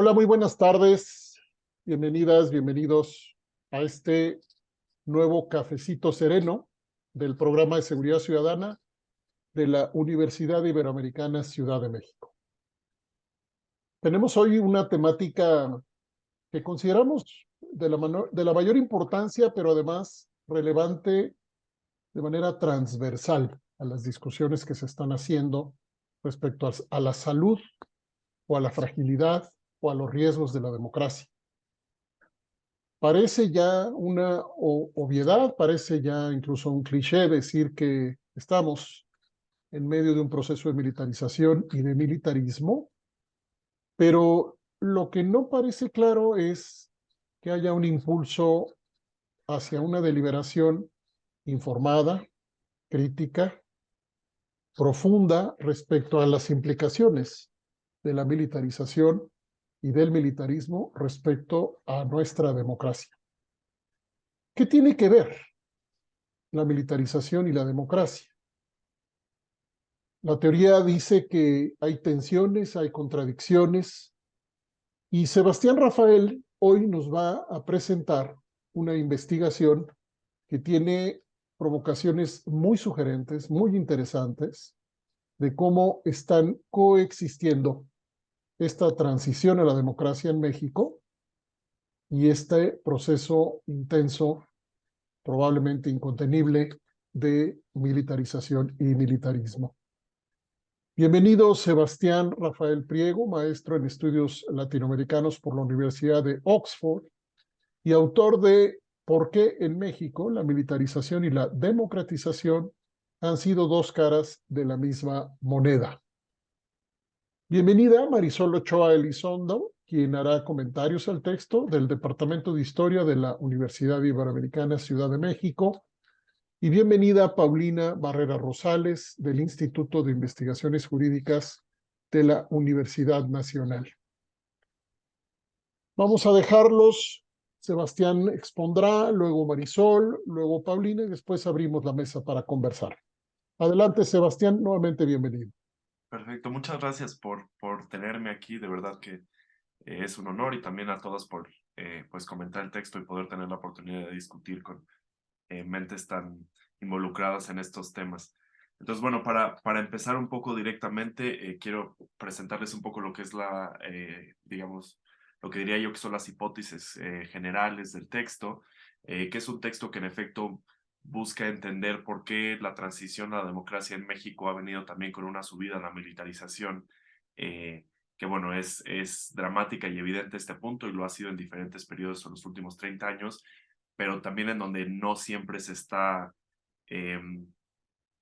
Hola, muy buenas tardes. Bienvenidas, bienvenidos a este nuevo cafecito sereno del programa de seguridad ciudadana de la Universidad Iberoamericana Ciudad de México. Tenemos hoy una temática que consideramos de la mayor importancia, pero además relevante de manera transversal a las discusiones que se están haciendo respecto a la salud o a la fragilidad o a los riesgos de la democracia. Parece ya una obviedad, parece ya incluso un cliché decir que estamos en medio de un proceso de militarización y de militarismo, pero lo que no parece claro es que haya un impulso hacia una deliberación informada, crítica, profunda respecto a las implicaciones de la militarización y del militarismo respecto a nuestra democracia. ¿Qué tiene que ver la militarización y la democracia? La teoría dice que hay tensiones, hay contradicciones, y Sebastián Rafael hoy nos va a presentar una investigación que tiene provocaciones muy sugerentes, muy interesantes, de cómo están coexistiendo esta transición a la democracia en México y este proceso intenso, probablemente incontenible, de militarización y militarismo. Bienvenido, Sebastián Rafael Priego, maestro en estudios latinoamericanos por la Universidad de Oxford y autor de ¿Por qué en México la militarización y la democratización han sido dos caras de la misma moneda? Bienvenida, Marisol Ochoa Elizondo, quien hará comentarios al texto del Departamento de Historia de la Universidad Iberoamericana Ciudad de México. Y bienvenida Paulina Barrera Rosales del Instituto de Investigaciones Jurídicas de la Universidad Nacional. Vamos a dejarlos. Sebastián expondrá, luego Marisol, luego Paulina y después abrimos la mesa para conversar. Adelante, Sebastián, nuevamente bienvenido. Perfecto, muchas gracias por tenerme aquí, de verdad que es un honor y también a todos por pues comentar el texto y poder tener la oportunidad de discutir con mentes tan involucradas en estos temas. Entonces, bueno, para empezar un poco directamente, quiero presentarles un poco lo que es digamos, lo que diría yo que son las hipótesis generales del texto, que es un texto que en efecto busca entender por qué la transición a la democracia en México ha venido también con una subida en la militarización, que bueno, es dramática y evidente este punto y lo ha sido en diferentes periodos en los últimos 30 años, pero también en donde no siempre se está eh,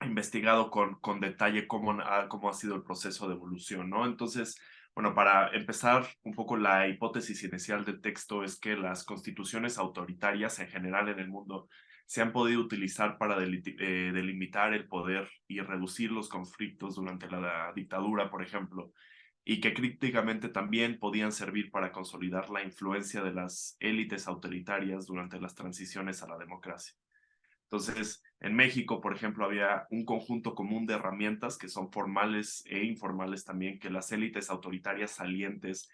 investigado con detalle cómo ha sido el proceso de evolución, ¿no? Entonces, bueno, para empezar un poco la hipótesis inicial del texto es que las constituciones autoritarias en general en el mundo se han podido utilizar para delimitar el poder y reducir los conflictos durante la dictadura, por ejemplo, y que críticamente también podían servir para consolidar la influencia de las élites autoritarias durante las transiciones a la democracia. Entonces, en México, por ejemplo, había un conjunto común de herramientas que son formales e informales también, que las élites autoritarias salientes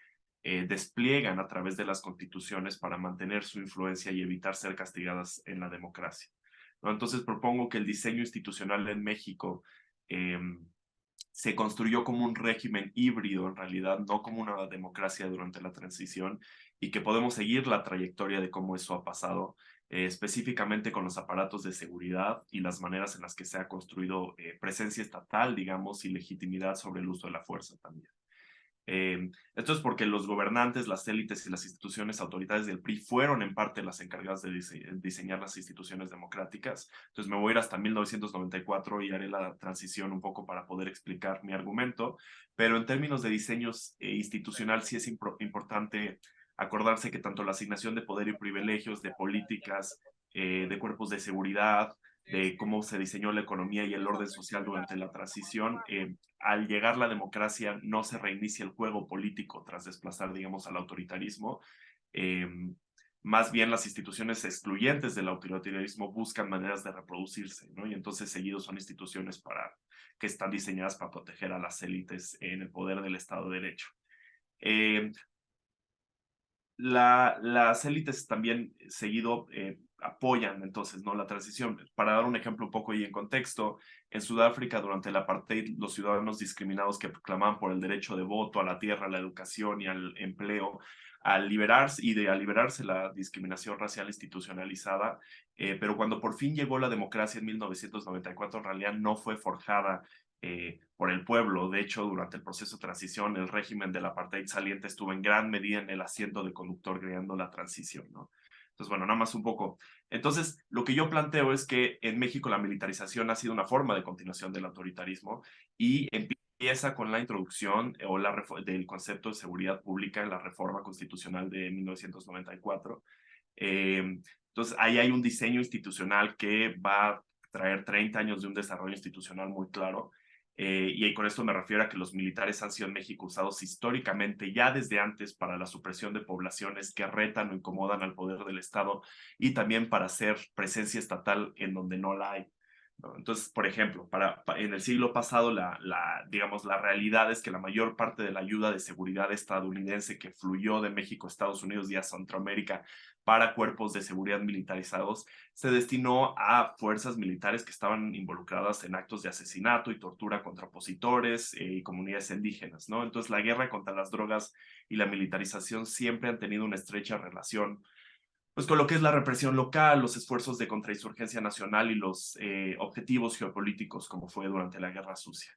despliegan a través de las constituciones para mantener su influencia y evitar ser castigadas en la democracia, ¿no? Entonces, propongo que el diseño institucional en México eh, se construyó como un régimen híbrido, en realidad, no como una democracia durante la transición, y que podemos seguir la trayectoria de cómo eso ha pasado, específicamente con los aparatos de seguridad y las maneras en las que se ha construido presencia estatal, digamos, y legitimidad sobre el uso de la fuerza también. Esto es porque los gobernantes, las élites y las instituciones autoritarias del PRI fueron en parte las encargadas de diseñar las instituciones democráticas. Entonces me voy a ir hasta 1994 y haré la transición un poco para poder explicar mi argumento. Pero en términos de diseños institucional sí es importante acordarse que tanto la asignación de poder y privilegios, de políticas, de cuerpos de seguridad, de cómo se diseñó la economía y el orden social durante la transición, al llegar la democracia no se reinicia el juego político tras desplazar, digamos, al autoritarismo. Eh, Más bien las instituciones excluyentes del autoritarismo buscan maneras de reproducirse, ¿no? Y entonces seguidos son instituciones que están diseñadas para proteger a las élites en el poder del Estado de Derecho. Eh, las élites también seguido apoyan entonces, ¿no?, la transición. Para dar un ejemplo un poco y en contexto, en Sudáfrica durante el apartheid, los ciudadanos discriminados que proclamaban por el derecho de voto, a la tierra, a la educación y al empleo, al liberarse la discriminación racial institucionalizada, pero cuando por fin llegó la democracia en 1994, en realidad no fue forjada por el pueblo. De hecho, durante el proceso de transición, el régimen del apartheid saliente estuvo en gran medida en el asiento de conductor guiando la transición, ¿no? Entonces, bueno, nada más un poco. Entonces, lo que yo planteo es que en México la militarización ha sido una forma de continuación del autoritarismo y empieza con la introducción del concepto de seguridad pública en la reforma constitucional de 1994. Entonces, ahí hay un diseño institucional que va a traer 30 años de un desarrollo institucional muy claro. Y con esto me refiero a que los militares han sido en México usados históricamente, ya desde antes, para la supresión de poblaciones que retan o incomodan al poder del Estado y también para hacer presencia estatal en donde no la hay, ¿no? Entonces, por ejemplo, en el siglo pasado, digamos, la realidad es que la mayor parte de la ayuda de seguridad estadounidense que fluyó de México a Estados Unidos y a Centroamérica para cuerpos de seguridad militarizados se destinó a fuerzas militares que estaban involucradas en actos de asesinato y tortura contra opositores y comunidades indígenas, ¿no? Entonces, la guerra contra las drogas y la militarización siempre han tenido una estrecha relación pues con lo que es la represión local, los esfuerzos de contrainsurgencia nacional y los objetivos geopolíticos como fue durante la Guerra Sucia.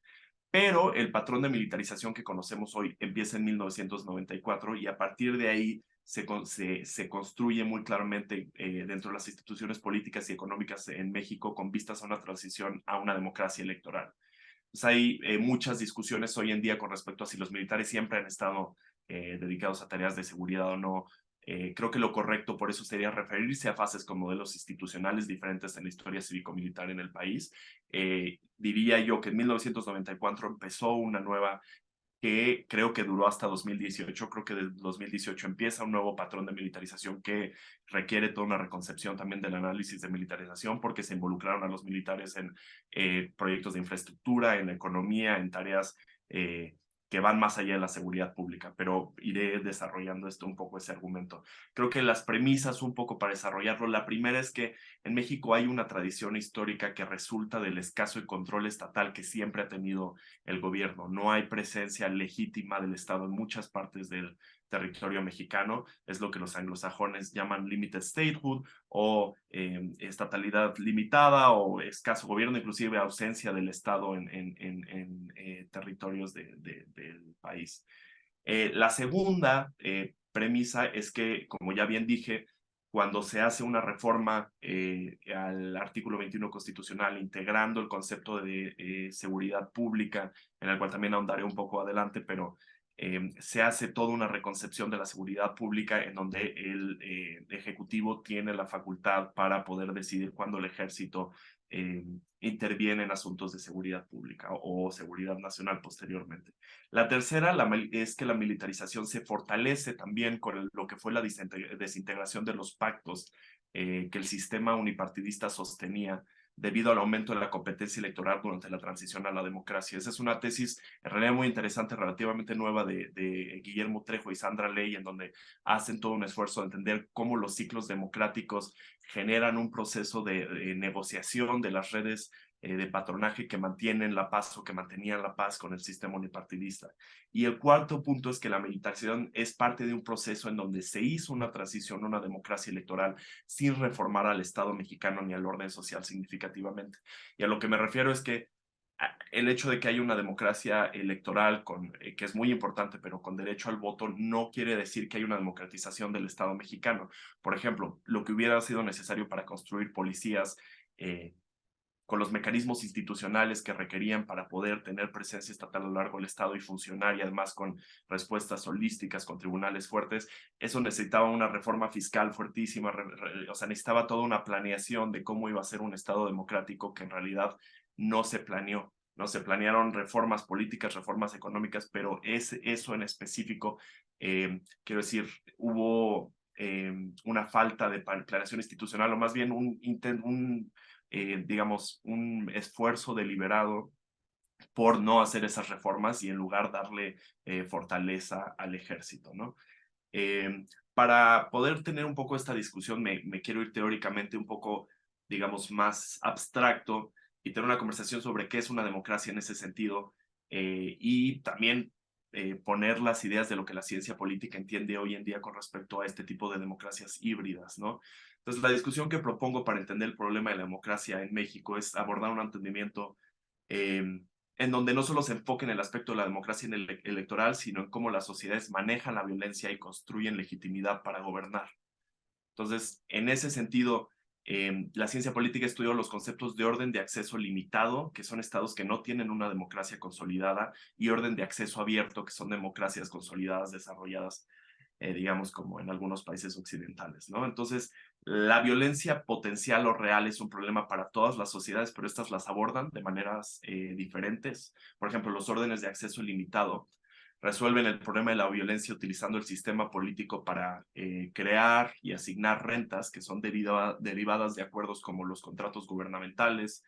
Pero el patrón de militarización que conocemos hoy empieza en 1994 y a partir de ahí se construye muy claramente dentro de las instituciones políticas y económicas en México con vistas a una transición a una democracia electoral. Pues hay muchas discusiones hoy en día con respecto a si los militares siempre han estado dedicados a tareas de seguridad o no. Creo que lo correcto por eso sería referirse a fases con modelos institucionales diferentes en la historia cívico-militar en el país. Diría yo que en 1994 empezó una nueva que creo que duró hasta 2018. Creo que desde 2018 empieza un nuevo patrón de militarización que requiere toda una reconcepción también del análisis de militarización, porque se involucraron a los militares en proyectos de infraestructura, en la economía, en tareas que van más allá de la seguridad pública, pero iré desarrollando esto un poco, ese argumento. Creo que las premisas un poco para desarrollarlo, la primera es que en México hay una tradición histórica que resulta del escaso control estatal que siempre ha tenido el gobierno. No hay presencia legítima del Estado en muchas partes del territorio mexicano. Es lo que los anglosajones llaman limited statehood o estatalidad limitada o escaso gobierno, inclusive ausencia del Estado en territorios del país. La segunda premisa es que, como ya bien dije, cuando se hace una reforma al artículo 21 constitucional, integrando el concepto de seguridad pública, en el cual también ahondaré un poco adelante, pero se hace toda una reconcepción de la seguridad pública en donde el Ejecutivo tiene la facultad para poder decidir cuándo el ejército interviene en asuntos de seguridad pública o seguridad nacional posteriormente. La tercera es que la militarización se fortalece también con lo que fue la desintegración de los pactos que el sistema unipartidista sostenía debido al aumento de la competencia electoral durante la transición a la democracia. Esa es una tesis en realidad muy interesante, relativamente nueva de Guillermo Trejo y Sandra Ley, en donde hacen todo un esfuerzo de entender cómo los ciclos democráticos generan un proceso de negociación de las redes de patronaje que mantienen la paz o que mantenían la paz con el sistema unipartidista. Y el cuarto punto es que la militarización es parte de un proceso en donde se hizo una transición a una democracia electoral sin reformar al Estado mexicano ni al orden social significativamente. Y a lo que me refiero es que el hecho de que haya una democracia electoral que es muy importante, pero con derecho al voto, no quiere decir que haya una democratización del Estado mexicano. Por ejemplo, lo que hubiera sido necesario para construir policías con los mecanismos institucionales que requerían para poder tener presencia estatal a lo largo del Estado y funcionar, y además con respuestas holísticas, con tribunales fuertes, eso necesitaba una reforma fiscal fuertísima, o sea, necesitaba toda una planeación de cómo iba a ser un Estado democrático que en realidad no se planeó. No se planearon reformas políticas, reformas económicas, pero eso en específico, quiero decir, hubo una falta de planeación institucional, o más bien digamos, un esfuerzo deliberado por no hacer esas reformas y en lugar darle fortaleza al ejército, ¿no? para poder tener un poco esta discusión, me quiero ir teóricamente un poco, digamos, más abstracto y tener una conversación sobre qué es una democracia en ese sentido, y también poner las ideas de lo que la ciencia política entiende hoy en día con respecto a este tipo de democracias híbridas, ¿no? Entonces, la discusión que propongo para entender el problema de la democracia en México es abordar un entendimiento eh, en donde no solo se enfoque en el aspecto de la democracia en el electoral, sino en cómo las sociedades manejan la violencia y construyen legitimidad para gobernar. Entonces, en ese sentido, la ciencia política estudió los conceptos de orden de acceso limitado, que son estados que no tienen una democracia consolidada, y orden de acceso abierto, que son democracias consolidadas, desarrolladas, digamos, como en algunos países occidentales, ¿no? Entonces, la violencia potencial o real es un problema para todas las sociedades, pero estas las abordan de maneras diferentes. Por ejemplo, los órdenes de acceso limitado resuelven el problema de la violencia utilizando el sistema político para crear y asignar rentas que son derivadas de acuerdos como los contratos gubernamentales,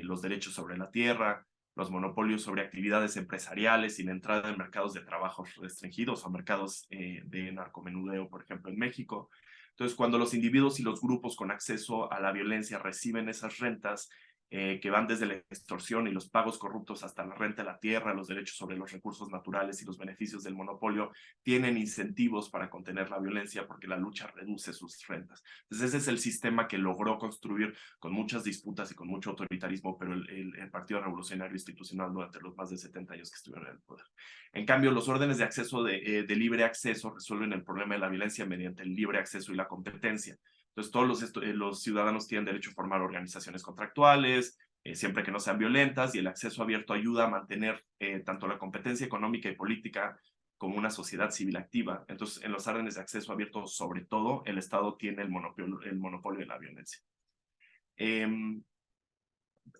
los derechos sobre la tierra, los monopolios sobre actividades empresariales y la entrada en mercados de trabajo restringidos o mercados de narcomenudeo, por ejemplo, en México. Entonces, cuando los individuos y los grupos con acceso a la violencia reciben esas rentas, que van desde la extorsión y los pagos corruptos hasta la renta de la tierra, los derechos sobre los recursos naturales y los beneficios del monopolio, tienen incentivos para contener la violencia porque la lucha reduce sus rentas. Entonces ese es el sistema que logró construir con muchas disputas y con mucho autoritarismo, pero el Partido Revolucionario Institucional durante los más de 70 años que estuvieron en el poder. En cambio, los órdenes de acceso de libre acceso resuelven el problema de la violencia mediante el libre acceso y la competencia. Entonces, todos los ciudadanos tienen derecho a formar organizaciones contractuales, siempre que no sean violentas, y el acceso abierto ayuda a mantener tanto la competencia económica y política como una sociedad civil activa. Entonces, en los órdenes de acceso abierto, sobre todo, el Estado tiene el monopolio de la violencia. Eh,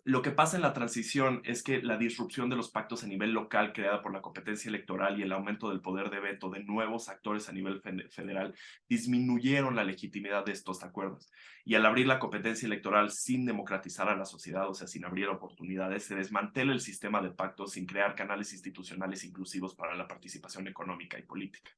lo que pasa en la transición es que la disrupción de los pactos a nivel local creada por la competencia electoral y el aumento del poder de veto de nuevos actores a nivel federal disminuyeron la legitimidad de estos acuerdos. Y al abrir la competencia electoral sin democratizar a la sociedad, o sea, sin abrir oportunidades, se desmantela el sistema de pactos sin crear canales institucionales inclusivos para la participación económica y política.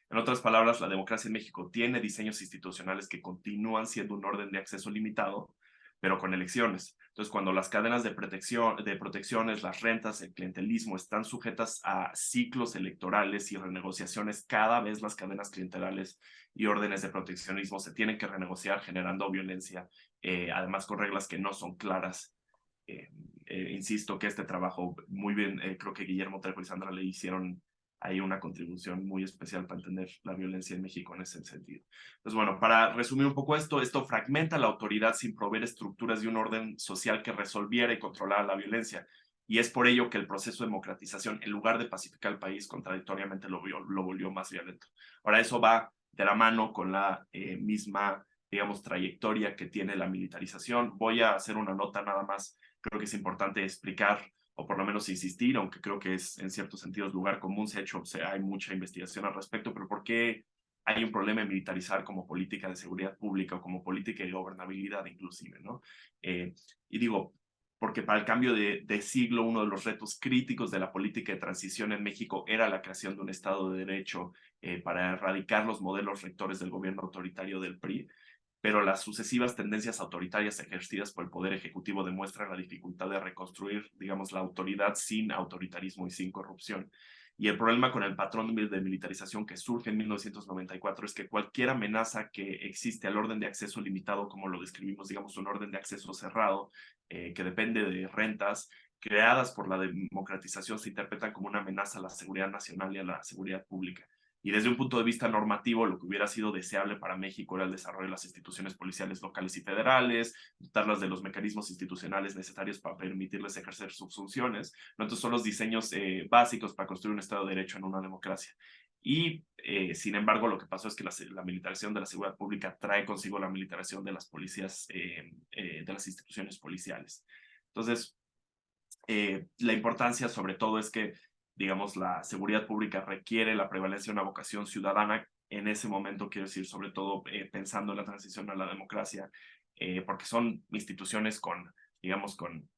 En otras palabras, la democracia en México tiene diseños institucionales que continúan siendo un orden de acceso limitado, pero con elecciones. Entonces, cuando las cadenas de protecciones, las rentas, el clientelismo están sujetas a ciclos electorales y renegociaciones, cada vez las cadenas clientelales y órdenes de proteccionismo se tienen que renegociar generando violencia, además con reglas que no son claras. Insisto que este trabajo, muy bien, creo que Guillermo Trejo y Sandra le hicieron ahí una contribución muy especial para entender la violencia en México en ese sentido. Pues bueno, para resumir un poco esto fragmenta la autoridad sin proveer estructuras de un orden social que resolviera y controlara la violencia. Y es por ello que el proceso de democratización, en lugar de pacificar el país, contradictoriamente lo volvió más violento. Ahora, eso va de la mano con la misma, digamos, trayectoria que tiene la militarización. Voy a hacer una nota nada más. Creo que es importante explicar o por lo menos insistir, aunque creo que es en ciertos sentidos lugar común, se ha hecho, hay mucha investigación al respecto, pero ¿por qué hay un problema en militarizar como política de seguridad pública o como política de gobernabilidad inclusive, ¿no? Y digo, porque para el cambio de siglo, uno de los retos críticos de la política de transición en México era la creación de un Estado de Derecho para erradicar los modelos rectores del gobierno autoritario del PRI, pero las sucesivas tendencias autoritarias ejercidas por el Poder Ejecutivo demuestran la dificultad de reconstruir, digamos, la autoridad sin autoritarismo y sin corrupción. Y el problema con el patrón de militarización que surge en 1994 es que cualquier amenaza que existe al orden de acceso limitado, como lo describimos, digamos, un orden de acceso cerrado, que depende de rentas, creadas por la democratización, se interpretan como una amenaza a la seguridad nacional y a la seguridad pública. Y desde un punto de vista normativo, lo que hubiera sido deseable para México era el desarrollo de las instituciones policiales locales y federales, dotarlas de los mecanismos institucionales necesarios para permitirles ejercer sus funciones. ¿No? Entonces son los diseños básicos para construir un Estado de Derecho en una democracia. Y, sin embargo, lo que pasó es que la militarización de la seguridad pública trae consigo la militarización de las policías, de las instituciones policiales. Entonces, la importancia sobre todo es que, digamos, la seguridad pública requiere la prevalencia de una vocación ciudadana. En ese momento, quiero decir, sobre todo pensando en la transición a la democracia, porque son instituciones con, digamos, con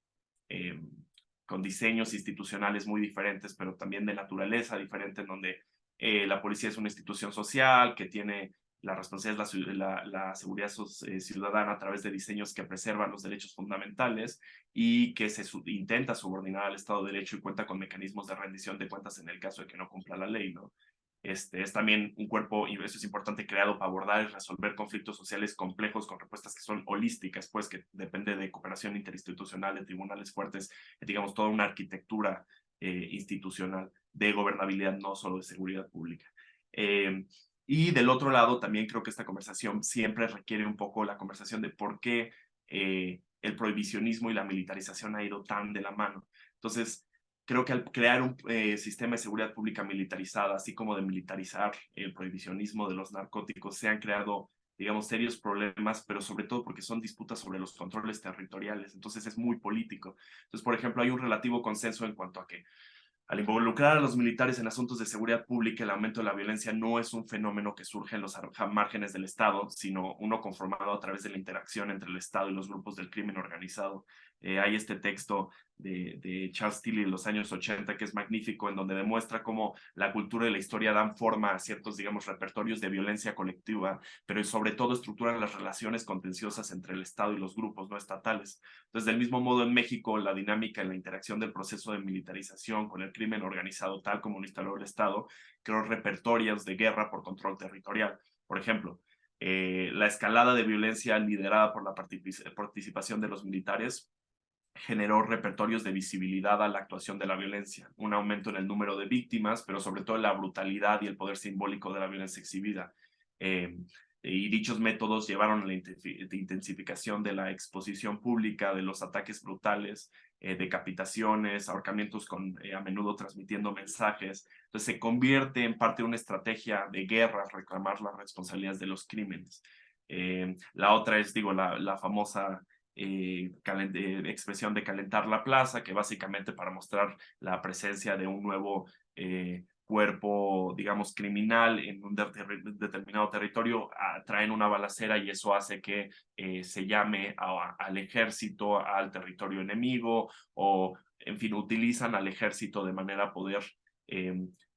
diseños institucionales muy diferentes, pero también de naturaleza diferente, en donde La policía es una institución social que tiene la responsabilidad de la seguridad ciudadana a través de diseños que preservan los derechos fundamentales y que intenta subordinar al Estado de Derecho y cuenta con mecanismos de rendición de cuentas en el caso de que no cumpla la ley, ¿no? Es también un cuerpo, y eso es importante, creado para abordar y resolver conflictos sociales complejos con respuestas que son holísticas, pues que depende de cooperación interinstitucional, de tribunales fuertes, digamos, toda una arquitectura institucional de gobernabilidad, no solo de seguridad pública. Y del otro lado, también creo que esta conversación siempre requiere un poco la conversación de por qué el prohibicionismo y la militarización ha ido tan de la mano. Entonces, creo que al crear un sistema de seguridad pública militarizada, así como de militarizar el prohibicionismo de los narcóticos, se han creado, digamos, serios problemas, pero sobre todo porque son disputas sobre los controles territoriales. Entonces es muy político. Entonces, por ejemplo, hay un relativo consenso en cuanto a que al involucrar a los militares en asuntos de seguridad pública, el aumento de la violencia no es un fenómeno que surge en los márgenes del Estado, sino uno conformado a través de la interacción entre el Estado y los grupos del crimen organizado. Hay este texto de Charles Tilly en los años 80 que es magnífico, en donde demuestra cómo la cultura y la historia dan forma a ciertos, digamos, repertorios de violencia colectiva, pero sobre todo estructuran las relaciones contenciosas entre el Estado y los grupos no estatales. Entonces, del mismo modo, en México, la dinámica y la interacción del proceso de militarización con el crimen organizado, tal como lo instaló el Estado, creó repertorios de guerra por control territorial. Por ejemplo, la escalada de violencia liderada por la participación de los militares generó repertorios de visibilidad a la actuación de la violencia, un aumento en el número de víctimas, pero sobre todo en la brutalidad y el poder simbólico de la violencia exhibida. Y dichos métodos llevaron a la intensificación de la exposición pública de los ataques brutales, decapitaciones, ahorcamientos a menudo transmitiendo mensajes. Entonces se convierte en parte de una estrategia de guerra reclamar las responsabilidades de los crímenes. La otra es, digo, la famosa expresión de calentar la plaza, que básicamente para mostrar la presencia de un nuevo cuerpo, digamos, criminal en un determinado territorio, traen una balacera y eso hace que se llame al ejército, al territorio enemigo, o, en fin, utilizan al ejército de manera a poder,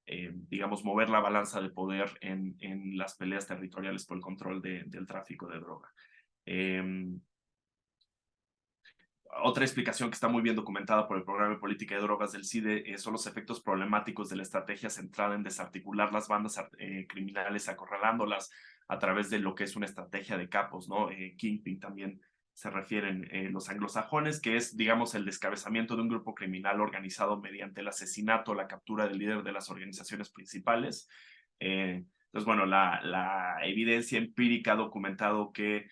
digamos, mover la balanza de poder en las peleas territoriales por el control del tráfico de droga. Otra explicación que está muy bien documentada por el Programa de Política de Drogas del CIDE son los efectos problemáticos de la estrategia centrada en desarticular las bandas criminales, acorralándolas a través de lo que es una estrategia de capos, ¿no? Kingpin también se refieren los anglosajones, que es, digamos, el descabezamiento de un grupo criminal organizado mediante el asesinato o la captura del líder de las organizaciones principales. Entonces, bueno, la evidencia empírica ha documentado que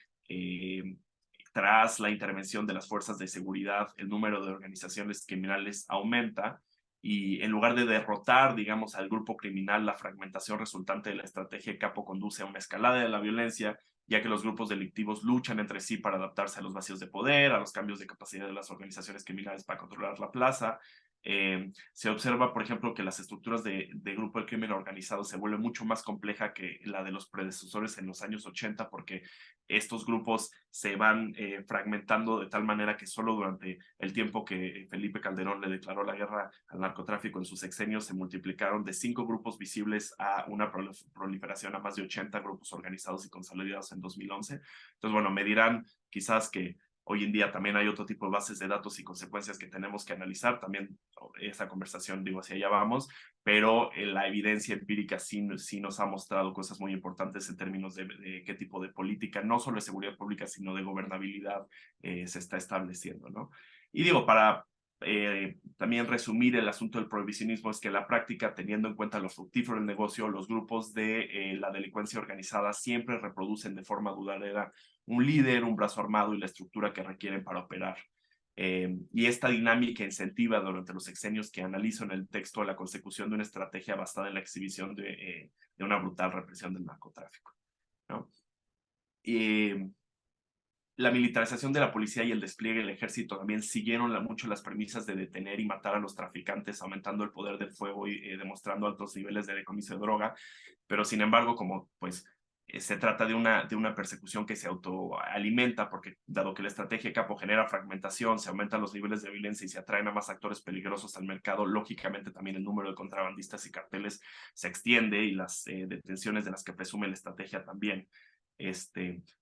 tras la intervención de las fuerzas de seguridad, el número de organizaciones criminales aumenta y en lugar de derrotar, digamos, al grupo criminal, la fragmentación resultante de la estrategia de capo conduce a una escalada de la violencia, ya que los grupos delictivos luchan entre sí para adaptarse a los vacíos de poder, a los cambios de capacidad de las organizaciones criminales para controlar la plaza. Se observa, por ejemplo, que las estructuras de grupo de crimen organizado se vuelven mucho más compleja que la de los predecesores en los años 80, porque estos grupos se van fragmentando de tal manera que solo durante el tiempo que Felipe Calderón le declaró la guerra al narcotráfico en sus sexenios se multiplicaron de 5 grupos visibles a una proliferación a más de 80 grupos organizados y consolidados en 2011. Entonces, bueno, me dirán quizás que hoy en día también hay otro tipo de bases de datos y consecuencias que tenemos que analizar. También esa conversación, digo, hacia allá vamos, pero la evidencia empírica sí nos ha mostrado cosas muy importantes en términos de qué tipo de política, no solo de seguridad pública, sino de gobernabilidad se está estableciendo, ¿no? Y digo, para también resumir el asunto del prohibicionismo, es que la práctica, teniendo en cuenta lo fructífero del negocio, los grupos de la delincuencia organizada siempre reproducen de forma duradera un líder, un brazo armado y la estructura que requieren para operar. Y esta dinámica incentiva durante los sexenios que analizo en el texto la consecución de una estrategia basada en la exhibición de una brutal represión del narcotráfico, ¿no? La militarización de la policía y el despliegue del ejército también siguieron mucho las premisas de detener y matar a los traficantes, aumentando el poder del fuego y demostrando altos niveles de decomiso de droga, pero sin embargo, como pues se trata de una persecución que se autoalimenta, porque dado que la estrategia de capo genera fragmentación, se aumentan los niveles de violencia y se atraen a más actores peligrosos al mercado, lógicamente también el número de contrabandistas y carteles se extiende y las detenciones de las que presume la estrategia también.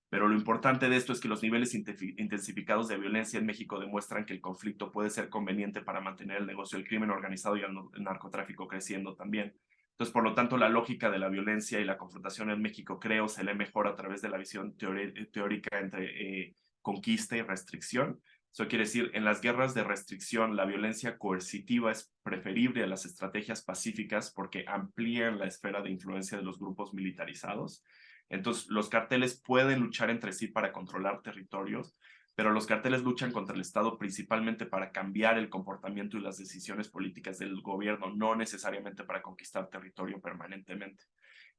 Pero lo importante de esto es que los niveles intensificados de violencia en México demuestran que el conflicto puede ser conveniente para mantener el negocio del crimen organizado y el narcotráfico creciendo también. Entonces, por lo tanto, la lógica de la violencia y la confrontación en México, creo, se lee mejor a través de la visión teórica entre conquista y restricción. Eso quiere decir, en las guerras de restricción, la violencia coercitiva es preferible a las estrategias pacíficas porque amplían la esfera de influencia de los grupos militarizados. Entonces, los carteles pueden luchar entre sí para controlar territorios, pero los carteles luchan contra el Estado principalmente para cambiar el comportamiento y las decisiones políticas del gobierno, no necesariamente para conquistar territorio permanentemente.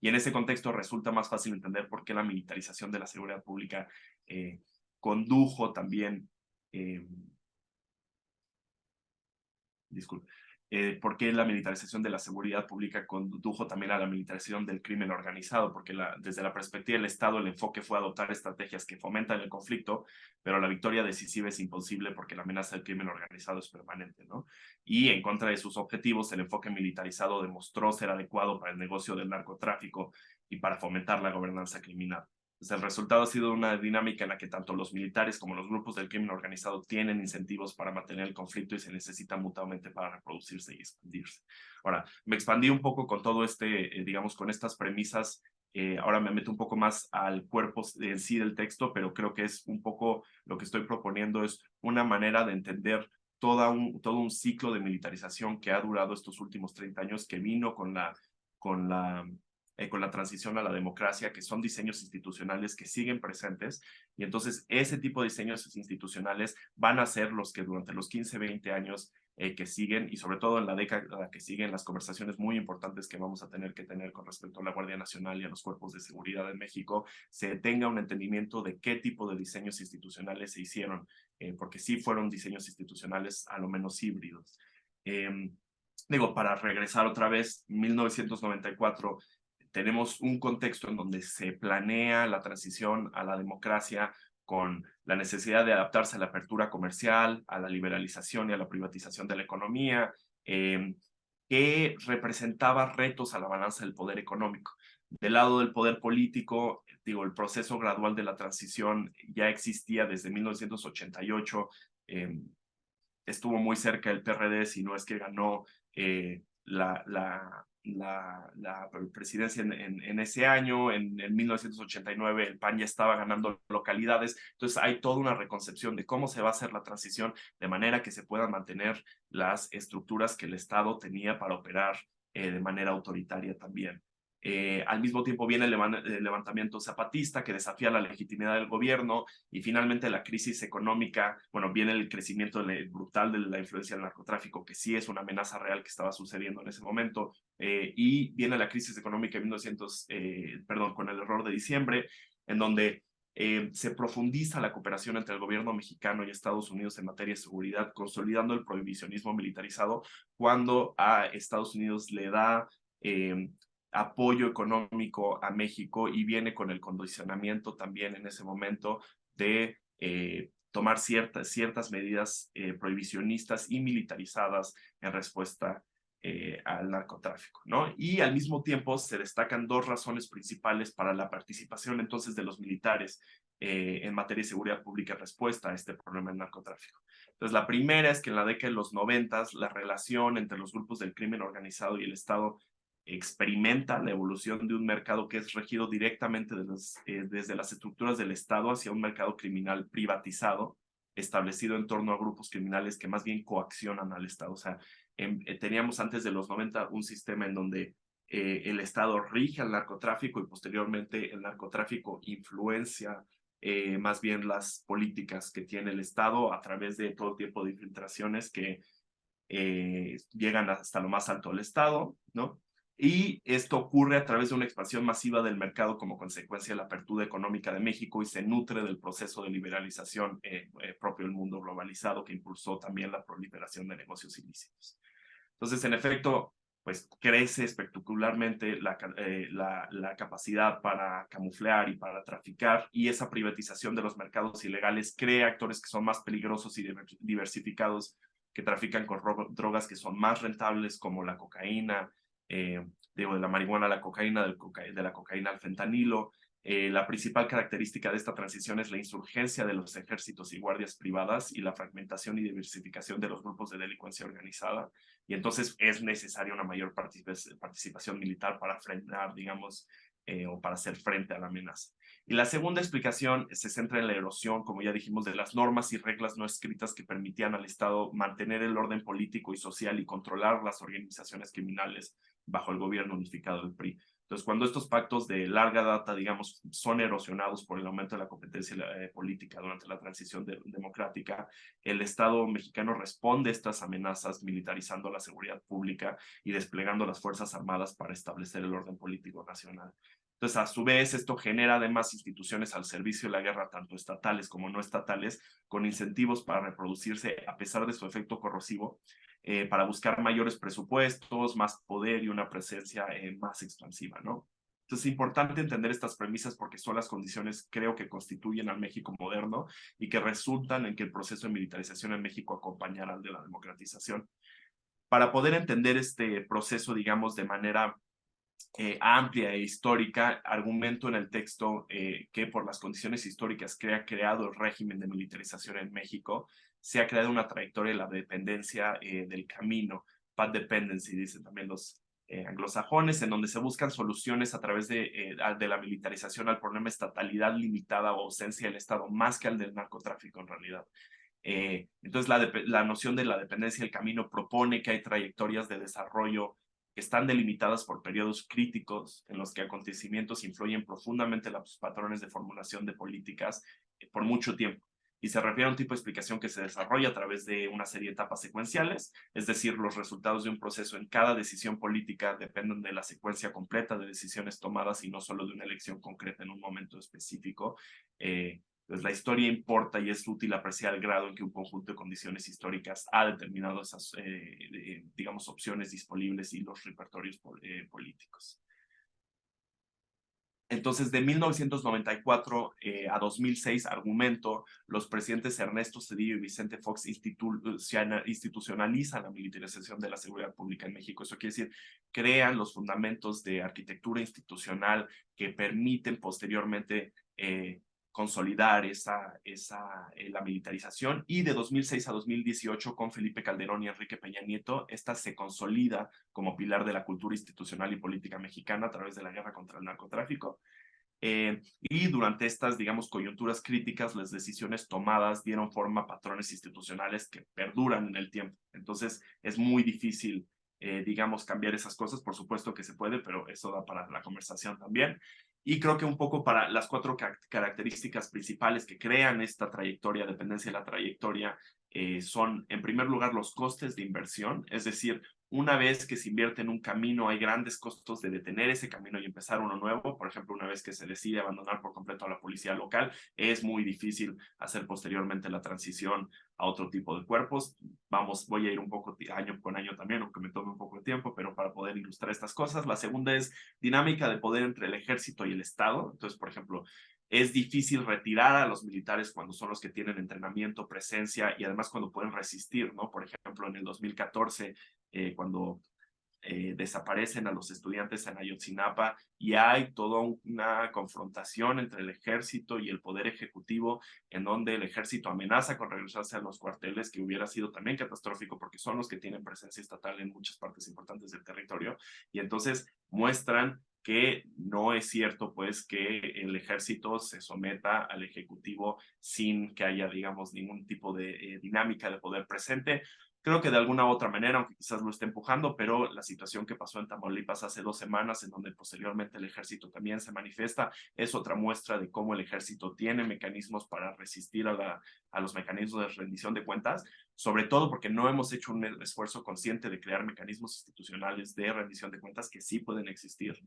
Y en ese contexto resulta más fácil entender por qué la militarización de la seguridad pública condujo también, disculpe, por qué la militarización de la seguridad pública condujo también a la militarización del crimen organizado, porque desde la perspectiva del Estado el enfoque fue adoptar estrategias que fomentan el conflicto, pero la victoria decisiva es imposible porque la amenaza del crimen organizado es permanente, ¿no? Y en contra de sus objetivos, el enfoque militarizado demostró ser adecuado para el negocio del narcotráfico y para fomentar la gobernanza criminal. Pues el resultado ha sido una dinámica en la que tanto los militares como los grupos del crimen organizado tienen incentivos para mantener el conflicto y se necesitan mutuamente para reproducirse y expandirse. Ahora, me expandí un poco con todo digamos, con estas premisas. Ahora me meto un poco más al cuerpo en sí del texto, pero creo que es un poco lo que estoy proponiendo, es una manera de entender todo un ciclo de militarización que ha durado estos últimos 30 años, que vino con la transición a la democracia, que son diseños institucionales que siguen presentes, y entonces ese tipo de diseños institucionales van a ser los que durante los 15, 20 años que siguen, y sobre todo en la década que siguen, las conversaciones muy importantes que vamos a tener que tener con respecto a la Guardia Nacional y a los cuerpos de seguridad en México, se tenga un entendimiento de qué tipo de diseños institucionales se hicieron, porque sí fueron diseños institucionales a lo menos híbridos. Digo, para regresar otra vez, 1994, tenemos un contexto en donde se planea la transición a la democracia con la necesidad de adaptarse a la apertura comercial, a la liberalización y a la privatización de la economía, que representaba retos a la balanza del poder económico. Del lado del poder político, digo, el proceso gradual de la transición ya existía desde 1988, estuvo muy cerca el PRD, si no es que ganó la presidencia en ese año. En 1989 el PAN ya estaba ganando localidades, entonces hay toda una reconcepción de cómo se va a hacer la transición de manera que se puedan mantener las estructuras que el Estado tenía para operar de manera autoritaria también. Al mismo tiempo viene el levantamiento zapatista que desafía la legitimidad del gobierno, y finalmente la crisis económica. Bueno, viene el crecimiento brutal de la influencia del narcotráfico, que sí es una amenaza real que estaba sucediendo en ese momento, y viene la crisis económica en con el error de diciembre, en donde se profundiza la cooperación entre el gobierno mexicano y Estados Unidos en materia de seguridad, consolidando el prohibicionismo militarizado, cuando a Estados Unidos le da apoyo económico a México, y viene con el condicionamiento también en ese momento de tomar ciertas medidas prohibicionistas y militarizadas en respuesta al narcotráfico, ¿no? Y al mismo tiempo se destacan dos razones principales para la participación entonces de los militares en materia de seguridad pública en respuesta a este problema del narcotráfico. Entonces, la primera es que en la década de los 90 la relación entre los grupos del crimen organizado y el Estado experimenta la evolución de un mercado que es regido directamente desde las estructuras del Estado hacia un mercado criminal privatizado, establecido en torno a grupos criminales que más bien coaccionan al Estado. O sea, teníamos antes de los 90 un sistema en donde el Estado rige al narcotráfico, y posteriormente el narcotráfico influencia más bien las políticas que tiene el Estado a través de todo tipo de infiltraciones que llegan hasta lo más alto del Estado, ¿no? Y esto ocurre a través de una expansión masiva del mercado como consecuencia de la apertura económica de México, y se nutre del proceso de liberalización propio del mundo globalizado, que impulsó también la proliferación de negocios ilícitos. Entonces, en efecto, pues crece espectacularmente la capacidad para camuflar y para traficar, y esa privatización de los mercados ilegales crea actores que son más peligrosos y diversificados, que trafican con drogas que son más rentables, como la cocaína, digo, de la marihuana a la cocaína, de la cocaína al fentanilo. La principal característica de esta transición es la insurgencia de los ejércitos y guardias privadas y la fragmentación y diversificación de los grupos de delincuencia organizada. Y entonces es necesaria una mayor participación militar para frenar, digamos, o para hacer frente a la amenaza. Y la segunda explicación se centra en la erosión, como ya dijimos, de las normas y reglas no escritas que permitían al Estado mantener el orden político y social y controlar las organizaciones criminales bajo el gobierno unificado del PRI. Entonces, cuando estos pactos de larga data, digamos, son erosionados por el aumento de la competencia política durante la transición democrática, el Estado mexicano responde a estas amenazas militarizando la seguridad pública y desplegando las Fuerzas Armadas para establecer el orden político nacional. Entonces, a su vez, esto genera además instituciones al servicio de la guerra, tanto estatales como no estatales, con incentivos para reproducirse a pesar de su efecto corrosivo, para buscar mayores presupuestos, más poder y una presencia más expansiva, ¿no? Entonces es importante entender estas premisas porque son las condiciones, creo, que constituyen al México moderno y que resultan en que el proceso de militarización en México acompañará al de la democratización. Para poder entender este proceso, digamos, de manera amplia e histórica, argumento en el texto que por las condiciones históricas que ha creado el régimen de militarización en México, se ha creado una trayectoria de la dependencia del camino, path dependency, dicen también los anglosajones, en donde se buscan soluciones a través de la militarización al problema estatalidad limitada o ausencia del Estado, más que al del narcotráfico en realidad. Entonces, la noción de la dependencia del camino propone que hay trayectorias de desarrollo que están delimitadas por periodos críticos en los que acontecimientos influyen profundamente en los patrones de formulación de políticas por mucho tiempo. Y se refiere a un tipo de explicación que se desarrolla a través de una serie de etapas secuenciales, es decir, los resultados de un proceso en cada decisión política dependen de la secuencia completa de decisiones tomadas y no solo de una elección concreta en un momento específico. Pues la historia importa y es útil apreciar el grado en que un conjunto de condiciones históricas ha determinado esas, digamos, opciones disponibles y los repertorios políticos. Entonces, de 1994 a 2006, argumento, los presidentes Ernesto Zedillo y Vicente Fox institucionalizan la militarización de la seguridad pública en México. Eso quiere decir, crean los fundamentos de arquitectura institucional que permiten posteriormente consolidar la militarización, y de 2006 a 2018 con Felipe Calderón y Enrique Peña Nieto, esta se consolida como pilar de la cultura institucional y política mexicana a través de la guerra contra el narcotráfico. Y durante estas, digamos, coyunturas críticas, las decisiones tomadas dieron forma a patrones institucionales que perduran en el tiempo. Entonces, es muy difícil, digamos, cambiar esas cosas. Por supuesto que se puede, pero eso da para la conversación también. Y creo que un poco para las cuatro características principales que crean esta trayectoria, dependencia de la trayectoria, son, en primer lugar, los costes de inversión, es decir, una vez que se invierte en un camino, hay grandes costos de detener ese camino y empezar uno nuevo. Por ejemplo, una vez que se decide abandonar por completo a la policía local, es muy difícil hacer posteriormente la transición a otro tipo de cuerpos. Voy a ir un poco año con año también, aunque me tome un poco de tiempo, pero para poder ilustrar estas cosas. La segunda es dinámica de poder entre el ejército y el Estado. Entonces, por ejemplo, es difícil retirar a los militares cuando son los que tienen entrenamiento, presencia y además cuando pueden resistir, ¿no? Por ejemplo, en el 2014, cuando desaparecen a los estudiantes en Ayotzinapa y hay toda una confrontación entre el ejército y el poder ejecutivo, en donde el ejército amenaza con regresarse a los cuarteles, que hubiera sido también catastrófico porque son los que tienen presencia estatal en muchas partes importantes del territorio, y entonces muestran que no es cierto, pues, que el ejército se someta al ejecutivo sin que haya, digamos, ningún tipo de dinámica de poder presente. Creo que de alguna u otra manera, aunque quizás lo esté empujando, pero la situación que pasó en Tamaulipas hace 2 semanas, en donde posteriormente el ejército también se manifiesta, es otra muestra de cómo el ejército tiene mecanismos para resistir a los mecanismos de rendición de cuentas, sobre todo porque no hemos hecho un esfuerzo consciente de crear mecanismos institucionales de rendición de cuentas que sí pueden existir.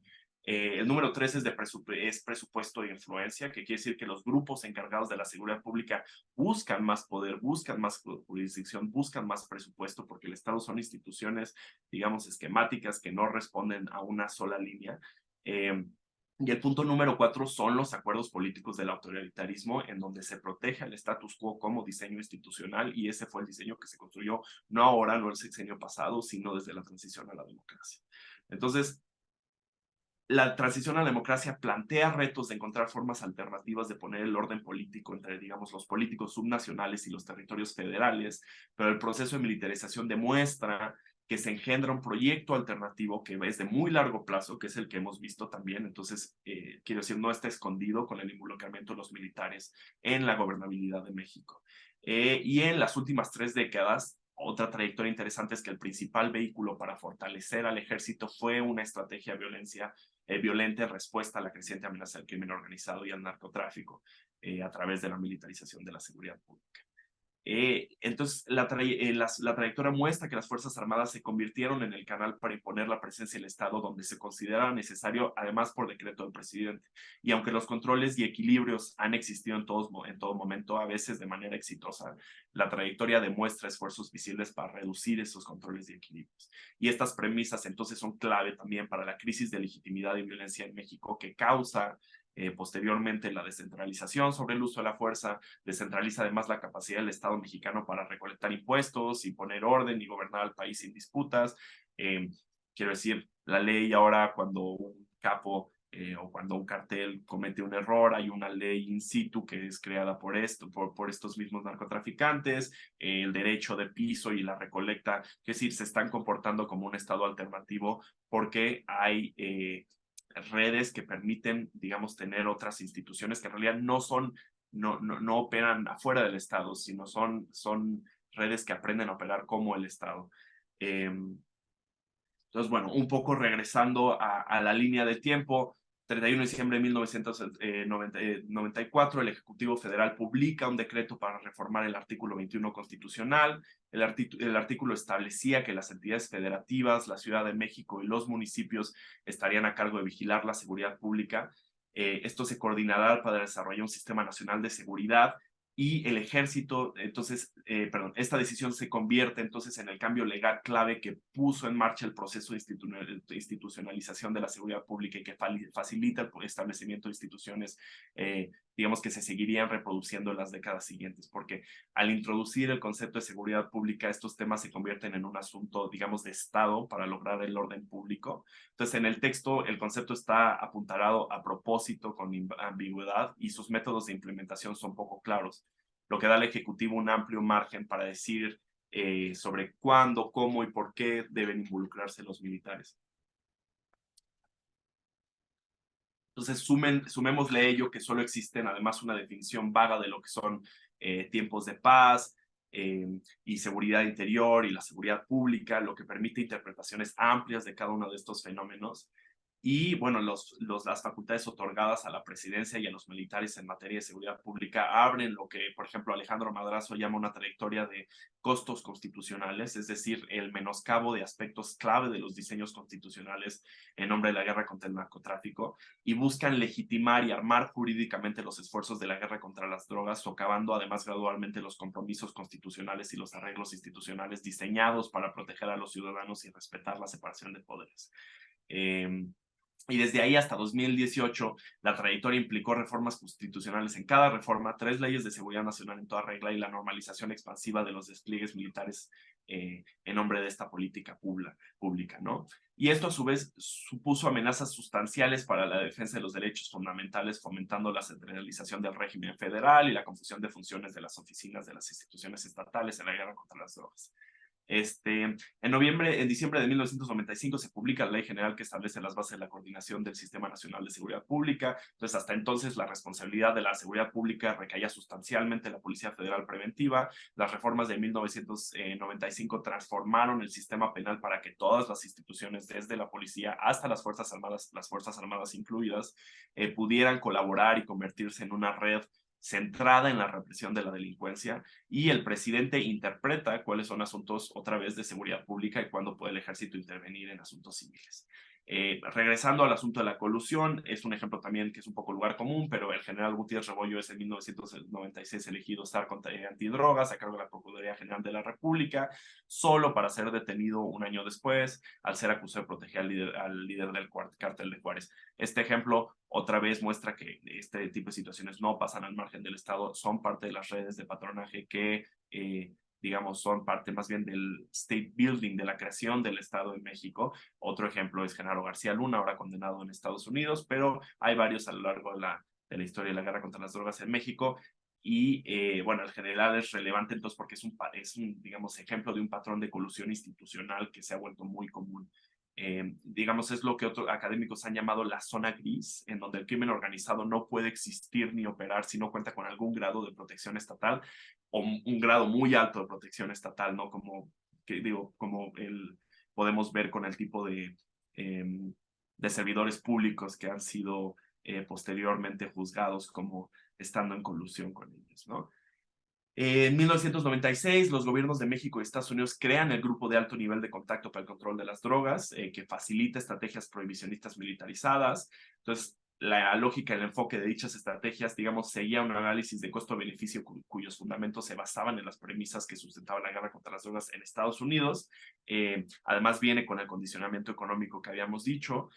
El número 3 es presupuesto de influencia, que quiere decir que los grupos encargados de la seguridad pública buscan más poder, buscan más jurisdicción, buscan más presupuesto, porque el Estado son instituciones, digamos, esquemáticas que no responden a una sola línea. Y el punto número 4 son los acuerdos políticos del autoritarismo, en donde se protege al status quo como diseño institucional, y ese fue el diseño que se construyó no ahora, no el sexenio pasado, sino desde la transición a la democracia. Entonces, la transición a la democracia plantea retos de encontrar formas alternativas de poner el orden político entre, digamos, los políticos subnacionales y los territorios federales, pero el proceso de militarización demuestra que se engendra un proyecto alternativo que es de muy largo plazo, que es el que hemos visto también. Entonces, quiero decir, no está escondido con el involucramiento de los militares en la gobernabilidad de México. Y en las últimas 3 décadas, otra trayectoria interesante es que el principal vehículo para fortalecer al ejército fue una estrategia violenta en respuesta a la creciente amenaza del crimen organizado y al narcotráfico a través de la militarización de la seguridad pública. Entonces, la trayectoria muestra que las Fuerzas Armadas se convirtieron en el canal para imponer la presencia del Estado donde se consideraba necesario, además por decreto del presidente. Y aunque los controles y equilibrios han existido en todo momento, a veces de manera exitosa, la trayectoria demuestra esfuerzos visibles para reducir esos controles y equilibrios. Y estas premisas entonces son clave también para la crisis de legitimidad y violencia en México que causa posteriormente la descentralización sobre el uso de la fuerza, descentraliza además la capacidad del Estado mexicano para recolectar impuestos y poner orden y gobernar al país sin disputas. Quiero decir, la ley ahora cuando un capo o cuando un cartel comete un error, hay una ley in situ que es creada por estos mismos narcotraficantes, el derecho de piso y la recolecta, es decir, se están comportando como un Estado alternativo porque hay redes que permiten, digamos, tener otras instituciones que en realidad no operan afuera del Estado, sino son redes que aprenden a operar como el Estado. Entonces, bueno, un poco regresando a la línea de tiempo, 31 de diciembre de 1994, el Ejecutivo Federal publica un decreto para reformar el artículo 21 constitucional. El artículo establecía que las entidades federativas, la Ciudad de México y los municipios estarían a cargo de vigilar la seguridad pública. Esto se coordinará para desarrollar un sistema nacional de seguridad y el ejército, entonces, esta decisión se convierte entonces en el cambio legal clave que puso en marcha el proceso de institucionalización de la seguridad pública y que facilita el establecimiento de instituciones, digamos, que se seguirían reproduciendo en las décadas siguientes, porque al introducir el concepto de seguridad pública, estos temas se convierten en un asunto, digamos, de Estado para lograr el orden público. Entonces, en el texto, el concepto está apuntalado a propósito, con ambigüedad, y sus métodos de implementación son poco claros, lo que da al Ejecutivo un amplio margen para decir sobre cuándo, cómo y por qué deben involucrarse los militares. Entonces, sumémosle ello que solo existen además una definición vaga de lo que son tiempos de paz y seguridad interior y la seguridad pública, lo que permite interpretaciones amplias de cada uno de estos fenómenos. Y bueno, las facultades otorgadas a la presidencia y a los militares en materia de seguridad pública abren lo que, por ejemplo, Alejandro Madrazo llama una trayectoria de costos constitucionales, es decir, el menoscabo de aspectos clave de los diseños constitucionales en nombre de la guerra contra el narcotráfico, y buscan legitimar y armar jurídicamente los esfuerzos de la guerra contra las drogas, socavando además gradualmente los compromisos constitucionales y los arreglos institucionales diseñados para proteger a los ciudadanos y respetar la separación de poderes. Y desde ahí hasta 2018, la trayectoria implicó reformas constitucionales en cada reforma, 3 leyes de seguridad nacional en toda regla y la normalización expansiva de los despliegues militares en nombre de esta política pública, ¿no? Y esto a su vez supuso amenazas sustanciales para la defensa de los derechos fundamentales, fomentando la centralización del régimen federal y la confusión de funciones de las oficinas de las instituciones estatales en la guerra contra las drogas. En diciembre de 1995 se publica la Ley General que establece las bases de la coordinación del Sistema Nacional de Seguridad Pública. Entonces, hasta entonces, la responsabilidad de la seguridad pública recaía sustancialmente en la Policía Federal Preventiva. Las reformas de 1995 transformaron el sistema penal para que todas las instituciones, desde la policía hasta las Fuerzas Armadas incluidas, pudieran colaborar y convertirse en una red centrada en la represión de la delincuencia, y el presidente interpreta cuáles son asuntos otra vez de seguridad pública y cuándo puede el ejército intervenir en asuntos civiles. Regresando al asunto de la colusión, es un ejemplo también que es un poco lugar común, pero el general Gutiérrez Rebollo es en 1996 elegido SAR antidrogas a cargo de la Procuraduría General de la República, solo para ser detenido un año después, al ser acusado de proteger al líder del cártel de Juárez. Este ejemplo otra vez muestra que este tipo de situaciones no pasan al margen del Estado, son parte de las redes de patronaje que digamos, son parte más bien del state building, de la creación del Estado de México. Otro ejemplo es Genaro García Luna, ahora condenado en Estados Unidos, pero hay varios a lo largo de la historia de la guerra contra las drogas en México. Y bueno, el general es relevante entonces porque es un, digamos, ejemplo de un patrón de colusión institucional que se ha vuelto muy común. Digamos, es lo que otros académicos han llamado la zona gris, en donde el crimen organizado no puede existir ni operar si no cuenta con algún grado de protección estatal o un grado muy alto de protección estatal, ¿no? Como, que digo, como podemos ver con el tipo de servidores públicos que han sido posteriormente juzgados como estando en colusión con ellos, ¿no? En 1996, los gobiernos de México y Estados Unidos crean el Grupo de Alto Nivel de Contacto para el Control de las Drogas, que facilita estrategias prohibicionistas militarizadas. Entonces, la lógica y el enfoque de dichas estrategias, digamos, seguía un análisis de costo-beneficio cuyos fundamentos se basaban en las premisas que sustentaban la guerra contra las drogas en Estados Unidos. Además, viene con el condicionamiento económico que habíamos dicho.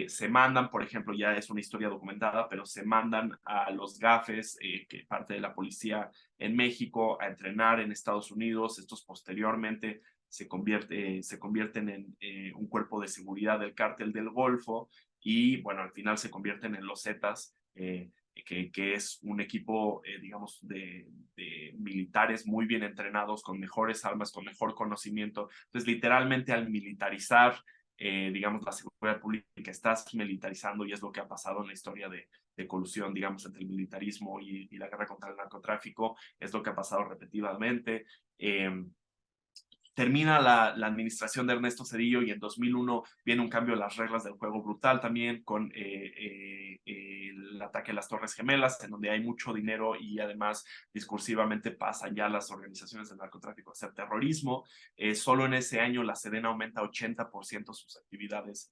Se mandan, por ejemplo, ya es una historia documentada, pero se mandan a los GAFES, que parte de la policía en México, a entrenar en Estados Unidos. Estos posteriormente se convierten en un cuerpo de seguridad del cártel del Golfo y, bueno, al final se convierten en los Zetas, que es un equipo, digamos, de militares muy bien entrenados, con mejores armas, con mejor conocimiento. Entonces, literalmente al militarizar digamos, la seguridad pública, estás militarizando y es lo que ha pasado en la historia de colusión, digamos, entre el militarismo y la guerra contra el narcotráfico, es lo que ha pasado repetidamente. Termina la administración de Ernesto Zedillo y en 2001 viene un cambio de las reglas del juego brutal también con el ataque a las Torres Gemelas, en donde hay mucho dinero y además discursivamente pasan ya las organizaciones del narcotráfico a hacer terrorismo. Solo en ese año la Sedena aumenta 80% sus actividades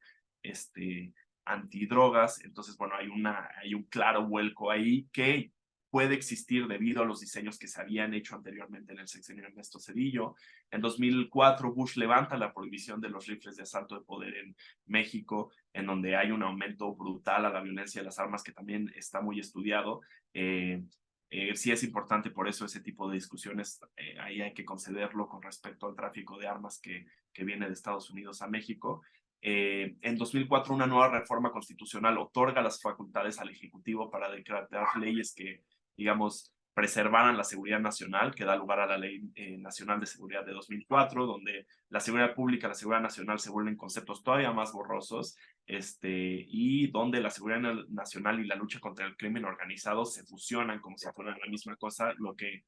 antidrogas. Entonces, bueno, hay un claro vuelco ahí que puede existir debido a los diseños que se habían hecho anteriormente en el sexenio de Ernesto Zedillo. En 2004, Bush levanta la prohibición de los rifles de asalto de poder en México, en donde hay un aumento brutal a la violencia de las armas que también está muy estudiado. Sí es importante por eso ese tipo de discusiones, ahí hay que concederlo con respecto al tráfico de armas que viene de Estados Unidos a México. En 2004, una nueva reforma constitucional otorga las facultades al Ejecutivo para decretar leyes que, digamos, preservaran la seguridad nacional, que da lugar a la Ley Nacional de Seguridad de 2004, donde la seguridad pública y la seguridad nacional se vuelven conceptos todavía más borrosos, y donde la seguridad nacional y la lucha contra el crimen organizado se fusionan como si fueran la misma cosa, lo que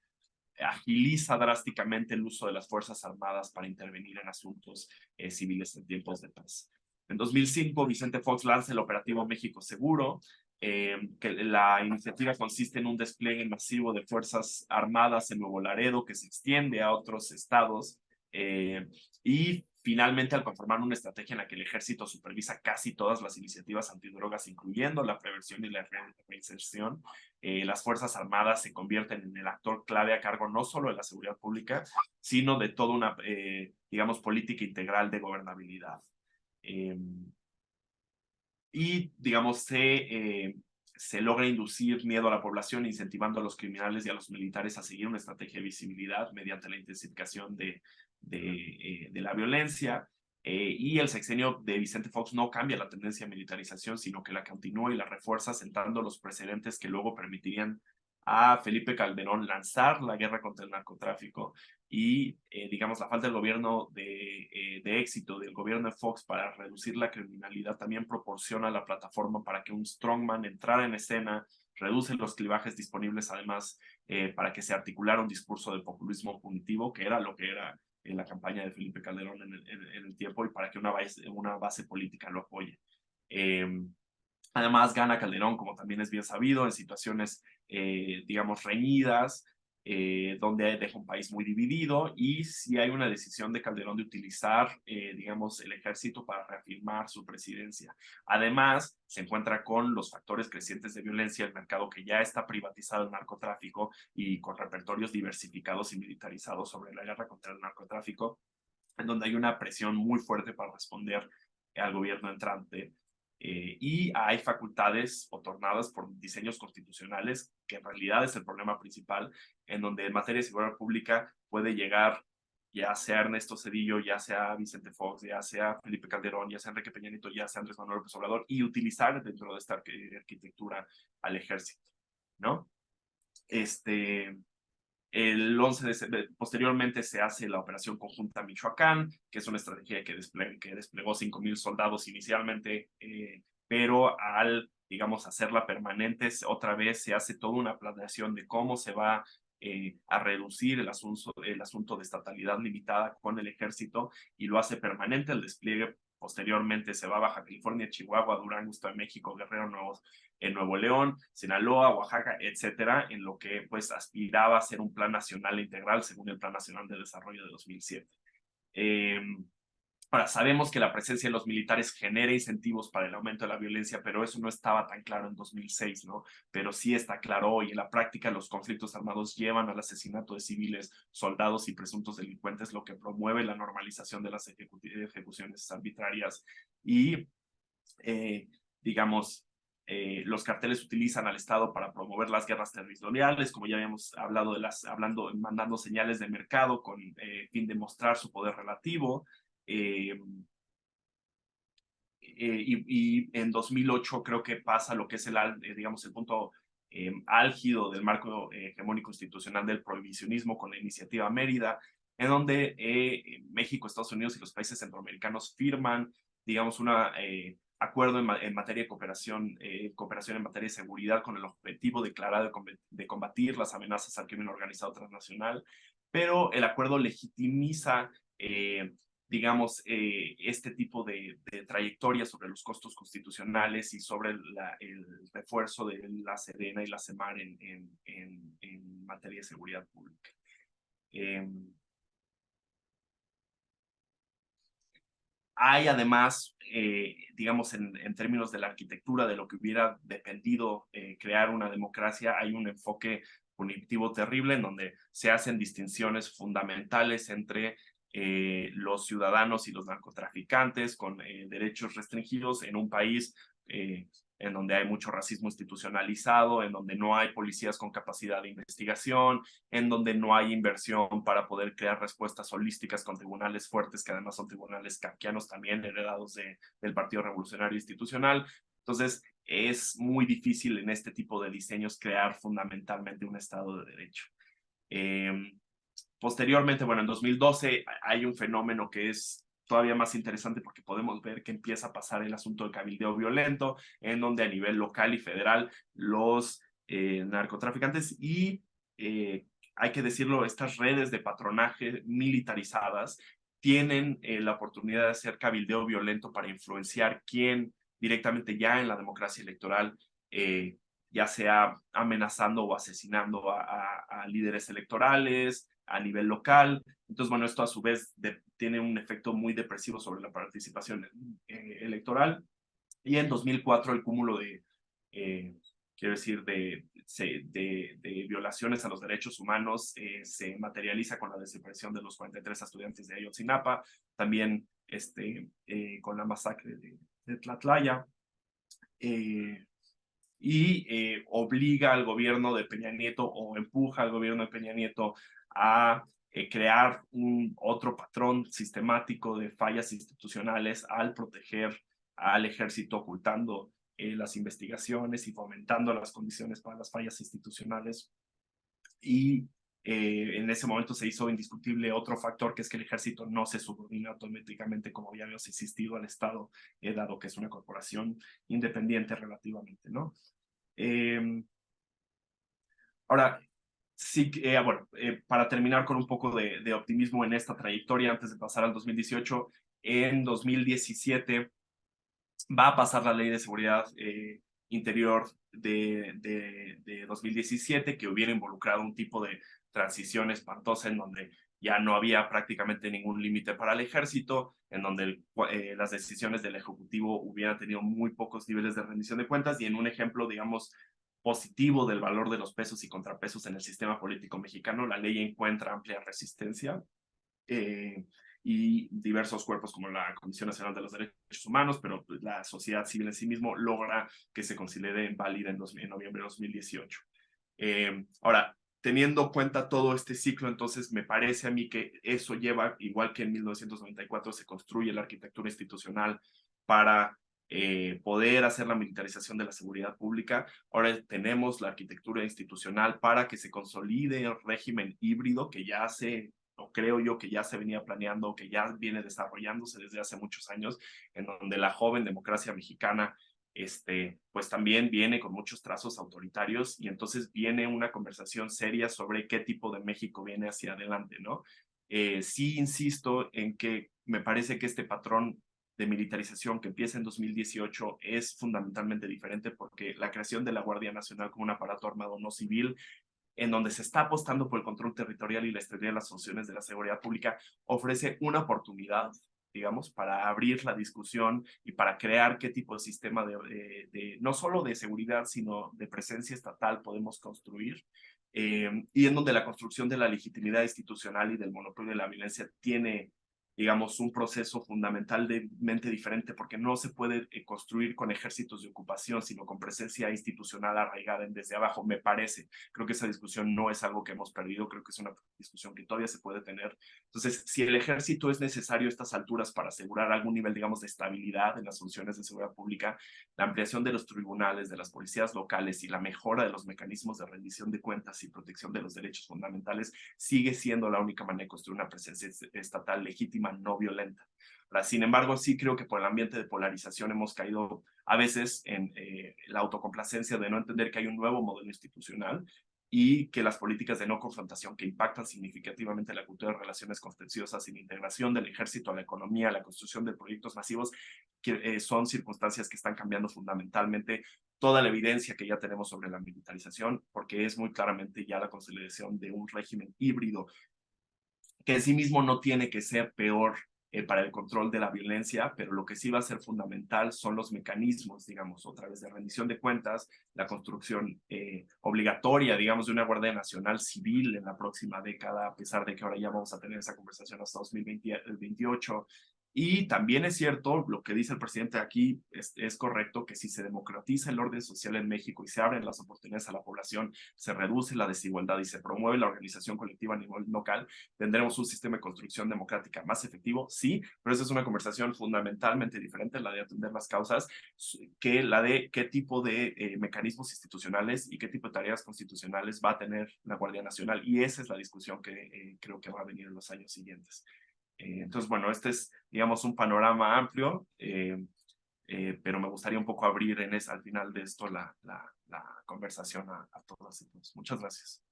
agiliza drásticamente el uso de las Fuerzas Armadas para intervenir en asuntos civiles en tiempos de paz. En 2005, Vicente Fox lanza el operativo México Seguro, que la iniciativa consiste en un despliegue masivo de Fuerzas Armadas en Nuevo Laredo que se extiende a otros estados y finalmente al conformar una estrategia en la que el ejército supervisa casi todas las iniciativas antidrogas, incluyendo la prevención y la reinserción, las Fuerzas Armadas se convierten en el actor clave a cargo no solo de la seguridad pública, sino de toda una, digamos, política integral de gobernabilidad. Y, digamos, se logra inducir miedo a la población, incentivando a los criminales y a los militares a seguir una estrategia de visibilidad mediante la intensificación de la violencia. Y el sexenio de Vicente Fox no cambia la tendencia a militarización, sino que la continúa y la refuerza, sentando los precedentes que luego permitirían a Felipe Calderón lanzar la guerra contra el narcotráfico y, digamos, la falta del gobierno de éxito del gobierno de Fox para reducir la criminalidad también proporciona la plataforma para que un strongman entrara en escena, reduce los clivajes disponibles, además, para que se articulara un discurso de populismo punitivo, que era lo que era en la campaña de Felipe Calderón en el tiempo, y para que una base política lo apoye. Además, gana Calderón, como también es bien sabido, en situaciones, digamos, reñidas, donde deja un país muy dividido, y sí hay una decisión de Calderón de utilizar, digamos, el ejército para reafirmar su presidencia. Además, se encuentra con los factores crecientes de violencia, el mercado que ya está privatizado, el narcotráfico, y con repertorios diversificados y militarizados sobre la guerra contra el narcotráfico, en donde hay una presión muy fuerte para responder al gobierno entrante. Y hay facultades otorgadas por diseños constitucionales, que en realidad es el problema principal, en donde en materia de seguridad pública puede llegar ya sea Ernesto Zedillo, ya sea Vicente Fox, ya sea Felipe Calderón, ya sea Enrique Peña Nieto, ya sea Andrés Manuel López Obrador, y utilizar dentro de esta arquitectura al ejército, ¿no? Posteriormente se hace la Operación Conjunta Michoacán, que es una estrategia que desplegó 5,000 soldados inicialmente, pero al, digamos, hacerla permanente, otra vez se hace toda una planeación de cómo se va a reducir el asunto de estatalidad limitada con el ejército, y lo hace permanente el despliegue. Posteriormente se va a Baja California, Chihuahua, Durango, Estado de México, Guerrero, en Nuevo León, Sinaloa, Oaxaca, etcétera, en lo que pues aspiraba a ser un plan nacional integral según el Plan Nacional de Desarrollo de 2007. Ahora, sabemos que la presencia de los militares genera incentivos para el aumento de la violencia, pero eso no estaba tan claro en 2006, ¿no? Pero sí está claro hoy. En la práctica, los conflictos armados llevan al asesinato de civiles, soldados y presuntos delincuentes, lo que promueve la normalización de las ejecuciones arbitrarias. Y, digamos, los carteles utilizan al Estado para promover las guerras territoriales, como ya habíamos hablado, mandando señales de mercado con fin de mostrar su poder relativo. Y en 2008 creo que pasa lo que es digamos, el punto álgido del marco hegemónico institucional del prohibicionismo con la Iniciativa Mérida, en donde México, Estados Unidos y los países centroamericanos firman, digamos, un acuerdo en materia de cooperación en materia de seguridad, con el objetivo declarado de combatir las amenazas al crimen organizado transnacional, pero el acuerdo legitimiza digamos, este tipo de trayectoria sobre los costos constitucionales y sobre el refuerzo de la Sedena y la CEMAR en materia de seguridad pública. Hay además, digamos, en términos de la arquitectura de lo que hubiera dependido crear una democracia, hay un enfoque punitivo terrible en donde se hacen distinciones fundamentales entre los ciudadanos y los narcotraficantes con derechos restringidos en un país en donde hay mucho racismo institucionalizado, en donde no hay policías con capacidad de investigación, en donde no hay inversión para poder crear respuestas holísticas con tribunales fuertes, que además son tribunales kafkianos también heredados del Partido Revolucionario Institucional. Entonces, es muy difícil en este tipo de diseños crear fundamentalmente un Estado de Derecho. Posteriormente, bueno, en 2012 hay un fenómeno que es todavía más interesante, porque podemos ver que empieza a pasar el asunto del cabildeo violento, en donde a nivel local y federal los narcotraficantes y, hay que decirlo, estas redes de patronaje militarizadas tienen la oportunidad de hacer cabildeo violento para influenciar quién directamente ya en la democracia electoral, ya sea amenazando o asesinando a líderes electorales a nivel local. Entonces, bueno, esto a su vez tiene un efecto muy depresivo sobre la participación electoral. Y en 2004 el cúmulo quiero decir, de violaciones a los derechos humanos se materializa con la desaparición de los 43 estudiantes de Ayotzinapa, también con la masacre de Tlatlaya. Y obliga al gobierno de Peña Nieto, o empuja al gobierno de Peña Nieto a crear otro patrón sistemático de fallas institucionales al proteger al ejército, ocultando las investigaciones y fomentando las condiciones para las fallas institucionales. Y en ese momento se hizo indiscutible otro factor, que es que el ejército no se subordina automáticamente, como ya habíamos insistido, al Estado, dado que es una corporación independiente relativamente, ¿no? Ahora, sí, bueno, para terminar con un poco de optimismo en esta trayectoria, antes de pasar al 2018, en 2017 va a pasar la Ley de Seguridad Interior de 2017, que hubiera involucrado un tipo transición espantosa en donde ya no había prácticamente ningún límite para el ejército, en donde las decisiones del Ejecutivo hubieran tenido muy pocos niveles de rendición de cuentas, y en un ejemplo, digamos, positivo del valor de los pesos y contrapesos en el sistema político mexicano, la ley encuentra amplia resistencia. Y diversos cuerpos como la Comisión Nacional de los Derechos Humanos, pero la sociedad civil en sí mismo logra que se considere válida en noviembre de 2018. Ahora, teniendo en cuenta todo este ciclo, entonces me parece a mí que eso lleva, igual que en 1994 se construye la arquitectura institucional para poder hacer la militarización de la seguridad pública, ahora tenemos la arquitectura institucional para que se consolide el régimen híbrido que ya o creo yo que ya se venía planeando, que ya viene desarrollándose desde hace muchos años, en donde la joven democracia mexicana pues también viene con muchos trazos autoritarios, y entonces viene una conversación seria sobre qué tipo de México viene hacia adelante, ¿no? Sí insisto en que me parece que este patrón de militarización que empieza en 2018 es fundamentalmente diferente, porque la creación de la Guardia Nacional como un aparato armado no civil, en donde se está apostando por el control territorial y la estabilidad de las funciones de la seguridad pública, ofrece una oportunidad, digamos, para abrir la discusión y para crear qué tipo de sistema no solo de seguridad, sino de presencia estatal podemos construir, y en donde la construcción de la legitimidad institucional y del monopolio de la violencia tiene, digamos, un proceso fundamentalmente diferente, porque no se puede construir con ejércitos de ocupación, sino con presencia institucional arraigada desde abajo, me parece. Creo que esa discusión no es algo que hemos perdido, creo que es una discusión que todavía se puede tener. Entonces, si el ejército es necesario a estas alturas para asegurar algún nivel, digamos, de estabilidad en las funciones de seguridad pública, la ampliación de los tribunales, de las policías locales y la mejora de los mecanismos de rendición de cuentas y protección de los derechos fundamentales sigue siendo la única manera de construir una presencia estatal legítima, no violenta. Sin embargo, sí creo que por el ambiente de polarización hemos caído a veces en la autocomplacencia de no entender que hay un nuevo modelo institucional y que las políticas de no confrontación que impactan significativamente la cultura de relaciones contenciosas y la integración del ejército a la economía, a la construcción de proyectos masivos, que son circunstancias que están cambiando fundamentalmente toda la evidencia que ya tenemos sobre la militarización, porque es muy claramente ya la consolidación de un régimen híbrido que en sí mismo no tiene que ser peor para el control de la violencia, pero lo que sí va a ser fundamental son los mecanismos, digamos, otra vez de rendición de cuentas, la construcción obligatoria, digamos, de una Guardia Nacional civil en la próxima década, a pesar de que ahora ya vamos a tener esa conversación hasta 2028. Y también es cierto, lo que dice el presidente aquí es correcto, que si se democratiza el orden social en México y se abren las oportunidades a la población, se reduce la desigualdad y se promueve la organización colectiva a nivel local, tendremos un sistema de construcción democrática más efectivo, sí, pero esa es una conversación fundamentalmente diferente, la de atender las causas, que la de qué tipo de mecanismos institucionales y qué tipo de tareas constitucionales va a tener la Guardia Nacional. Y esa es la discusión que creo que va a venir en los años siguientes. Entonces, bueno, este es, digamos, un panorama amplio, pero me gustaría un poco abrir al final de esto la conversación a todas y todos. Muchas gracias.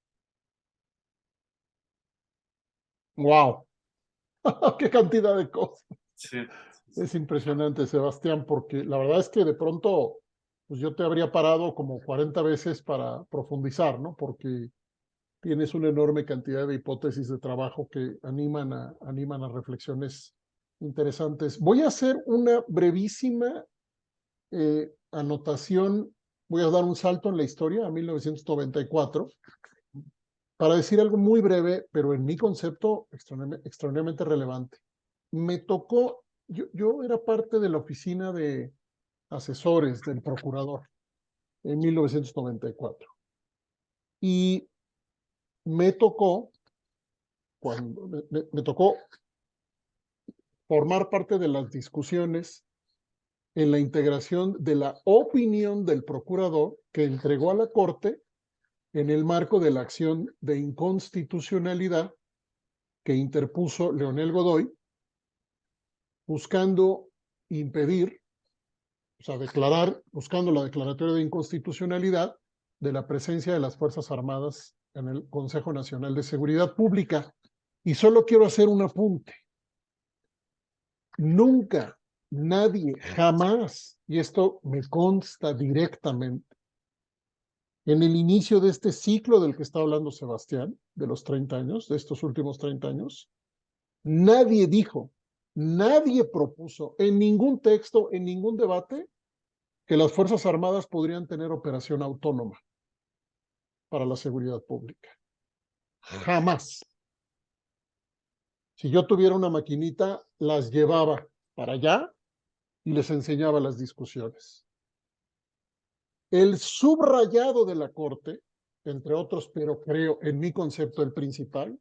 ¡Wow! ¡Qué cantidad de cosas! Sí. Es impresionante, Sebastián, porque la verdad es que de pronto, pues yo te habría parado como 40 veces para profundizar, ¿no? Porque tienes una enorme cantidad de hipótesis de trabajo que animan a reflexiones interesantes. Voy a hacer una brevísima anotación, voy a dar un salto en la historia a 1994 para decir algo muy breve, pero en mi concepto extraordinariamente relevante. Me tocó, yo era parte de la oficina de asesores del procurador en 1994 y me tocó, me tocó formar parte de las discusiones en la integración de la opinión del procurador que entregó a la Corte en el marco de la acción de inconstitucionalidad que interpuso Leonel Godoy, buscando impedir, o sea, buscando la declaratoria de inconstitucionalidad de la presencia de las Fuerzas Armadas en el Consejo Nacional de Seguridad Pública. Y solo quiero hacer un apunte. Nunca, nadie, jamás, y esto me consta directamente, en el inicio de este ciclo del que está hablando Sebastián, de los 30 años, de estos últimos 30 años, nadie dijo, nadie propuso en ningún texto, en ningún debate, que las Fuerzas Armadas podrían tener operación autónoma para la seguridad pública. Jamás. Si yo tuviera una maquinita, las llevaba para allá y les enseñaba las discusiones. El subrayado de la Corte, entre otros, pero creo en mi concepto el principal,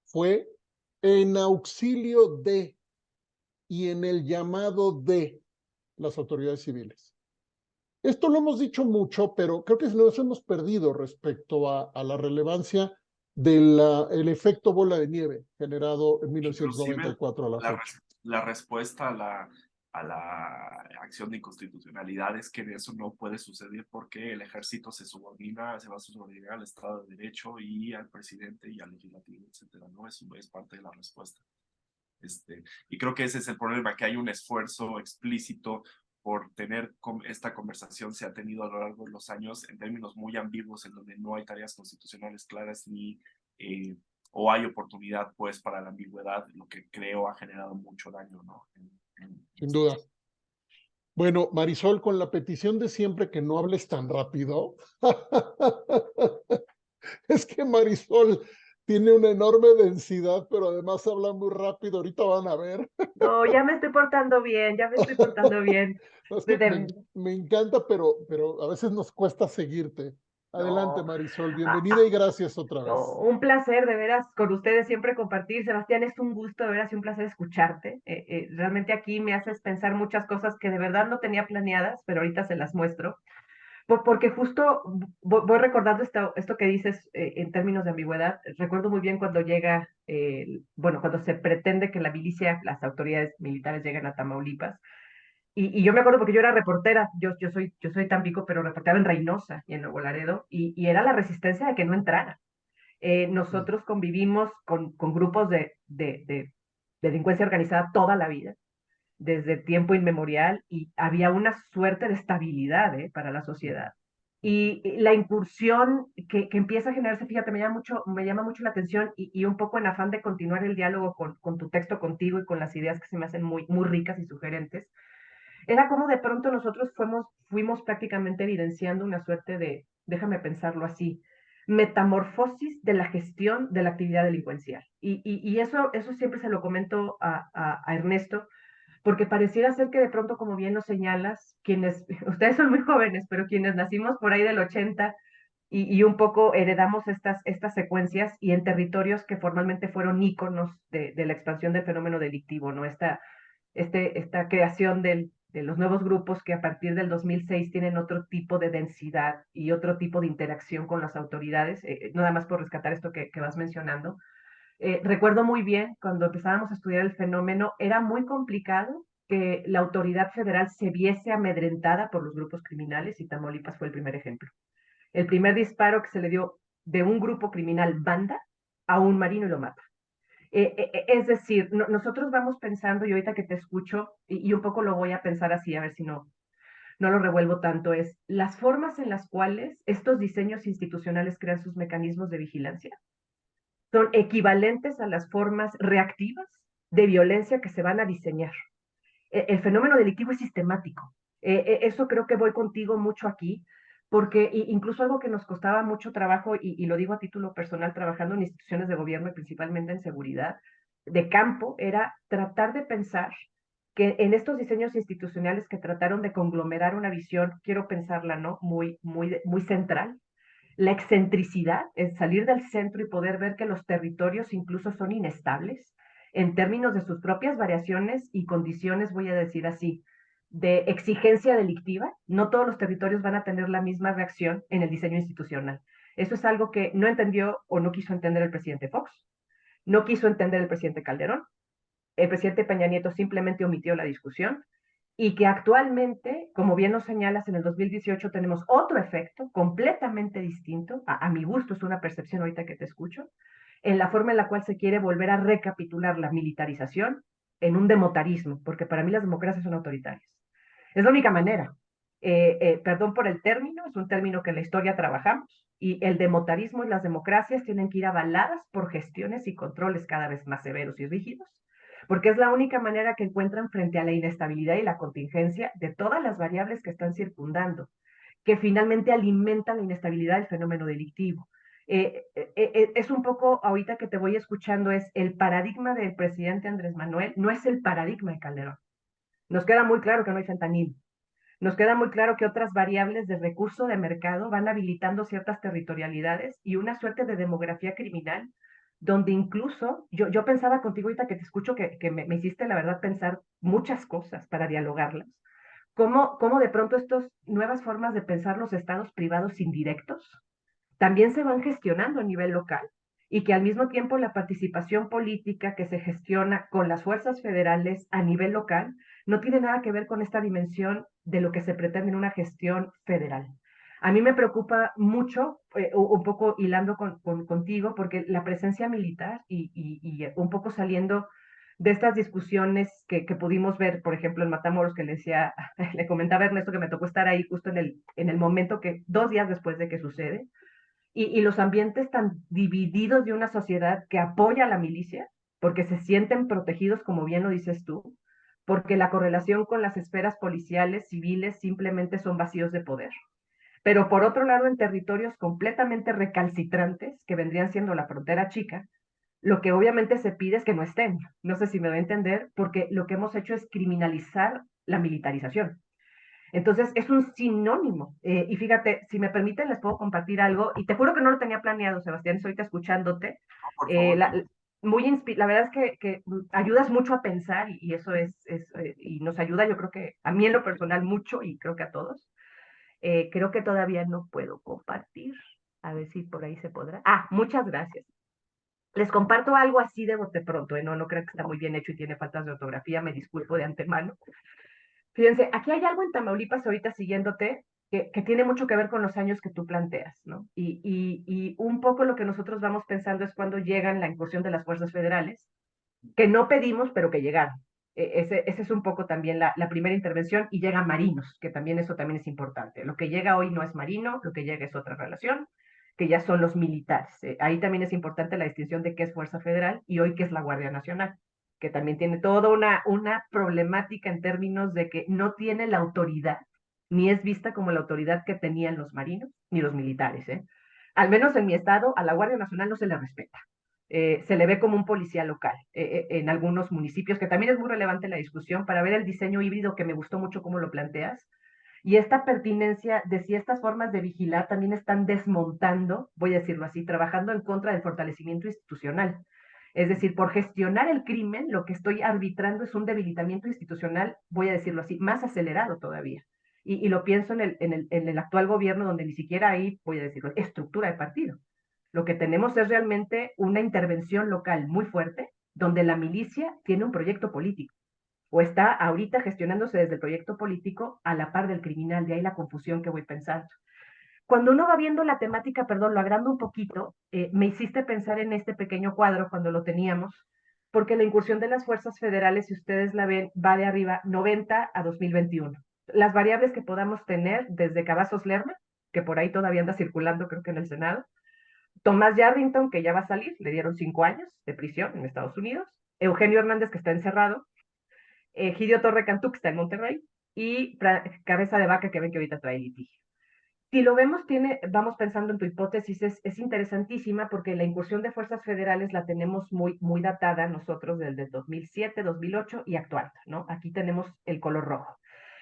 fue en auxilio de y en el llamado de las autoridades civiles. Esto lo hemos dicho mucho, pero creo que nos hemos perdido respecto a la relevancia del efecto bola de nieve generado en Inclusive 1994 a la fecha. la respuesta a la acción de inconstitucionalidad es que eso no puede suceder porque el ejército se va a subordinar al Estado de Derecho y al presidente y al legislativo, etcétera, ¿no? Eso es parte de la respuesta. Y creo que ese es el problema, que hay un esfuerzo explícito por tener esta conversación, se ha tenido a lo largo de los años en términos muy ambiguos, en donde no hay tareas constitucionales claras ni o hay oportunidad pues para la ambigüedad, lo que creo ha generado mucho daño, ¿no? Sin duda. Bueno, Marisol, con la petición de siempre que no hables tan rápido, es que Marisol tiene una enorme densidad, pero además habla muy rápido, ahorita van a ver. No, ya me estoy portando bien, ya me estoy portando bien. Es que me encanta, pero a veces nos cuesta seguirte. Adelante, No, Marisol, bienvenida y gracias otra vez. no, un placer de veras con ustedes siempre compartir. Sebastián, es un gusto de veras y un placer escucharte. Realmente aquí me haces pensar muchas cosas que de verdad no tenía planeadas, pero ahorita se las muestro. Porque justo voy recordando esto que dices en términos de ambigüedad. Recuerdo muy bien cuando llega, bueno, cuando se pretende que la milicia, las autoridades militares lleguen a Tamaulipas. Y yo me acuerdo porque yo era reportera, yo soy Tampico, pero reportaba en Reynosa y en Nuevo Laredo, y era la resistencia de que no entrara. Nosotros convivimos con grupos de delincuencia organizada toda la vida, desde tiempo inmemorial, y había una suerte de estabilidad para la sociedad. Y la incursión que empieza a generarse, fíjate, me llama mucho la atención y un poco en afán de continuar el diálogo con tu texto contigo y con las ideas que se me hacen muy, muy ricas y sugerentes, era como de pronto nosotros fuimos prácticamente evidenciando una suerte de, déjame pensarlo así, metamorfosis de la gestión de la actividad delincuencial. Y eso siempre se lo comento a Ernesto, porque pareciera ser que de pronto, como bien lo señalas, ustedes son muy jóvenes, pero quienes nacimos por ahí del 80 y un poco heredamos estas secuencias y en territorios que formalmente fueron íconos de la expansión del fenómeno delictivo, ¿no? Esta creación de los nuevos grupos que a partir del 2006 tienen otro tipo de densidad y otro tipo de interacción con las autoridades, nada más por rescatar esto que vas mencionando. Recuerdo muy bien cuando empezábamos a estudiar el fenómeno, era muy complicado que la autoridad federal se viese amedrentada por los grupos criminales y Tamaulipas fue el primer ejemplo. El primer disparo que se le dio de un grupo criminal banda a un marino y lo mata. Es decir, nosotros vamos pensando, y ahorita que te escucho, y un poco lo voy a pensar así, a ver si no lo revuelvo tanto, es las formas en las cuales estos diseños institucionales crean sus mecanismos de vigilancia son equivalentes a las formas reactivas de violencia que se van a diseñar. El fenómeno delictivo es sistemático. Eso creo que voy contigo mucho aquí, porque incluso algo que nos costaba mucho trabajo, y lo digo a título personal, trabajando en instituciones de gobierno y principalmente en seguridad de campo, era tratar de pensar que en estos diseños institucionales que trataron de conglomerar una visión, quiero pensarla, ¿no? Muy, muy, muy central, la excentricidad, es salir del centro y poder ver que los territorios incluso son inestables en términos de sus propias variaciones y condiciones, voy a decir así, de exigencia delictiva. No todos los territorios van a tener la misma reacción en el diseño institucional. Eso es algo que no entendió o no quiso entender el presidente Fox, no quiso entender el presidente Calderón, el presidente Peña Nieto simplemente omitió la discusión, y que actualmente, como bien nos señalas, en el 2018 tenemos otro efecto completamente distinto, a mi gusto es una percepción ahorita que te escucho, en la forma en la cual se quiere volver a recapitular la militarización en un demotarismo, porque para mí las democracias son autoritarias. Es la única manera. Perdón por el término, es un término que en la historia trabajamos, y el demotarismo y las democracias tienen que ir avaladas por gestiones y controles cada vez más severos y rígidos, porque es la única manera que encuentran frente a la inestabilidad y la contingencia de todas las variables que están circundando, que finalmente alimentan la inestabilidad del fenómeno delictivo. Es un poco, ahorita que te voy escuchando, es el paradigma del presidente Andrés Manuel, no es el paradigma de Calderón. Nos queda muy claro que no hay fentanilo. Nos queda muy claro que otras variables de recurso de mercado van habilitando ciertas territorialidades y una suerte de demografía criminal, donde incluso, yo pensaba contigo ahorita que te escucho, que me hiciste la verdad pensar muchas cosas para dialogarlas, cómo de pronto estas nuevas formas de pensar los estados privados indirectos también se van gestionando a nivel local y que al mismo tiempo la participación política que se gestiona con las fuerzas federales a nivel local no tiene nada que ver con esta dimensión de lo que se pretende en una gestión federal. A mí me preocupa mucho, un poco hilando contigo, porque la presencia militar y un poco saliendo de estas discusiones que pudimos ver, por ejemplo, en Matamoros, que le decía, le comentaba a Ernesto que me tocó estar ahí justo en el momento que, 2 días después de que sucede, y los ambientes tan divididos de una sociedad que apoya a la milicia, porque se sienten protegidos, como bien lo dices tú, porque la correlación con las esferas policiales, civiles, simplemente son vacíos de poder. Pero por otro lado, en territorios completamente recalcitrantes, que vendrían siendo la frontera chica, lo que obviamente se pide es que no estén. No sé si me va a entender, porque lo que hemos hecho es criminalizar la militarización. Entonces, es un sinónimo. Y fíjate, si me permiten, les puedo compartir algo. Y te juro que no lo tenía planeado, Sebastián, estoy ahorita escuchándote. Por Eh, favor, la, la verdad es que ayudas mucho a pensar y eso y nos ayuda, yo creo que a mí en lo personal mucho y creo que a todos. Creo que todavía no puedo compartir. A ver si por ahí se podrá. Ah, muchas gracias. Les comparto algo así de bote pronto, ¿eh? No creo que está muy bien hecho y tiene faltas de ortografía, me disculpo de antemano. Fíjense, aquí hay algo en Tamaulipas ahorita siguiéndote que tiene mucho que ver con los años que tú planteas, ¿no? Y un poco lo que nosotros vamos pensando es cuando llegan la incursión de las fuerzas federales, que no pedimos, pero que llegaron. Ese es un poco también la primera intervención y llegan marinos, que también eso también es importante. Lo que llega hoy no es marino, lo que llega es otra relación, que ya son los militares. Ahí también es importante la distinción de qué es Fuerza Federal y hoy qué es la Guardia Nacional, que también tiene toda una problemática en términos de que no tiene la autoridad, ni es vista como la autoridad que tenían los marinos ni los militares. Al menos en mi estado, a la Guardia Nacional no se le respeta. Se le ve como un policía local en algunos municipios, que también es muy relevante la discusión para ver el diseño híbrido, que me gustó mucho cómo lo planteas, y esta pertinencia de si estas formas de vigilar también están desmontando, voy a decirlo así, trabajando en contra del fortalecimiento institucional. Es decir, por gestionar el crimen, lo que estoy arbitrando es un debilitamiento institucional, voy a decirlo así, más acelerado todavía. Y lo pienso en el actual gobierno, donde ni siquiera hay, voy a decirlo, estructura de partido. Lo que tenemos es realmente una intervención local muy fuerte, donde la milicia tiene un proyecto político o está ahorita gestionándose desde el proyecto político a la par del criminal, de ahí la confusión que voy pensando. Cuando uno va viendo la temática, perdón, lo agrando un poquito, me hiciste pensar en este pequeño cuadro cuando lo teníamos, porque la incursión de las fuerzas federales, si ustedes la ven, va de arriba 90 a 2021. Las variables que podamos tener desde Cavazos Lerma, que por ahí todavía anda circulando, creo que en el Senado, Tomás Yarrington, que ya va a salir, le dieron 5 años de prisión en Estados Unidos, Eugenio Hernández, que está encerrado, Gidio Torre Cantú, que está en Monterrey, y Cabeza de Vaca, que ven que ahorita trae litigio. Si lo vemos, vamos pensando en tu hipótesis, es interesantísima porque la incursión de fuerzas federales la tenemos muy datada nosotros desde 2007, 2008 y actual, ¿no? Aquí tenemos el color rojo.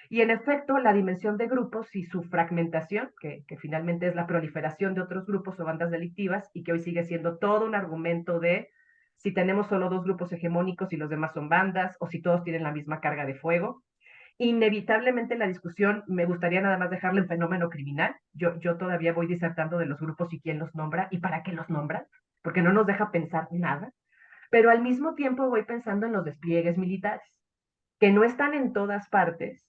Y en efecto, la dimensión de grupos y su fragmentación, que finalmente es la proliferación de otros grupos o bandas delictivas y que hoy sigue siendo todo un argumento de si tenemos solo 2 grupos hegemónicos y los demás son bandas o si todos tienen la misma carga de fuego. Inevitablemente la discusión, me gustaría nada más dejarle en fenómeno criminal. Yo todavía voy disertando de los grupos y quién los nombra y para qué los nombran, porque no nos deja pensar nada. Pero al mismo tiempo voy pensando en los despliegues militares, que no están en todas partes,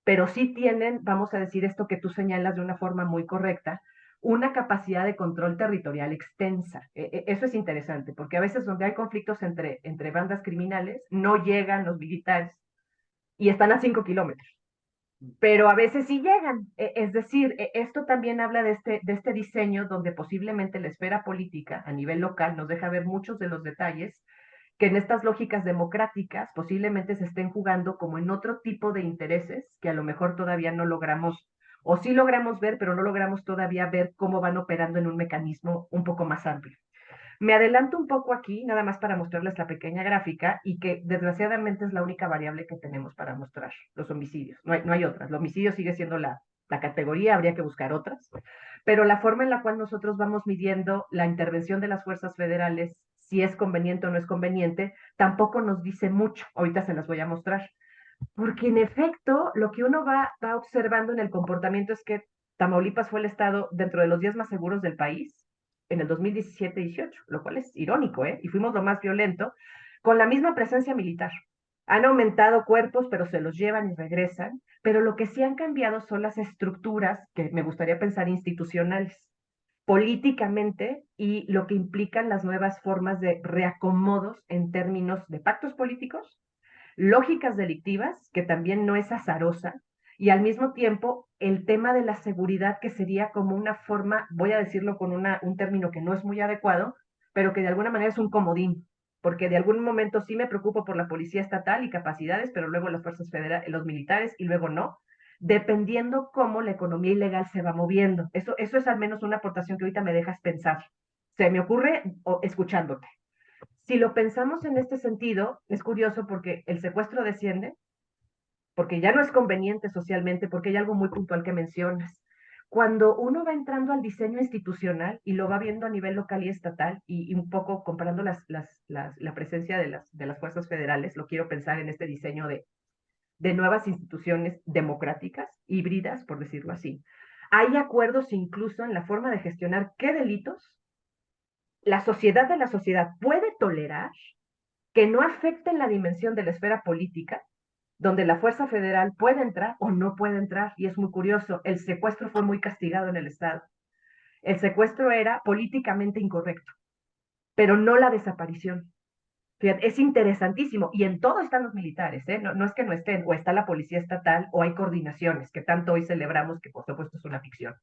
pero sí tienen, vamos a decir esto que tú señalas de una forma muy correcta, una capacidad de control territorial extensa. Eso es interesante, porque a veces donde hay conflictos entre bandas criminales, no llegan los militares y están a 5 kilómetros. pero a veces sí llegan. Es decir, esto también habla de este diseño donde posiblemente la esfera política a nivel local nos deja ver muchos de los detalles que en estas lógicas democráticas posiblemente se estén jugando como en otro tipo de intereses que a lo mejor todavía no logramos, o sí logramos ver, pero no logramos todavía ver cómo van operando en un mecanismo un poco más amplio. Me adelanto un poco aquí, nada más para mostrarles la pequeña gráfica y que desgraciadamente es la única variable que tenemos para mostrar los homicidios. No hay otras. El homicidio sigue siendo la categoría, habría que buscar otras. Pero la forma en la cual nosotros vamos midiendo la intervención de las fuerzas federales, si es conveniente o no es conveniente, tampoco nos dice mucho. Ahorita se las voy a mostrar. Porque en efecto, lo que uno va observando en el comportamiento es que Tamaulipas fue el estado dentro de los 10 más seguros del país en el 2017-18, lo cual es irónico, ¿eh? Y fuimos lo más violento, con la misma presencia militar. Han aumentado cuerpos, pero se los llevan y regresan, pero lo que sí han cambiado son las estructuras, que me gustaría pensar institucionales, políticamente, y lo que implican las nuevas formas de reacomodos en términos de pactos políticos, lógicas delictivas, que también no es azarosa, y al mismo tiempo el tema de la seguridad, que sería como una forma, voy a decirlo con un término que no es muy adecuado, pero que de alguna manera es un comodín, porque de algún momento sí me preocupo por la policía estatal y capacidades, pero luego las fuerzas federales, los militares, y luego no, dependiendo cómo la economía ilegal se va moviendo. Eso es al menos una aportación que ahorita me dejas pensar. Se me ocurre escuchándote. Si lo pensamos en este sentido, es curioso porque el secuestro desciende, porque ya no es conveniente socialmente, porque hay algo muy puntual que mencionas. Cuando uno va entrando al diseño institucional y lo va viendo a nivel local y estatal, y un poco comparando la presencia de las fuerzas federales, lo quiero pensar en este diseño de nuevas instituciones democráticas, híbridas, por decirlo así. Hay acuerdos incluso en la forma de gestionar qué delitos la sociedad de la sociedad puede tolerar que no afecten la dimensión de la esfera política, donde la fuerza federal puede entrar o no puede entrar. Y es muy curioso, el secuestro fue muy castigado en el Estado. El secuestro era políticamente incorrecto, pero no la desaparición. Fíjate, es interesantísimo. Y en todo están los militares, ¿eh? No es que no estén, o está la policía estatal, o hay coordinaciones, que tanto hoy celebramos, que por supuesto es una ficción.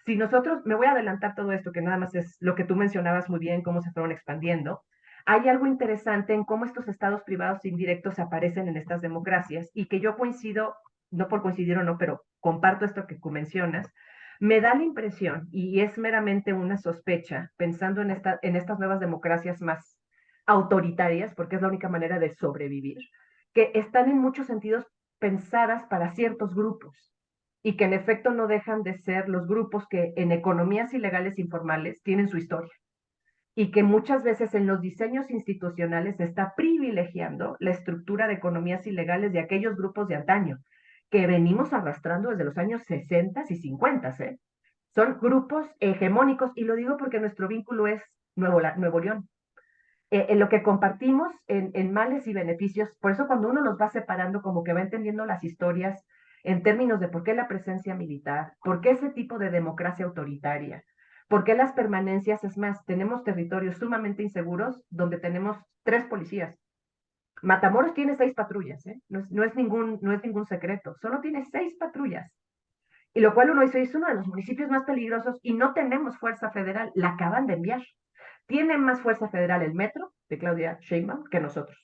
Si nosotros, me voy a adelantar todo esto, que nada más es lo que tú mencionabas muy bien, cómo se fueron expandiendo. Hay algo interesante en cómo estos estados privados indirectos aparecen en estas democracias, y que yo coincido, no por coincidir o no, pero comparto esto que tú mencionas. Me da la impresión, y es meramente una sospecha, pensando en estas nuevas democracias más autoritarias, porque es la única manera de sobrevivir, que están en muchos sentidos pensadas para ciertos grupos, y que en efecto no dejan de ser los grupos que en economías ilegales informales tienen su historia, y que muchas veces en los diseños institucionales se está privilegiando la estructura de economías ilegales de aquellos grupos de antaño, que venimos arrastrando desde los años 60 y 50, ¿eh? Son grupos hegemónicos, y lo digo porque nuestro vínculo es Nuevo León. En lo que compartimos en males y beneficios, por eso cuando uno los va separando, como que va entendiendo las historias en términos de por qué la presencia militar, por qué ese tipo de democracia autoritaria, por qué las permanencias. Es más, tenemos territorios sumamente inseguros donde tenemos 3 policías. Matamoros tiene 6 patrullas, ¿eh? No es ningún secreto, solo tiene 6 patrullas. Y lo cual uno dice, es uno de los municipios más peligrosos y no tenemos fuerza federal, la acaban de enviar. Tiene más fuerza federal el metro de Claudia Sheinbaum que nosotros.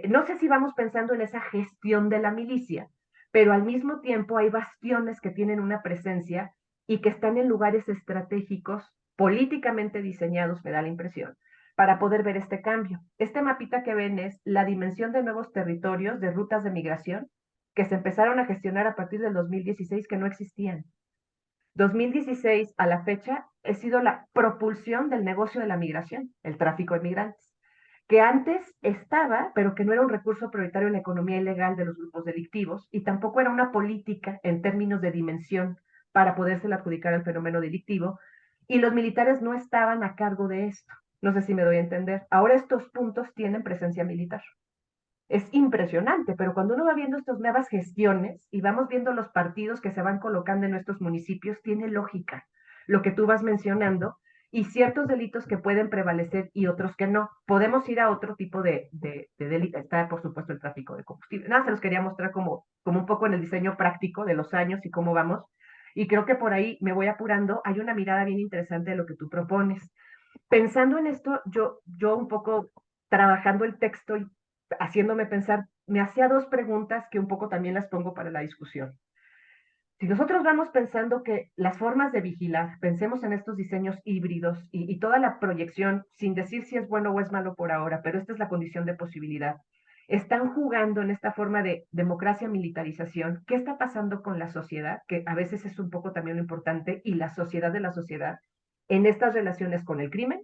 No sé si vamos pensando en esa gestión de la milicia, pero al mismo tiempo hay bastiones que tienen una presencia y que están en lugares estratégicos, políticamente diseñados, me da la impresión, para poder ver este cambio. Este mapita que ven es la dimensión de nuevos territorios, de rutas de migración, que se empezaron a gestionar a partir del 2016, que no existían. 2016 a la fecha ha sido la propulsión del negocio de la migración, el tráfico de migrantes, que antes estaba, pero que no era un recurso prioritario en la economía ilegal de los grupos delictivos, y tampoco era una política en términos de dimensión para podérsela adjudicar al fenómeno delictivo, y los militares no estaban a cargo de esto. No sé si me doy a entender. Ahora estos puntos tienen presencia militar. Es impresionante, pero cuando uno va viendo estas nuevas gestiones y vamos viendo los partidos que se van colocando en nuestros municipios, tiene lógica lo que tú vas mencionando, y ciertos delitos que pueden prevalecer y otros que no. Podemos ir a otro tipo de delito. Está, por supuesto, el tráfico de combustible. Nada, se los quería mostrar como un poco en el diseño práctico de los años y cómo vamos. Y creo que por ahí me voy apurando. Hay una mirada bien interesante de lo que tú propones. Pensando en esto, yo un poco trabajando el texto y haciéndome pensar, me hacía dos preguntas que un poco también las pongo para la discusión. Si nosotros vamos pensando que las formas de vigilar, pensemos en estos diseños híbridos y toda la proyección, sin decir si es bueno o es malo por ahora, pero esta es la condición de posibilidad, están jugando en esta forma de democracia militarización. ¿Qué está pasando con la sociedad? Que a veces es un poco también lo importante, y la sociedad de la sociedad, en estas relaciones con el crimen,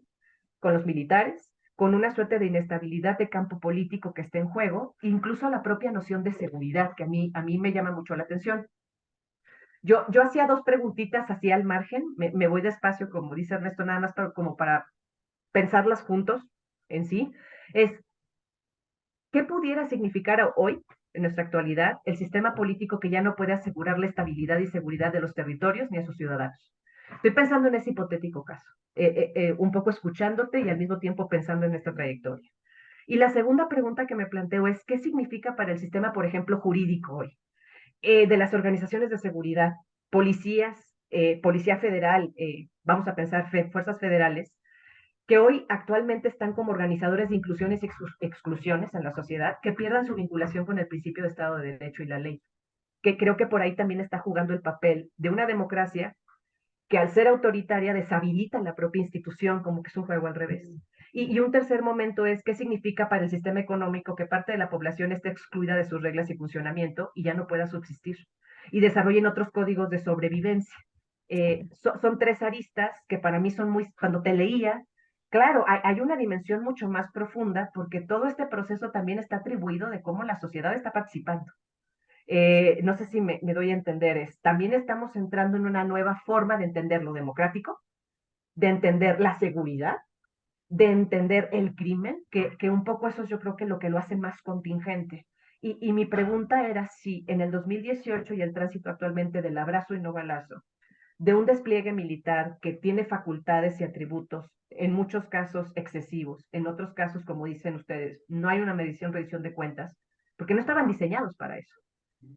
con los militares, con una suerte de inestabilidad de campo político que está en juego, incluso la propia noción de seguridad, que a mí me llama mucho la atención. Yo hacía dos preguntitas así al margen, me voy despacio, como dice Ernesto, nada más como para pensarlas juntos en sí, es ¿qué pudiera significar hoy, en nuestra actualidad, el sistema político que ya no puede asegurar la estabilidad y seguridad de los territorios ni a sus ciudadanos? Estoy pensando en ese hipotético caso, un poco escuchándote y al mismo tiempo pensando en esta trayectoria. Y la segunda pregunta que me planteo es, ¿qué significa para el sistema, por ejemplo, jurídico hoy? De las organizaciones de seguridad, policías, Policía Federal, vamos a pensar fuerzas federales, que hoy actualmente están como organizadores de inclusiones y exclusiones en la sociedad, que pierdan su vinculación con el principio de Estado de Derecho y la ley, que creo que por ahí también está jugando el papel de una democracia que al ser autoritaria deshabilita la propia institución, como que es un juego al revés. Y un tercer momento es qué significa para el sistema económico que parte de la población esté excluida de sus reglas y funcionamiento y ya no pueda subsistir, y desarrollen otros códigos de sobrevivencia. Son tres aristas que para mí son muy, cuando te leía, claro, hay una dimensión mucho más profunda porque todo este proceso también está atribuido de cómo la sociedad está participando. No sé si me doy a entender, también estamos entrando en una nueva forma de entender lo democrático, de entender la seguridad, de entender el crimen, que un poco eso yo creo que lo que lo hace más contingente. Y mi pregunta era si en el 2018 y el tránsito actualmente del abrazo y no balazo, de un despliegue militar que tiene facultades y atributos, en muchos casos excesivos, en otros casos, como dicen ustedes, no hay una rendición de cuentas, porque no estaban diseñados para eso.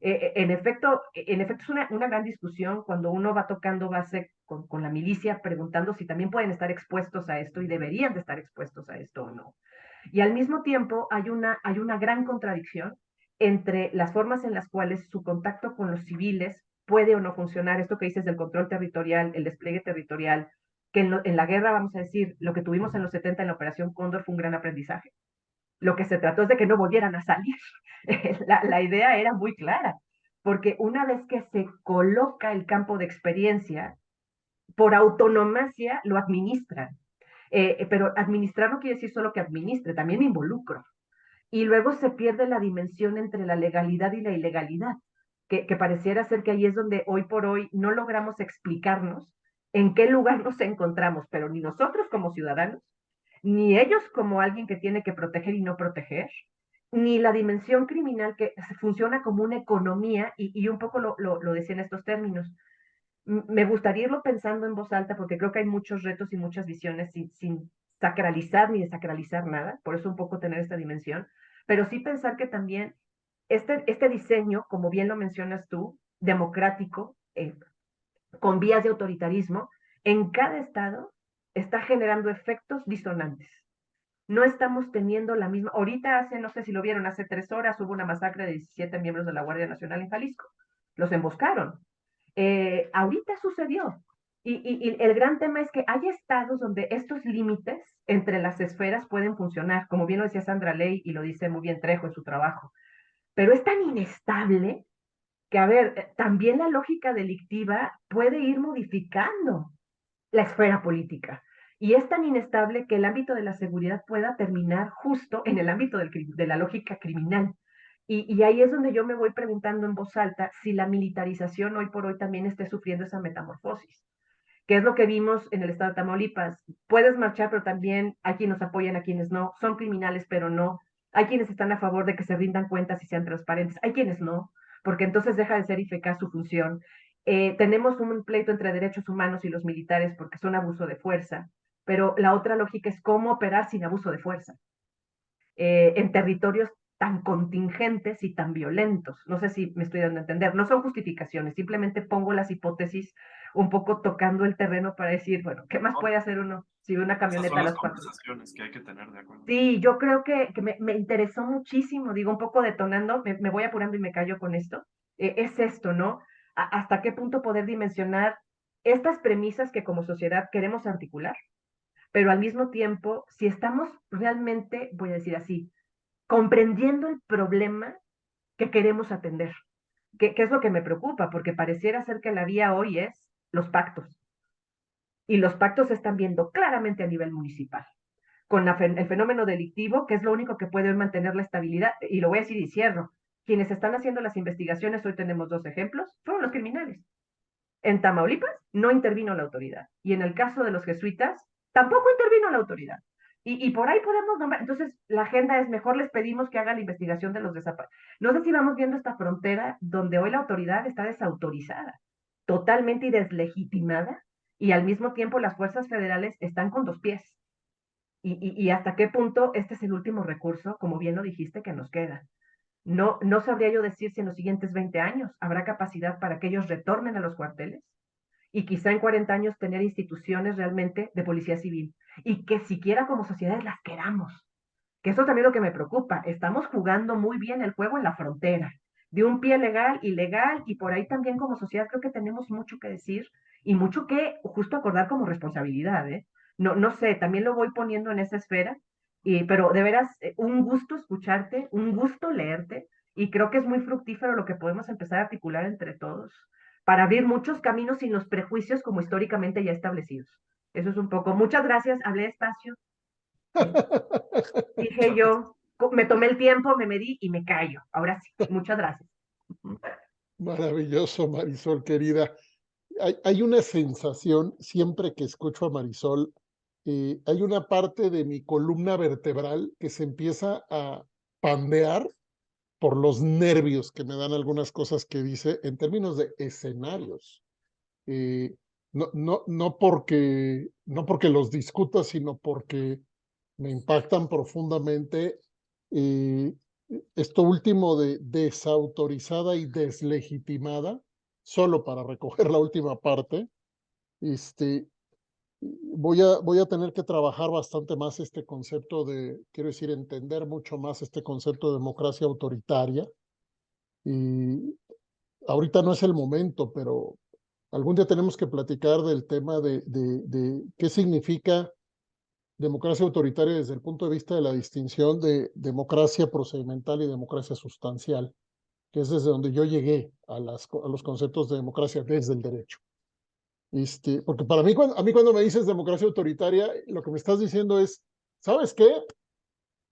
En efecto es una gran discusión cuando uno va tocando base con la milicia, preguntando si también pueden estar expuestos a esto y deberían de estar expuestos a esto o no. Y al mismo tiempo hay una gran contradicción entre las formas en las cuales su contacto con los civiles puede o no funcionar. Esto que dices del control territorial, el despliegue territorial, que en la guerra, vamos a decir, lo que tuvimos en los 70 en la Operación Cóndor fue un gran aprendizaje. Lo que se trató es de que no volvieran a salir. La idea era muy clara, porque una vez que se coloca el campo de experiencia, por autonomacia lo administran. Pero administrar no quiere decir solo que administre, también me involucro. Y luego se pierde la dimensión entre la legalidad y la ilegalidad, que pareciera ser que ahí es donde hoy por hoy no logramos explicarnos en qué lugar nos encontramos, pero ni nosotros como ciudadanos, ni ellos como alguien que tiene que proteger y no proteger, ni la dimensión criminal que funciona como una economía, y un poco lo decía en estos términos. Me gustaría irlo pensando en voz alta porque creo que hay muchos retos y muchas visiones sin sacralizar ni desacralizar nada, por eso un poco tener esta dimensión, pero sí pensar que también este diseño, como bien lo mencionas tú, democrático, con vías de autoritarismo, en cada estado está generando efectos disonantes. No estamos teniendo la misma. Ahorita no sé si lo vieron, hace 3 horas hubo una masacre de 17 miembros de la Guardia Nacional en Jalisco. Los emboscaron. Ahorita sucedió. Y el gran tema es que hay estados donde estos límites entre las esferas pueden funcionar, como bien lo decía Sandra Ley y lo dice muy bien Trejo en su trabajo. Pero es tan inestable que, a ver, también la lógica delictiva puede ir modificando la esfera política. Y es tan inestable que el ámbito de la seguridad pueda terminar justo en el ámbito de la lógica criminal. Y ahí es donde yo me voy preguntando en voz alta si la militarización hoy por hoy también esté sufriendo esa metamorfosis, que es lo que vimos en el estado de Tamaulipas. Puedes marchar, pero también hay quienes apoyan, a quienes no. Son criminales, pero no. Hay quienes están a favor de que se rindan cuentas y sean transparentes. Hay quienes no, porque entonces deja de ser eficaz su función. Tenemos un pleito entre derechos humanos y los militares porque son abuso de fuerza, pero la otra lógica es cómo operar sin abuso de fuerza en territorios tan contingentes y tan violentos. No sé si me estoy dando a entender. No son justificaciones, simplemente pongo las hipótesis un poco tocando el terreno para decir, bueno, ¿qué más No, puede hacer uno si una esas camioneta son a las las 4? conversaciones que hay que tener, de acuerdo. Sí, yo creo que me interesó muchísimo, digo, un poco detonando, me voy apurando y me callo con esto. Es esto, ¿no? ¿Hasta qué punto poder dimensionar estas premisas que como sociedad queremos articular? Pero al mismo tiempo, si estamos realmente, voy a decir así, comprendiendo el problema que queremos atender, que es lo que me preocupa, porque pareciera ser que la vía hoy es los pactos, y los pactos se están viendo claramente a nivel municipal con el fenómeno delictivo, que es lo único que puede mantener la estabilidad. Y lo voy a decir y cierro. Quienes están haciendo las investigaciones, hoy tenemos 2 ejemplos, fueron los criminales. En Tamaulipas no intervino la autoridad. Y en el caso de los jesuitas, tampoco intervino la autoridad. Y por ahí podemos nombrar. Entonces, la agenda es mejor les pedimos que hagan la investigación de los desaparecidos. No sé si vamos viendo esta frontera donde hoy la autoridad está desautorizada, totalmente y deslegitimada, y al mismo tiempo las fuerzas federales están con 2 pies. Y hasta qué punto este es el último recurso, como bien lo dijiste, que nos queda. No sabría yo decir si en los siguientes 20 años habrá capacidad para que ellos retornen a los cuarteles y quizá en 40 años tener instituciones realmente de policía civil y que siquiera como sociedades las queramos. Que eso también es lo que me preocupa. Estamos jugando muy bien el juego en la frontera, de un pie legal, ilegal, y por ahí también como sociedad creo que tenemos mucho que decir y mucho que justo acordar como responsabilidad, ¿eh? No sé, también lo voy poniendo en esa esfera, pero de veras, un gusto escucharte, un gusto leerte, y creo que es muy fructífero lo que podemos empezar a articular entre todos para abrir muchos caminos sin los prejuicios como históricamente ya establecidos. Eso es un poco. Muchas gracias, hablé despacio. Eh, Dije Muchas gracias. yo, me tomé el tiempo, me medí y me callo. Ahora sí, muchas gracias. Maravilloso, Marisol, querida. Hay una sensación, siempre que escucho a Marisol, hay una parte de mi columna vertebral que se empieza a pandear por los nervios que me dan algunas cosas que dice en términos de escenarios. No porque los discuta, sino porque me impactan profundamente. eh, Esto último de desautorizada y deslegitimada, solo para recoger la última parte, este, voy a tener que trabajar bastante más este concepto quiero decir, entender mucho más este concepto de democracia autoritaria. Y ahorita no es el momento, pero algún día tenemos que platicar del tema de qué significa democracia autoritaria desde el punto de vista de la distinción de democracia procedimental y democracia sustancial, que es desde donde yo llegué a los conceptos de democracia desde el derecho. Porque para mí, a mí cuando me dices democracia autoritaria, lo que me estás diciendo es, ¿sabes qué?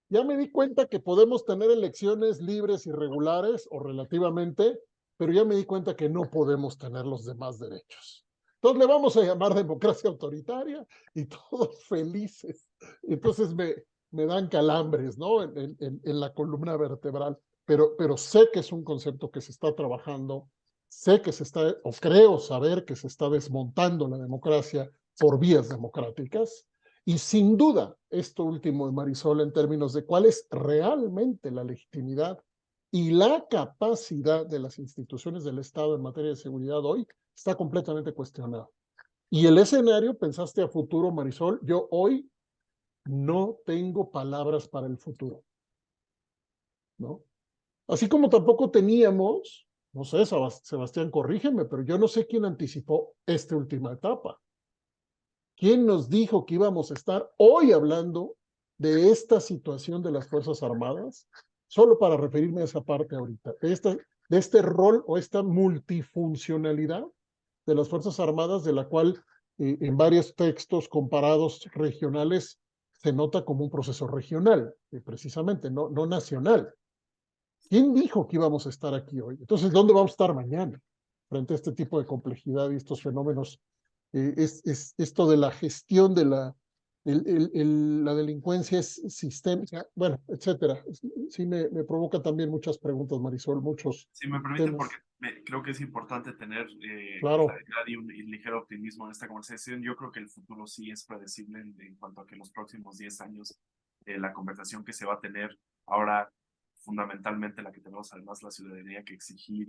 Ya me di cuenta que podemos tener elecciones libres y regulares o relativamente, pero ya me di cuenta que no podemos tener los demás derechos. Entonces le vamos a llamar democracia autoritaria y todos felices. Entonces me dan calambres, ¿no? En la columna vertebral, pero sé que es un concepto que se está trabajando, sé que se está, o creo saber que se está desmontando la democracia por vías democráticas. Y sin duda, esto último de Marisol en términos de cuál es realmente la legitimidad y la capacidad de las instituciones del Estado en materia de seguridad hoy está completamente cuestionado. Y el escenario, pensaste a futuro, Marisol, yo hoy no tengo palabras para el futuro, ¿no? Así como tampoco teníamos, no sé, Sebastián, corrígeme, pero yo no sé quién anticipó esta última etapa. ¿Quién nos dijo que íbamos a estar hoy hablando de esta situación de las Fuerzas Armadas? Solo para referirme a esa parte ahorita, de este rol o esta multifuncionalidad de las Fuerzas Armadas, de la cual en varios textos comparados regionales se nota como un proceso regional, precisamente, no nacional. ¿Quién dijo que íbamos a estar aquí hoy? Entonces, ¿dónde vamos a estar mañana frente a este tipo de complejidad y estos fenómenos? Esto de la gestión de la delincuencia es sistémica, bueno, etcétera. Sí me provoca también muchas preguntas, Marisol, muchos Si me permite, porque temas. creo que es importante tener Claro, claridad y un ligero optimismo en esta conversación. Yo creo que el futuro sí es predecible en cuanto a que los próximos 10 años la conversación que se va a tener ahora, fundamentalmente la que tenemos además la ciudadanía que exigir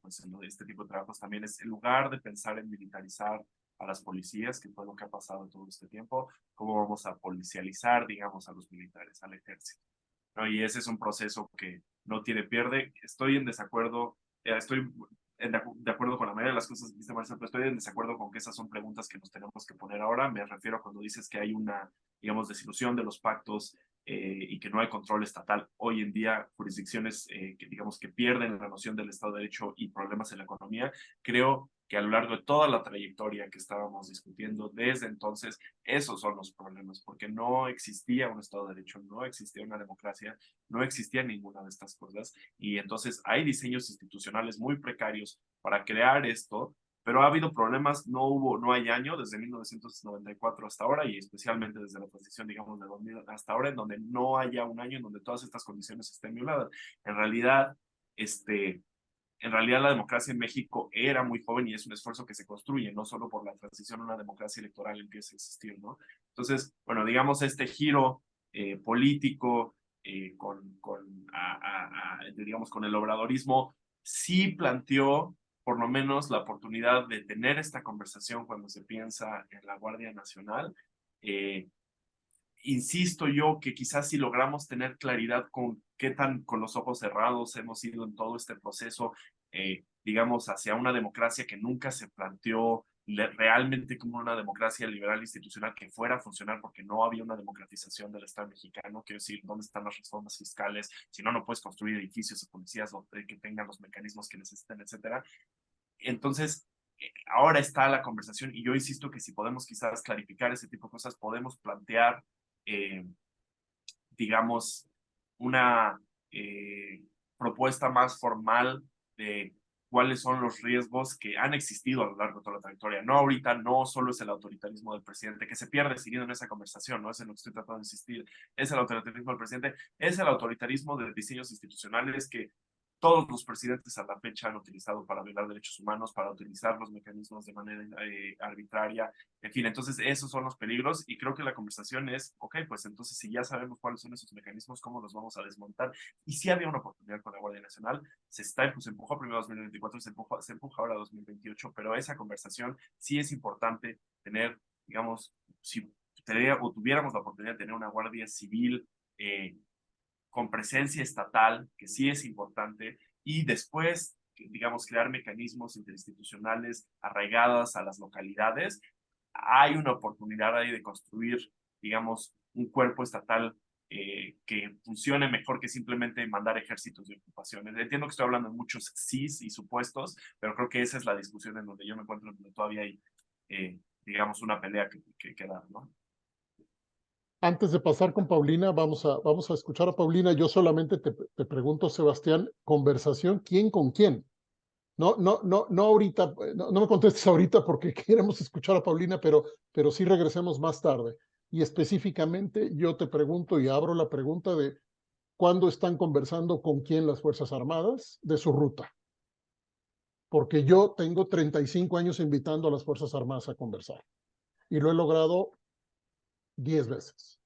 pues en este tipo de trabajos también es, en lugar de pensar en militarizar a las policías, que fue lo que ha pasado todo este tiempo, cómo vamos a policializar, digamos, a los militares, al ejército, ¿no? Y ese es un proceso que no tiene pierde. Estoy en desacuerdo, estoy de acuerdo con la mayoría de las cosas que dice Marcelo, pero estoy en desacuerdo con que esas son preguntas que nos tenemos que poner ahora. Me refiero a cuando dices que hay una, digamos, desilusión de los pactos y que no hay control estatal. Hoy en día, jurisdicciones que, digamos, que pierden la noción del Estado de Derecho y problemas en la economía, creo que a lo largo de toda la trayectoria que estábamos discutiendo desde entonces, esos son los problemas, porque no existía un Estado de Derecho, no existía una democracia, no existía ninguna de estas cosas, y entonces hay diseños institucionales muy precarios para crear esto, pero ha habido problemas, no hay año desde 1994 hasta ahora, y especialmente desde la transición, digamos, de 2000 hasta ahora, en donde no haya un año en donde todas estas condiciones estén violadas. En realidad, este, en realidad la democracia en México era muy joven y es un esfuerzo que se construye, no solo por la transición a una democracia electoral empieza a existir, ¿no? Entonces, bueno, digamos, este giro político digamos, con el obradorismo, sí planteó por lo menos la oportunidad de tener esta conversación cuando se piensa en la Guardia Nacional. Eh, Insisto yo que quizás si logramos tener claridad con qué tan con los ojos cerrados hemos ido en todo este proceso, digamos, hacia una democracia que nunca se planteó realmente como una democracia liberal institucional que fuera a funcionar porque no había una democratización del Estado mexicano, quiero decir, ¿dónde están las reformas fiscales? Si no, no puedes construir edificios o policías que tengan los mecanismos que necesiten, etcétera. Entonces, ahora está la conversación y yo insisto que si podemos quizás clarificar ese tipo de cosas, podemos plantear eh, digamos, una propuesta más formal de cuáles son los riesgos que han existido a lo largo de toda la trayectoria. No ahorita, no solo es el autoritarismo del presidente, que se pierde siguiendo en esa conversación, no es en lo que estoy tratando de insistir, es el autoritarismo del presidente, es el autoritarismo de diseños institucionales que todos los presidentes a la fecha han utilizado para violar derechos humanos, para utilizar los mecanismos de manera arbitraria, en fin, entonces esos son los peligros y creo que la conversación es, ok, pues entonces si ya sabemos cuáles son esos mecanismos, cómo los vamos a desmontar. Y si había una oportunidad con la Guardia Nacional, se empujó primero a 2024, se empuja ahora a 2028, pero esa conversación sí es importante tener, digamos, si tuviéramos la oportunidad de tener una Guardia Civil con presencia estatal, que sí es importante, y después, digamos, crear mecanismos interinstitucionales arraigados a las localidades, hay una oportunidad ahí de construir, digamos, un cuerpo estatal que funcione mejor que simplemente mandar ejércitos de ocupaciones. Entiendo que estoy hablando de muchos sís y supuestos, pero creo que esa es la discusión en donde yo me encuentro, donde todavía hay, digamos, una pelea que dar, ¿no? antes de pasar con Paulina, vamos a escuchar a Paulina. Yo solamente te pregunto, Sebastián, conversación, ¿quién con quién? No ahorita, no me contestes ahorita porque queremos escuchar a Paulina, pero sí regresemos más tarde. Y específicamente yo te pregunto y abro la pregunta de cuándo están conversando con quién las Fuerzas Armadas de su ruta. Porque yo tengo 35 años invitando a las Fuerzas Armadas a conversar y lo he logrado 10 veces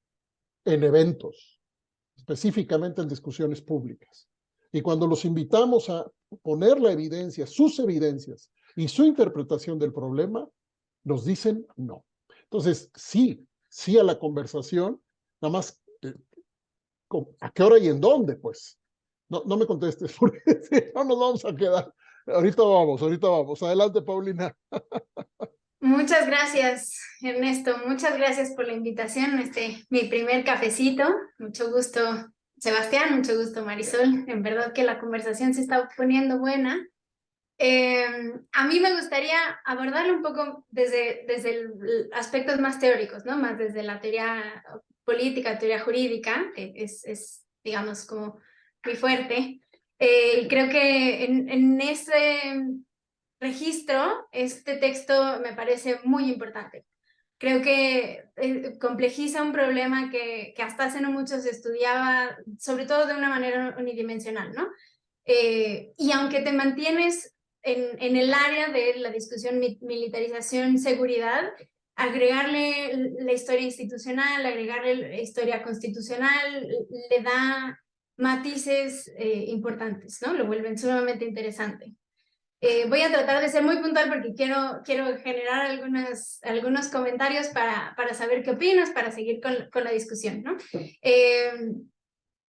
en eventos, específicamente en discusiones públicas. Y cuando los invitamos a poner la evidencia, sus evidencias y su interpretación del problema, nos dicen no. Entonces, sí a la conversación, nada más, ¿a qué hora y en dónde? Pues no me contestes, porque no nos vamos a quedar. Ahorita vamos. Adelante, Paulina. Muchas gracias, Ernesto. Muchas gracias por la invitación. Mi primer cafecito. Mucho gusto, Sebastián. Mucho gusto, Marisol. En verdad que la conversación se está poniendo buena. A mí me gustaría abordarlo un poco desde aspectos más teóricos, ¿no? Más desde la teoría política, teoría jurídica, que es digamos, como mi fuerte. Y creo que en ese registro, este texto me parece muy importante. Creo que complejiza un problema que hasta hace no mucho se estudiaba, sobre todo de una manera unidimensional, ¿no? Y aunque te mantienes en el área de la discusión militarización, seguridad, agregarle la historia institucional, agregarle la historia constitucional, le da matices importantes, ¿no? Lo vuelven sumamente interesante. Voy a tratar de ser muy puntual porque quiero generar algunos comentarios para saber qué opinas, para seguir con la discusión, ¿no?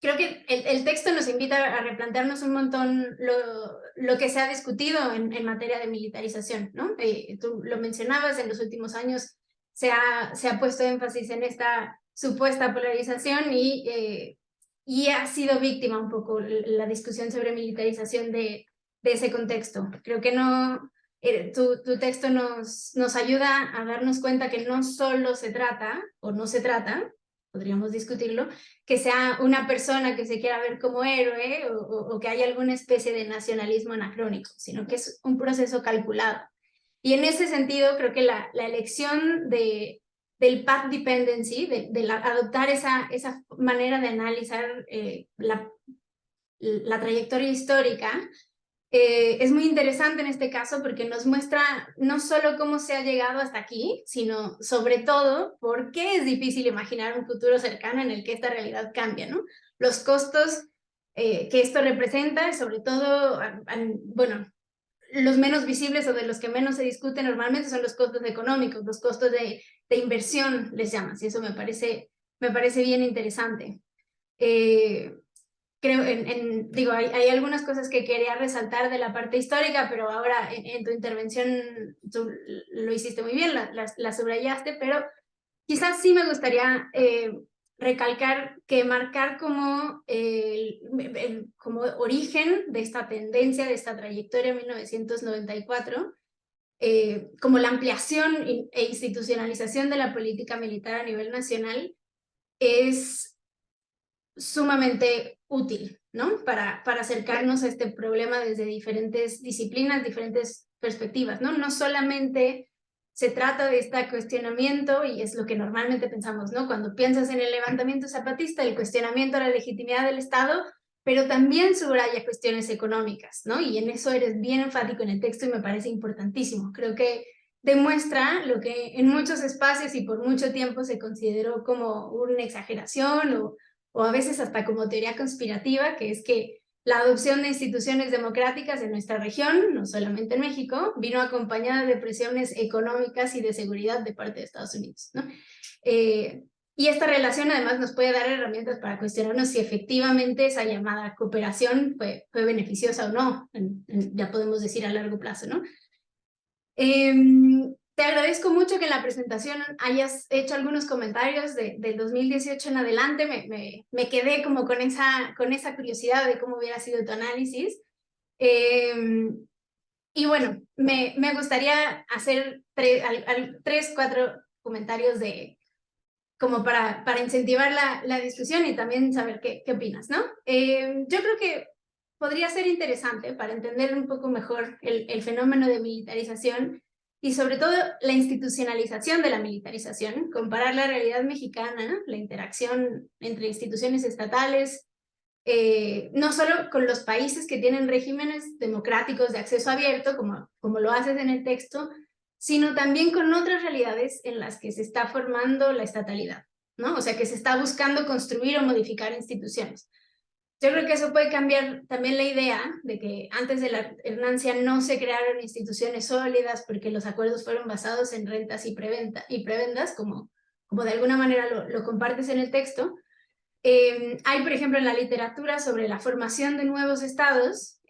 Creo que el texto nos invita a replantearnos un montón lo que se ha discutido en materia de militarización, ¿no? Tú lo mencionabas, en los últimos años se ha puesto énfasis en esta supuesta polarización y ha sido víctima un poco la discusión sobre militarización de ese contexto. Creo que tu texto nos ayuda a darnos cuenta que no solo se trata, o no se trata, podríamos discutirlo, que sea una persona que se quiera ver como héroe o que haya alguna especie de nacionalismo anacrónico, sino que es un proceso calculado. Y en ese sentido, creo que la elección del path dependency, de adoptar esa manera de analizar la trayectoria histórica, es muy interesante en este caso porque nos muestra no solo cómo se ha llegado hasta aquí, sino sobre todo por qué es difícil imaginar un futuro cercano en el que esta realidad cambia, ¿no? Los costos que esto representa, sobre todo, bueno, los menos visibles o de los que menos se discute normalmente son los costos económicos, los costos de inversión, les llaman, y eso me parece bien interesante. Creo, digo, hay algunas cosas que quería resaltar de la parte histórica, pero ahora en tu intervención tú lo hiciste muy bien, la subrayaste, pero quizás sí me gustaría recalcar que marcar como origen de esta tendencia, de esta trayectoria 1994, como la ampliación e institucionalización de la política militar a nivel nacional es sumamente útil, ¿no? Para acercarnos a este problema desde diferentes disciplinas, diferentes perspectivas, ¿no? No solamente se trata de este cuestionamiento, y es lo que normalmente pensamos, ¿no? Cuando piensas en el levantamiento zapatista, el cuestionamiento a la legitimidad del Estado, pero también subraya cuestiones económicas, ¿no? Y en eso eres bien enfático en el texto y me parece importantísimo. Creo que demuestra lo que en muchos espacios y por mucho tiempo se consideró como una exageración o a veces hasta como teoría conspirativa, que es que la adopción de instituciones democráticas en nuestra región, no solamente en México, vino acompañada de presiones económicas y de seguridad de parte de Estados Unidos, ¿no? Y esta relación además nos puede dar herramientas para cuestionarnos si efectivamente esa llamada cooperación fue beneficiosa o no, ya podemos decir a largo plazo, ¿no? Te agradezco mucho que en la presentación hayas hecho algunos comentarios del 2018 en adelante. Me quedé como con esa curiosidad de cómo hubiera sido tu análisis. Y bueno, me gustaría hacer 4 comentarios como para incentivar la discusión y también saber qué opinas, ¿no? Yo creo que podría ser interesante para entender un poco mejor el fenómeno de militarización y sobre todo la institucionalización de la militarización, comparar la realidad mexicana, la interacción entre instituciones estatales, no solo con los países que tienen regímenes democráticos de acceso abierto, como lo haces en el texto, sino también con otras realidades en las que se está formando la estatalidad, ¿no? O sea, que se está buscando construir o modificar instituciones. Yo creo que eso puede cambiar también la idea de que antes de la alternancia no se crearon instituciones sólidas porque los acuerdos fueron basados en rentas y prebendas, como de alguna manera lo compartes en el texto. Hay, por ejemplo, en la literatura sobre la formación de nuevos estados,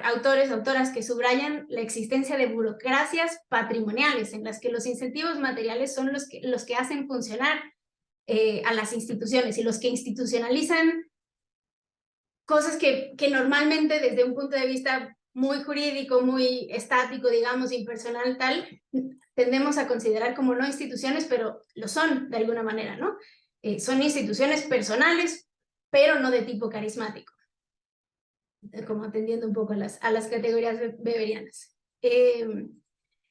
autores, autoras que subrayan la existencia de burocracias patrimoniales en las que los incentivos materiales son los que hacen funcionar a las instituciones y los que institucionalizan cosas que normalmente desde un punto de vista muy jurídico, muy estático, digamos, impersonal, tal, tendemos a considerar como no instituciones, pero lo son de alguna manera, ¿no? Son instituciones personales, pero no de tipo carismático, como atendiendo un poco a las categorías weberianas.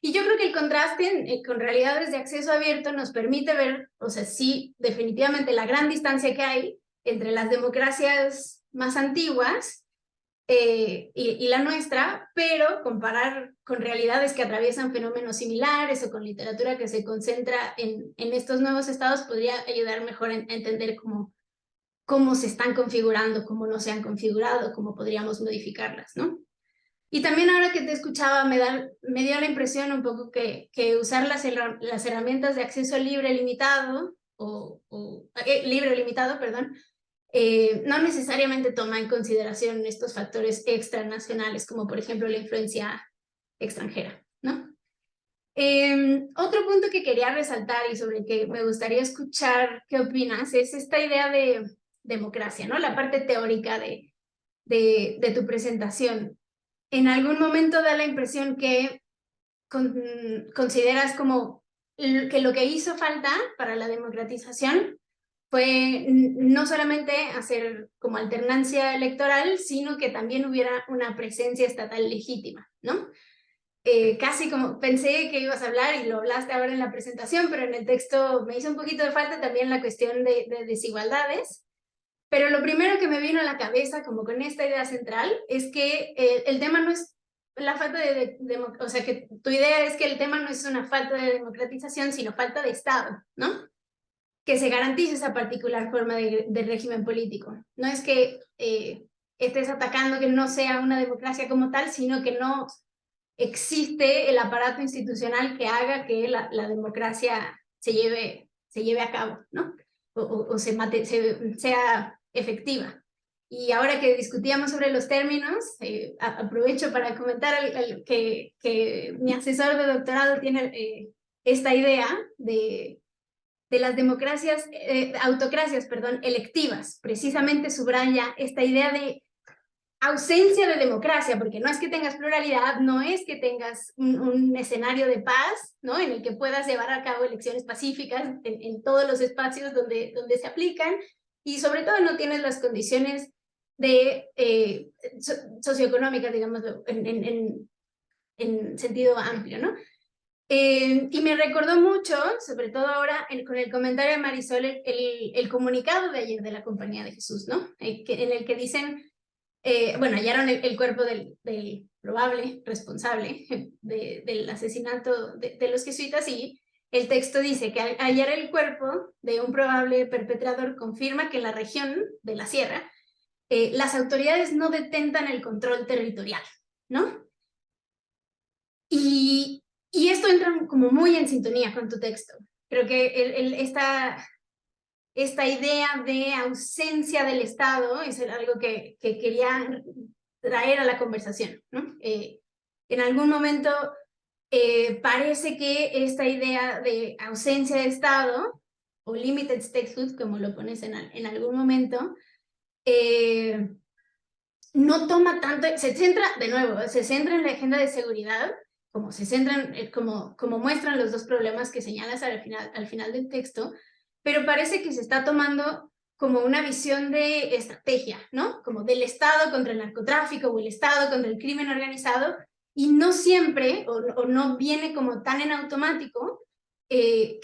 Y yo creo que el contraste con realidades de acceso abierto nos permite ver, o sea, sí, definitivamente la gran distancia que hay entre las democracias más antiguas y la nuestra, pero comparar con realidades que atraviesan fenómenos similares o con literatura que se concentra en estos nuevos estados podría ayudar mejor a entender cómo se están configurando, cómo no se han configurado, cómo podríamos modificarlas, ¿no? Y también ahora que te escuchaba me dio la impresión un poco que usar las herramientas de acceso libre limitado, libre limitado, perdón, no necesariamente toma en consideración estos factores extranacionales, como por ejemplo la influencia extranjera, ¿no? Otro punto que quería resaltar y sobre el que me gustaría escuchar qué opinas es esta idea de democracia, ¿no? La parte teórica de tu presentación. En algún momento da la impresión que consideras como que lo que hizo falta para la democratización fue no solamente hacer como alternancia electoral, sino que también hubiera una presencia estatal legítima, ¿no? Casi como pensé que ibas a hablar y lo hablaste ahora en la presentación, pero en el texto me hizo un poquito de falta también la cuestión de desigualdades. Pero lo primero que me vino a la cabeza, como con esta idea central, es que el tema no es la falta o sea, que tu idea es que el tema no es una falta de democratización, sino falta de Estado, ¿no? Que se garantice esa particular forma de régimen político. No es que estés atacando que no sea una democracia como tal, sino que no existe el aparato institucional que haga que la democracia se lleve a cabo, ¿no? O sea efectiva. Y ahora que discutíamos sobre los términos, aprovecho para comentar que mi asesor de doctorado tiene esta idea de las democracias, autocracias, perdón, electivas. Precisamente subraya esta idea de ausencia de democracia, porque no es que tengas pluralidad, no es que tengas un escenario de paz, ¿no? En el que puedas llevar a cabo elecciones pacíficas en todos los espacios donde se aplican, y sobre todo no tienes las condiciones de socioeconómicas, digámoslo, en sentido amplio, ¿no? Y me recordó mucho, sobre todo ahora con el comentario de Marisol, el comunicado de ayer de la Compañía de Jesús, ¿no? En el que dicen, bueno, hallaron el cuerpo del probable responsable del asesinato de los jesuitas, y el texto dice que al hallar el cuerpo de un probable perpetrador confirma que en la región de la sierra las autoridades no detentan el control territorial, ¿no? Y esto entra como muy en sintonía con tu texto. Creo que esta idea de ausencia del Estado es algo que quería traer a la conversación, ¿no? En algún momento parece que esta idea de ausencia de Estado, o limited statehood, como lo pones en algún momento, no toma tanto, se centra en la agenda de seguridad, como se centran, como muestran los dos problemas que señalas al final del texto, pero parece que se está tomando como una visión de estrategia, ¿no? Como del Estado contra el narcotráfico o el Estado contra el crimen organizado, y no siempre, o no viene como tan en automático, que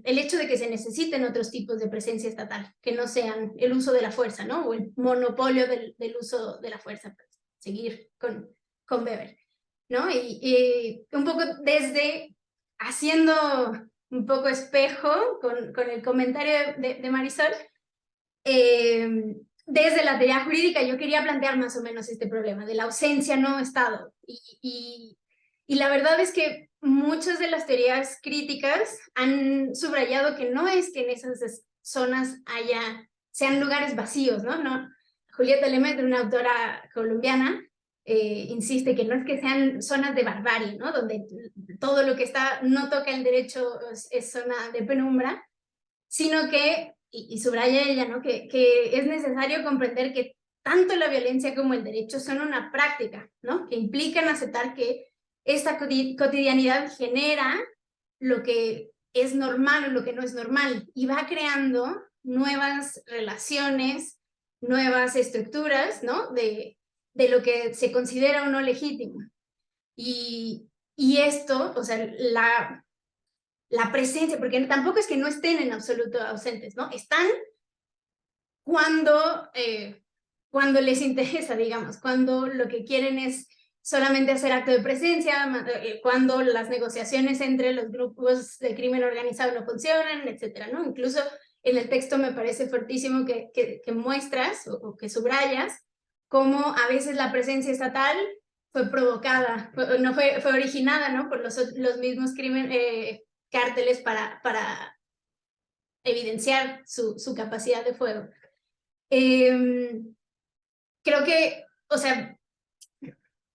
el hecho de que se necesiten otros tipos de presencia estatal, que no sean el uso de la fuerza, ¿no? O el monopolio del uso de la fuerza, para seguir con Weber, ¿no? Y un poco haciendo un poco espejo con el comentario de Marisol, desde la teoría jurídica yo quería plantear más o menos este problema de la ausencia no Estado, y la verdad es que muchas de las teorías críticas han subrayado que no es que en esas zonas sean lugares vacíos, ¿no? Julieta Lemet, una autora colombiana, insiste que no es que sean zonas de barbarie, ¿no? Donde todo lo que no toca el derecho es zona de penumbra, sino que, y subraya ella, ¿no? Que es necesario comprender que tanto la violencia como el derecho son una práctica, ¿no? Que implican aceptar que esta cotidianidad genera lo que es normal o lo que no es normal, y va creando nuevas relaciones, nuevas estructuras, ¿no? De lo que se considera o no legítimo. Y esto, o sea, la presencia, porque tampoco es que no estén en absoluto ausentes, ¿no? Están cuando cuando les interesa, digamos, cuando lo que quieren es solamente hacer acto de presencia, cuando las negociaciones entre los grupos de crimen organizado no funcionan, etcétera, ¿no? Incluso en el texto me parece fuertísimo que muestras o que subrayas cómo a veces la presencia estatal fue provocada, fue originada, ¿no? Por los mismos cárteles para evidenciar su capacidad de fuego. Creo que, o sea,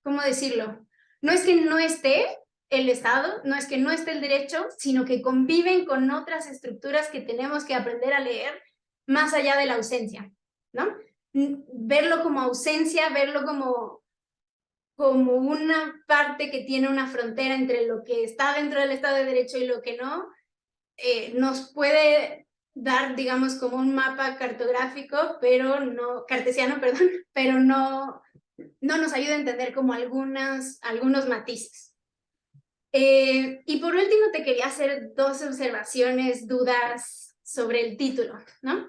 ¿cómo decirlo? No es que no esté el Estado, no es que no esté el derecho, sino que conviven con otras estructuras que tenemos que aprender a leer más allá de la ausencia, ¿no? Verlo como ausencia, verlo como una parte que tiene una frontera entre lo que está dentro del Estado de Derecho y lo que no, nos puede dar, digamos, como un mapa cartográfico, pero no, cartesiano, perdón, pero no nos ayuda a entender como algunos matices. Y por último te quería hacer 2 observaciones, dudas sobre el título, ¿no?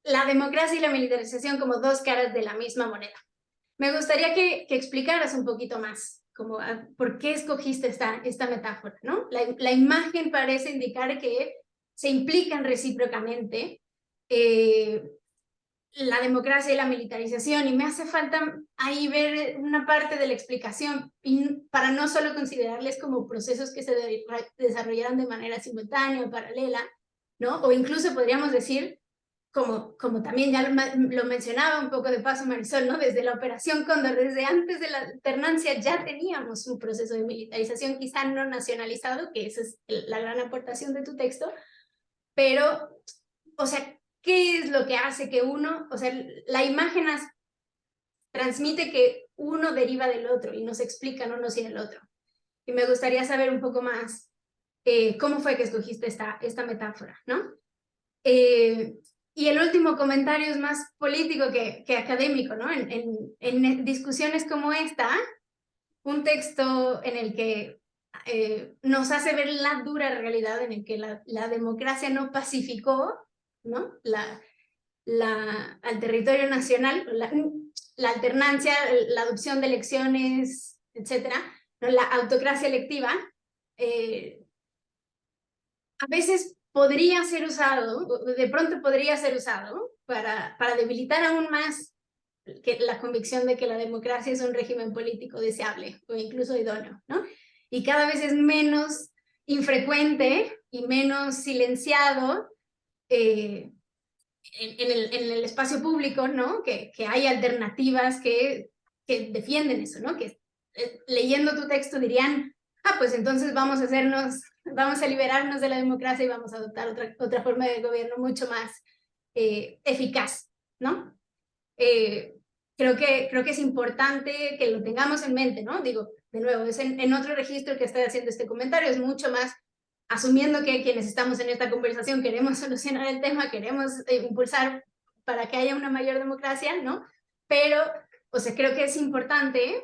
La democracia y la militarización como 2 caras de la misma moneda. Me gustaría que explicaras un poquito más, como por qué escogiste esta metáfora, ¿no? La imagen parece indicar que se implican recíprocamente la democracia y la militarización, y me hace falta ahí ver una parte de la explicación para no solo considerarles como procesos que se desarrollaron de manera simultánea o paralela, ¿no? O incluso podríamos decir, como también ya lo mencionaba un poco de paso Marisol, ¿no? Desde la Operación Cóndor, desde antes de la alternancia ya teníamos un proceso de militarización, quizá no nacionalizado, que esa es la gran aportación de tu texto, pero, o sea, ¿qué es lo que hace que uno, o sea, la imagen transmite que uno deriva del otro y nos explica uno sin el otro? Y me gustaría saber un poco más cómo fue que escogiste esta metáfora, ¿no? Y el último comentario es más político que académico, ¿no? En discusiones como esta, un texto en el que nos hace ver la dura realidad en el que la democracia no pacificó, ¿no? Al territorio nacional, la alternancia, la adopción de elecciones, etcétera, ¿no? La autocracia electiva, a veces podría ser usado, de pronto podría ser usado para debilitar aún más la convicción de que la democracia es un régimen político deseable o incluso idóneo, ¿no? Y cada vez es menos infrecuente y menos silenciado en el espacio público, ¿no? Que hay alternativas que defienden eso, ¿no? Que leyendo tu texto dirían, pues entonces vamos a liberarnos de la democracia y vamos a adoptar otra forma de gobierno mucho más eficaz, ¿no? Creo que es importante que lo tengamos en mente, ¿no? Digo, de nuevo, es en otro registro que estoy haciendo este comentario, es mucho más asumiendo que quienes estamos en esta conversación queremos solucionar el tema, queremos impulsar para que haya una mayor democracia, ¿no? Pero, o sea, creo que es importante,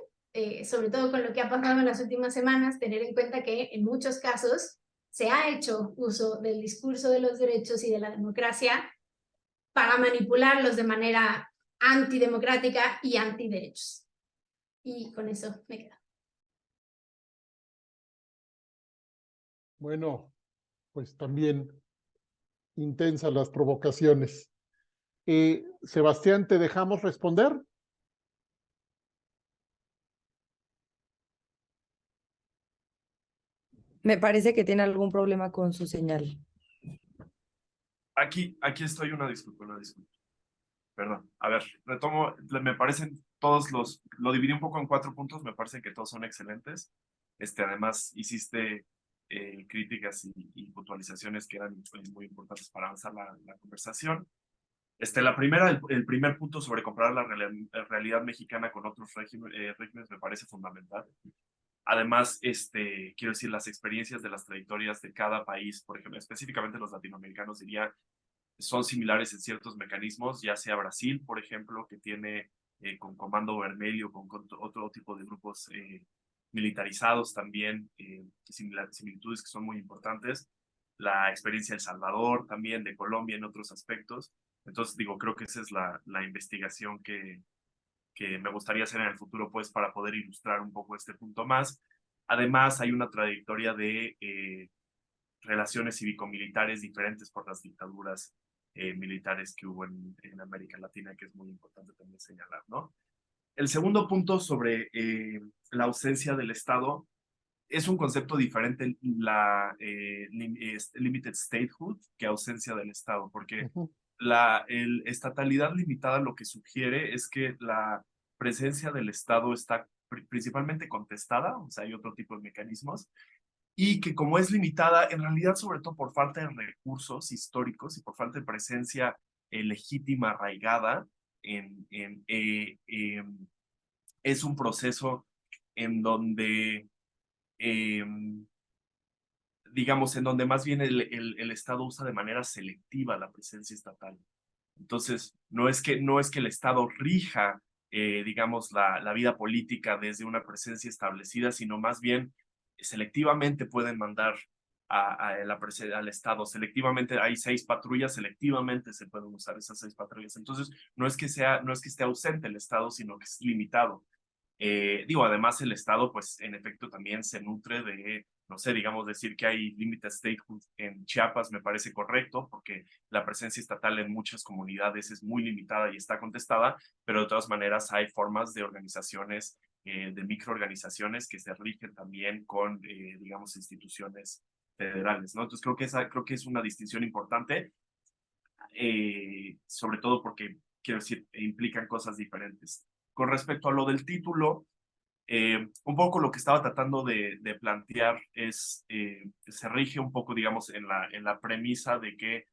sobre todo con lo que ha pasado en las últimas semanas, tener en cuenta que en muchos casos se ha hecho uso del discurso de los derechos y de la democracia para manipularlos de manera antidemocrática y antiderechos. Y con eso me quedo. Bueno, pues también intensas las provocaciones. Sebastián, ¿te dejamos responder? Me parece que tiene algún problema con su señal. Aquí estoy, una disculpa. Perdón. A ver, retomo, me parecen todos lo dividí un poco en 4 puntos, me parecen que todos son excelentes. Además, hiciste críticas y puntualizaciones que eran muy importantes para avanzar la conversación. La primera, el primer punto sobre comparar la realidad mexicana con otros regímenes me parece fundamental. Además, quiero decir, las experiencias de las trayectorias de cada país, por ejemplo, específicamente los latinoamericanos, diría, son similares en ciertos mecanismos, ya sea Brasil, por ejemplo, que tiene con Comando Vermelho, con otro tipo de grupos militarizados también, similitudes que son muy importantes. La experiencia de El Salvador también, de Colombia en otros aspectos. Entonces, digo, creo que esa es la investigación que me gustaría hacer en el futuro, pues, para poder ilustrar un poco este punto más. Además, hay una trayectoria de relaciones cívico-militares diferentes por las dictaduras militares que hubo en América Latina, que es muy importante también señalar, ¿no? El segundo punto sobre la ausencia del Estado es un concepto diferente, la limited statehood, que ausencia del Estado, porque la estatalidad limitada lo que sugiere es que la presencia del Estado está principalmente contestada, o sea, hay otro tipo de mecanismos, y que como es limitada, en realidad, sobre todo por falta de recursos históricos y por falta de presencia legítima, arraigada, es un proceso en donde, digamos, en donde más bien el Estado usa de manera selectiva la presencia estatal. Entonces, no es que el Estado rija, digamos, la vida política desde una presencia establecida, sino más bien selectivamente pueden mandar al Estado. Selectivamente hay 6 patrullas, selectivamente se pueden usar esas 6 patrullas. Entonces, no es que esté ausente el Estado, sino que es limitado. Digo, además el Estado, pues en efecto también se nutre de, no sé, digamos, decir que hay limited statehood en Chiapas me parece correcto, porque la presencia estatal en muchas comunidades es muy limitada y está contestada, pero de todas maneras hay formas de organizaciones, de microorganizaciones que se rigen también con, digamos, instituciones federales, ¿no? Entonces creo que es una distinción importante, sobre todo porque, quiero decir, implican cosas diferentes. Con respecto a lo del título, un poco lo que estaba tratando de plantear es, se rige un poco, digamos, en la premisa de que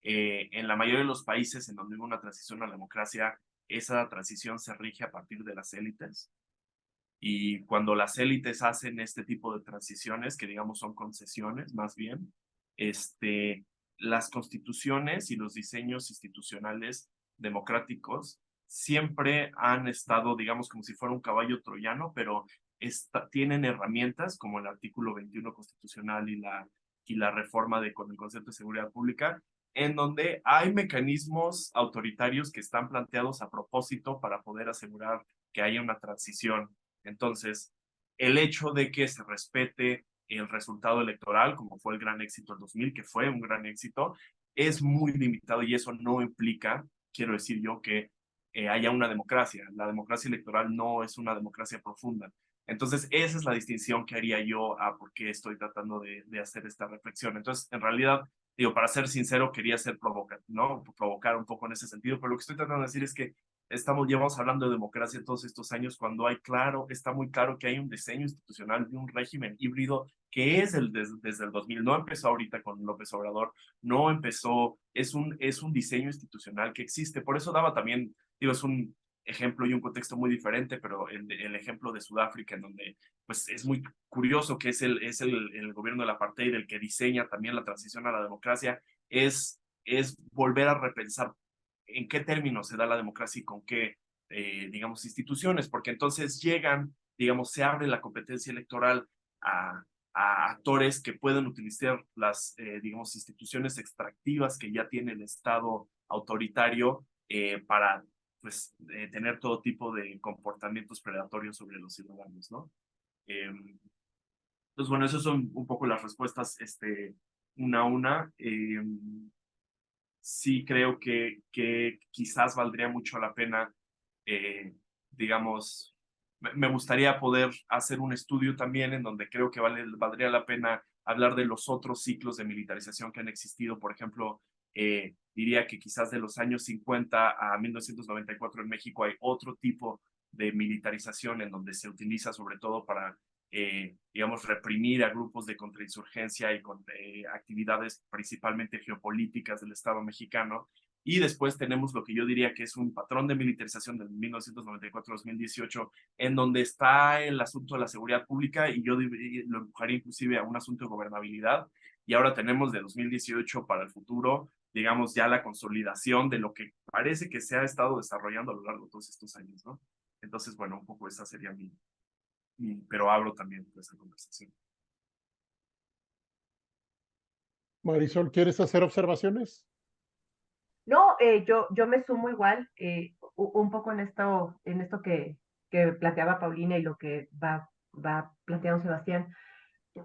en la mayoría de los países en donde hubo una transición a la democracia, esa transición se rige a partir de las élites. Y cuando las élites hacen este tipo de transiciones, que digamos son concesiones más bien, las constituciones y los diseños institucionales democráticos siempre han estado, digamos, como si fuera un caballo troyano, pero tienen herramientas como el artículo 21 constitucional y la reforma con el concepto de seguridad pública, en donde hay mecanismos autoritarios que están planteados a propósito para poder asegurar que haya una transición. Entonces, el hecho de que se respete el resultado electoral, como fue el gran éxito del 2000, que fue un gran éxito, es muy limitado y eso no implica, quiero decir yo, que haya una democracia. La democracia electoral no es una democracia profunda. Entonces, esa es la distinción que haría yo a por qué estoy tratando de hacer esta reflexión. Entonces, en realidad, digo, para ser sincero, quería provocar un poco en ese sentido, pero lo que estoy tratando de decir es que llevamos hablando de democracia todos estos años cuando está muy claro que hay un diseño institucional de un régimen híbrido que es desde el 2000, no empezó ahorita con López Obrador, no empezó, es un diseño institucional que existe. Por eso daba también, digo, es un ejemplo y un contexto muy diferente, pero el ejemplo de Sudáfrica, en donde pues es muy curioso que es el gobierno del apartheid el que diseña también la transición a la democracia, es volver a repensar en qué términos se da la democracia y con qué, digamos, instituciones, porque entonces digamos, se abre la competencia electoral a actores que pueden utilizar las, digamos, instituciones extractivas que ya tiene el Estado autoritario para, pues, tener todo tipo de comportamientos predatorios sobre los ciudadanos, ¿no? Entonces, bueno, esas son un poco las respuestas, una a una. Sí creo que quizás valdría mucho la pena, digamos, me gustaría poder hacer un estudio también en donde creo que valdría la pena hablar de los otros ciclos de militarización que han existido. Por ejemplo, diría que quizás de los años 50 a 1994 en México hay otro tipo de militarización en donde se utiliza sobre todo para digamos, reprimir a grupos de contrainsurgencia y con actividades principalmente geopolíticas del Estado mexicano. Y después tenemos lo que yo diría que es un patrón de militarización del 1994-2018, en donde está el asunto de la seguridad pública y yo lo empujaría inclusive a un asunto de gobernabilidad. Y ahora tenemos de 2018 para el futuro, digamos, ya la consolidación de lo que parece que se ha estado desarrollando a lo largo de todos estos años, ¿no? Entonces, bueno, un poco esa sería pero hablo también de esa conversación. Marisol, ¿quieres hacer observaciones? No, yo me sumo igual, un poco en esto que planteaba Paulina y lo que va planteando Sebastián.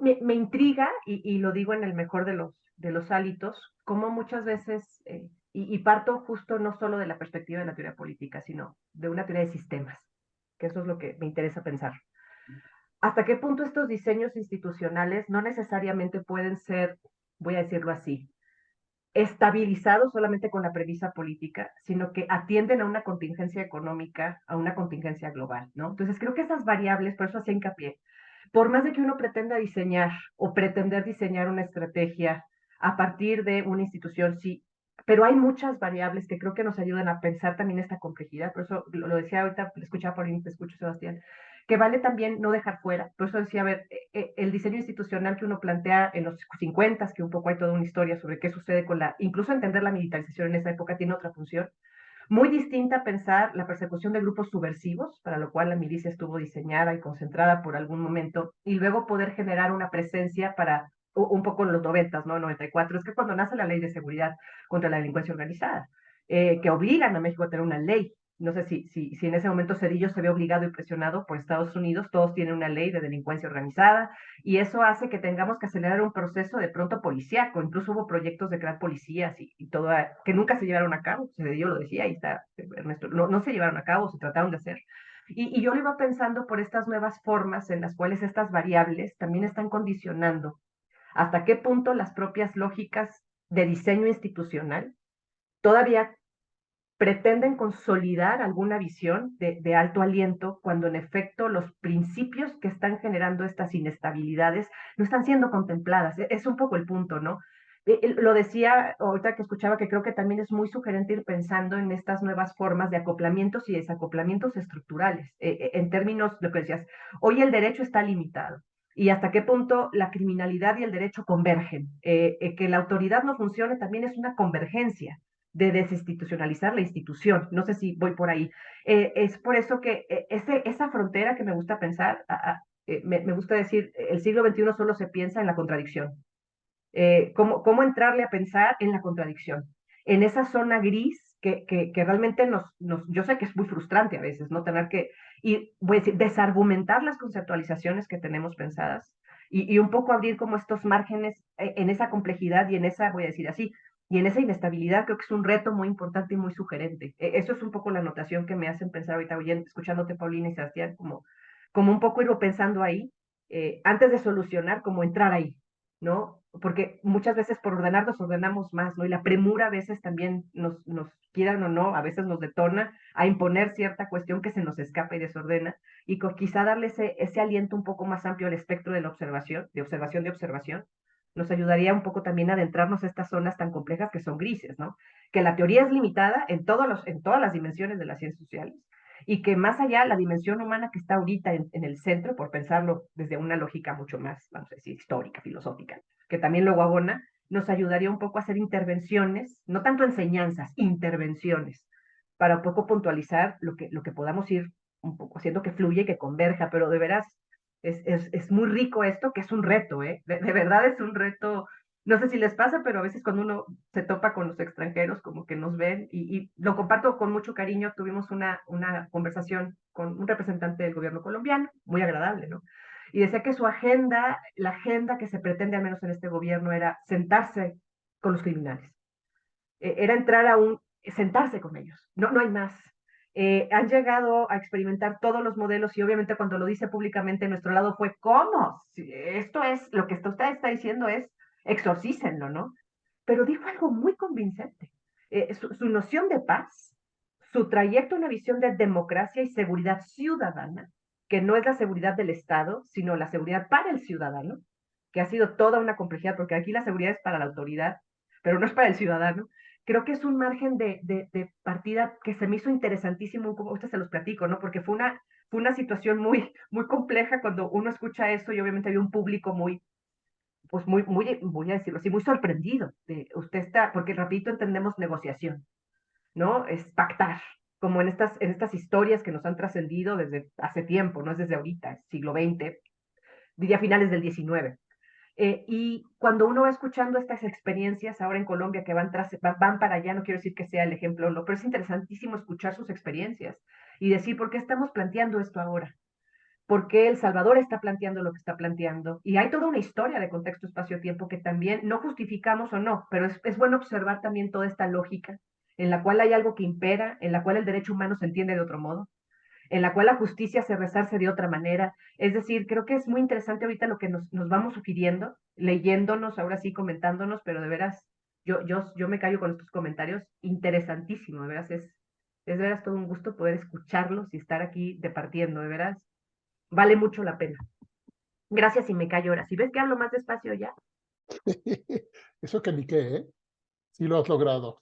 Me intriga, y lo digo en el mejor de los hábitos, cómo muchas veces, y parto justo no solo de la perspectiva de la teoría política, sino de una teoría de sistemas, que eso es lo que me interesa pensar. ¿Hasta qué punto estos diseños institucionales no necesariamente pueden ser, voy a decirlo así, estabilizados solamente con la premisa política, sino que atienden a una contingencia económica, a una contingencia global, ¿no? Entonces creo que esas variables, por eso hacía hincapié, por más de que uno pretenda diseñar o pretender diseñar una estrategia a partir de una institución, sí, pero hay muchas variables que creo que nos ayudan a pensar también esta complejidad. Por eso lo decía ahorita, le escuchaba por ahí, te escucho, Sebastián, que vale también no dejar fuera. Por eso decía, a ver, el diseño institucional que uno plantea en los 50, que un poco hay toda una historia sobre qué sucede con incluso entender la militarización en esa época tiene otra función, muy distinta a pensar la persecución de grupos subversivos, para lo cual la milicia estuvo diseñada y concentrada por algún momento, y luego poder generar una presencia para un poco en los 90, ¿no? 94, es que cuando nace la ley de seguridad contra la delincuencia organizada, que obligan a México a tener una ley. No sé si en ese momento Cedillo se ve obligado y presionado por Estados Unidos, todos tienen una ley de delincuencia organizada, y eso hace que tengamos que acelerar un proceso de pronto policíaco. Incluso hubo proyectos de crear policías y todo, que nunca se llevaron a cabo. Cedillo lo decía, ahí está Ernesto, no se llevaron a cabo, se trataron de hacer. Y yo lo iba pensando por estas nuevas formas en las cuales estas variables también están condicionando hasta qué punto las propias lógicas de diseño institucional todavía pretenden consolidar alguna visión de alto aliento cuando en efecto los principios que están generando estas inestabilidades no están siendo contempladas. Es un poco el punto, ¿no? Lo decía ahorita que escuchaba, que creo que también es muy sugerente ir pensando en estas nuevas formas de acoplamientos y desacoplamientos estructurales, en términos de lo que decías, hoy el derecho está limitado. Y hasta qué punto la criminalidad y el derecho convergen. Que la autoridad no funcione también es una convergencia de desinstitucionalizar la institución. No sé si voy por ahí. Es por eso que esa frontera que me gusta pensar, me gusta decir, el siglo XXI solo se piensa en la contradicción. ¿Cómo entrarle a pensar en la contradicción? En esa zona gris que realmente yo sé que es muy frustrante a veces, ¿no? Tener que, y voy a decir, desargumentar las conceptualizaciones que tenemos pensadas y un poco abrir como estos márgenes en esa complejidad y en esa, voy a decir así, y en esa inestabilidad. Creo que es un reto muy importante y muy sugerente. Eso es un poco la anotación que me hacen pensar ahorita, escuchándote, Paulina y Sebastián, como un poco irlo pensando ahí, antes de solucionar, como entrar ahí, ¿no? Porque muchas veces por ordenar nos ordenamos más, ¿no? Y la premura a veces también nos quieran o no, a veces nos detona a imponer cierta cuestión que se nos escapa y desordena, y quizá darle ese aliento un poco más amplio al espectro de la observación, nos ayudaría un poco también a adentrarnos a estas zonas tan complejas que son grises, ¿no? Que la teoría es limitada en todas las dimensiones de las ciencias sociales, y que más allá la dimensión humana que está ahorita en el centro, por pensarlo desde una lógica mucho más, vamos a decir, histórica, filosófica, que también luego abona, nos ayudaría un poco a hacer intervenciones, no tanto enseñanzas, intervenciones, para un poco puntualizar lo que podamos ir un poco haciendo que fluya y que converja, pero de veras es muy rico esto, que es un reto, ¿eh? De verdad es un reto. No sé si les pasa, pero a veces cuando uno se topa con los extranjeros, como que nos ven, y lo comparto con mucho cariño. Tuvimos una conversación con un representante del gobierno colombiano, muy agradable, ¿no? Y decía que su agenda, la agenda que se pretende, al menos en este gobierno, era sentarse con los criminales. Era entrar sentarse con ellos, no hay más. Han llegado a experimentar todos los modelos, y obviamente cuando lo dice públicamente nuestro lado fue, ¿cómo? Si esto es, lo que usted está diciendo es, exorcícenlo, ¿no? Pero dijo algo muy convincente. Su noción de paz, su trayecto a una visión de democracia y seguridad ciudadana, que no es la seguridad del Estado, sino la seguridad para el ciudadano, que ha sido toda una complejidad, porque aquí la seguridad es para la autoridad, pero no es para el ciudadano. Creo que es un margen de partida que se me hizo interesantísimo, como ustedes se los platico, ¿no? Porque fue una situación muy compleja cuando uno escucha eso, y obviamente había un público pues voy a decirlo así, muy sorprendido. Usted está, porque rapidito entendemos negociación, ¿no? Es pactar, como en estas historias que nos han trascendido desde hace tiempo, no es desde ahorita, es siglo XX, diría finales del XIX. Y cuando uno va escuchando estas experiencias ahora en Colombia que van para allá, no quiero decir que sea el ejemplo, no, pero es interesantísimo escuchar sus experiencias y decir, ¿por qué estamos planteando esto ahora? ¿Por qué El Salvador está planteando lo que está planteando? Y hay toda una historia de contexto espacio-tiempo que también no justificamos o no, pero es bueno observar también toda esta lógica en la cual hay algo que impera, en la cual el derecho humano se entiende de otro modo, en la cual la justicia se resarce de otra manera. Es decir, creo que es muy interesante ahorita lo que nos vamos sugiriendo, leyéndonos, ahora sí comentándonos, pero de veras, yo me callo con estos comentarios, interesantísimo, de veras, es de veras todo un gusto poder escucharlos y estar aquí departiendo, de veras, vale mucho la pena. Gracias y me callo ahora. Si ves que hablo más despacio ya. Eso que ni qué, ¿eh? Sí lo has logrado.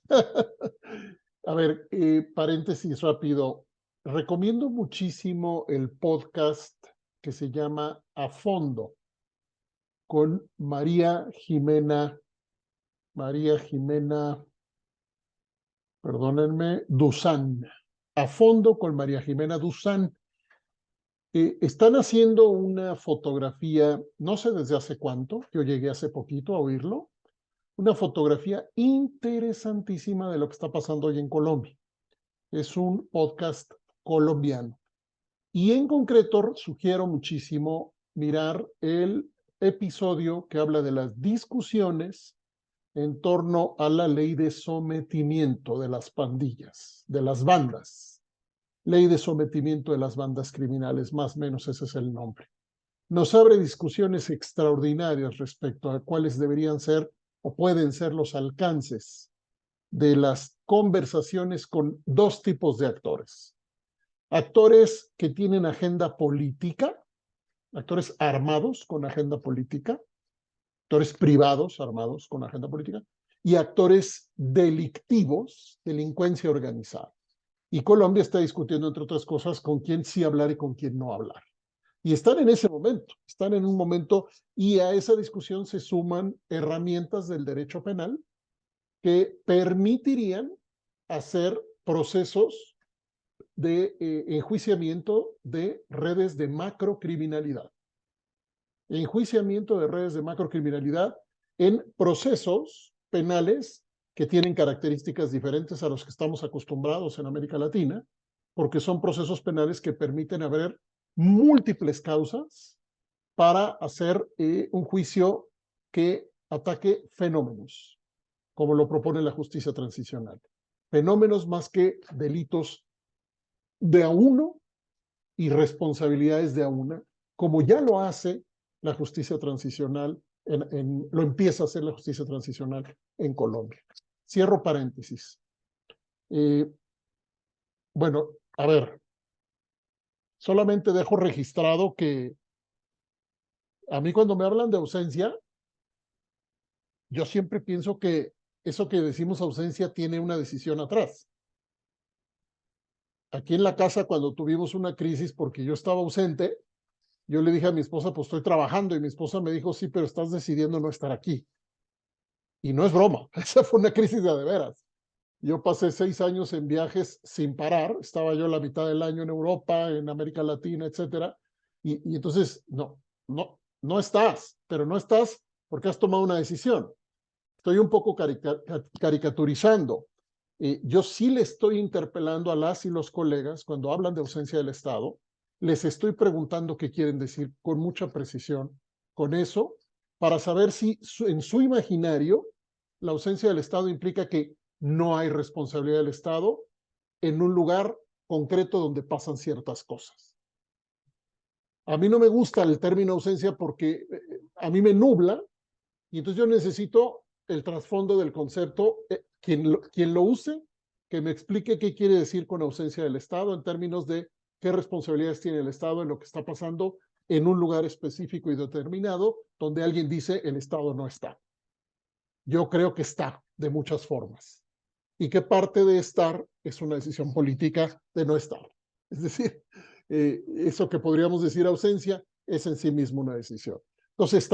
A ver, paréntesis rápido. Recomiendo muchísimo el podcast que se llama A Fondo con María Jimena, perdónenme, Duzán. A Fondo con María Jimena Duzán. Están haciendo una fotografía, no sé desde hace cuánto, yo llegué hace poquito a oírlo, una fotografía interesantísima de lo que está pasando hoy en Colombia. Es un podcast colombiano. Y en concreto, sugiero muchísimo mirar el episodio que habla de las discusiones en torno a la ley de sometimiento de las pandillas, de las bandas. Ley de sometimiento de las bandas criminales, más o menos ese es el nombre. Nos abre discusiones extraordinarias respecto a cuáles deberían ser o pueden ser los alcances de las conversaciones con dos tipos de actores. Actores que tienen agenda política, actores armados con agenda política, actores privados armados con agenda política, y actores delictivos, delincuencia organizada. Y Colombia está discutiendo, entre otras cosas, con quién sí hablar y con quién no hablar. Y están en ese momento, están en un momento, y a esa discusión se suman herramientas del derecho penal que permitirían hacer procesos de enjuiciamiento de redes de macrocriminalidad. Enjuiciamiento de redes de macrocriminalidad en procesos penales que tienen características diferentes a los que estamos acostumbrados en América Latina, porque son procesos penales que permiten haber múltiples causas para hacer un juicio que ataque fenómenos, como lo propone la justicia transicional. Fenómenos más que delitos de a uno y responsabilidades de a una, como ya lo hace la justicia transicional, lo empieza a hacer la justicia transicional en Colombia. Cierro paréntesis. Bueno, a ver, solamente dejo registrado que a mí cuando me hablan de ausencia, yo siempre pienso que eso que decimos ausencia tiene una decisión atrás. Aquí en la casa, cuando tuvimos una crisis porque yo estaba ausente, yo le dije a mi esposa, pues estoy trabajando, y mi esposa me dijo, sí, pero estás decidiendo no estar aquí. Y no es broma, esa fue una crisis de veras. Yo pasé 6 años en viajes sin parar, estaba yo la mitad del año en Europa, en América Latina, etcétera, y entonces, no estás, pero no estás porque has tomado una decisión. Estoy un poco caricaturizando. Yo sí le estoy interpelando a las y los colegas cuando hablan de ausencia del Estado, les estoy preguntando qué quieren decir con mucha precisión con eso, para saber si en su imaginario la ausencia del Estado implica que no hay responsabilidad del Estado en un lugar concreto donde pasan ciertas cosas. A mí no me gusta el término ausencia porque a mí me nubla, y entonces yo necesito el trasfondo del concepto, quien lo use, que me explique qué quiere decir con ausencia del Estado en términos de qué responsabilidades tiene el Estado en lo que está pasando en un lugar específico y determinado donde alguien dice el Estado no está. Yo creo que está de muchas formas, y que parte de estar es una decisión política de no estar. Es decir, eso que podríamos decir ausencia es en sí mismo una decisión. Entonces,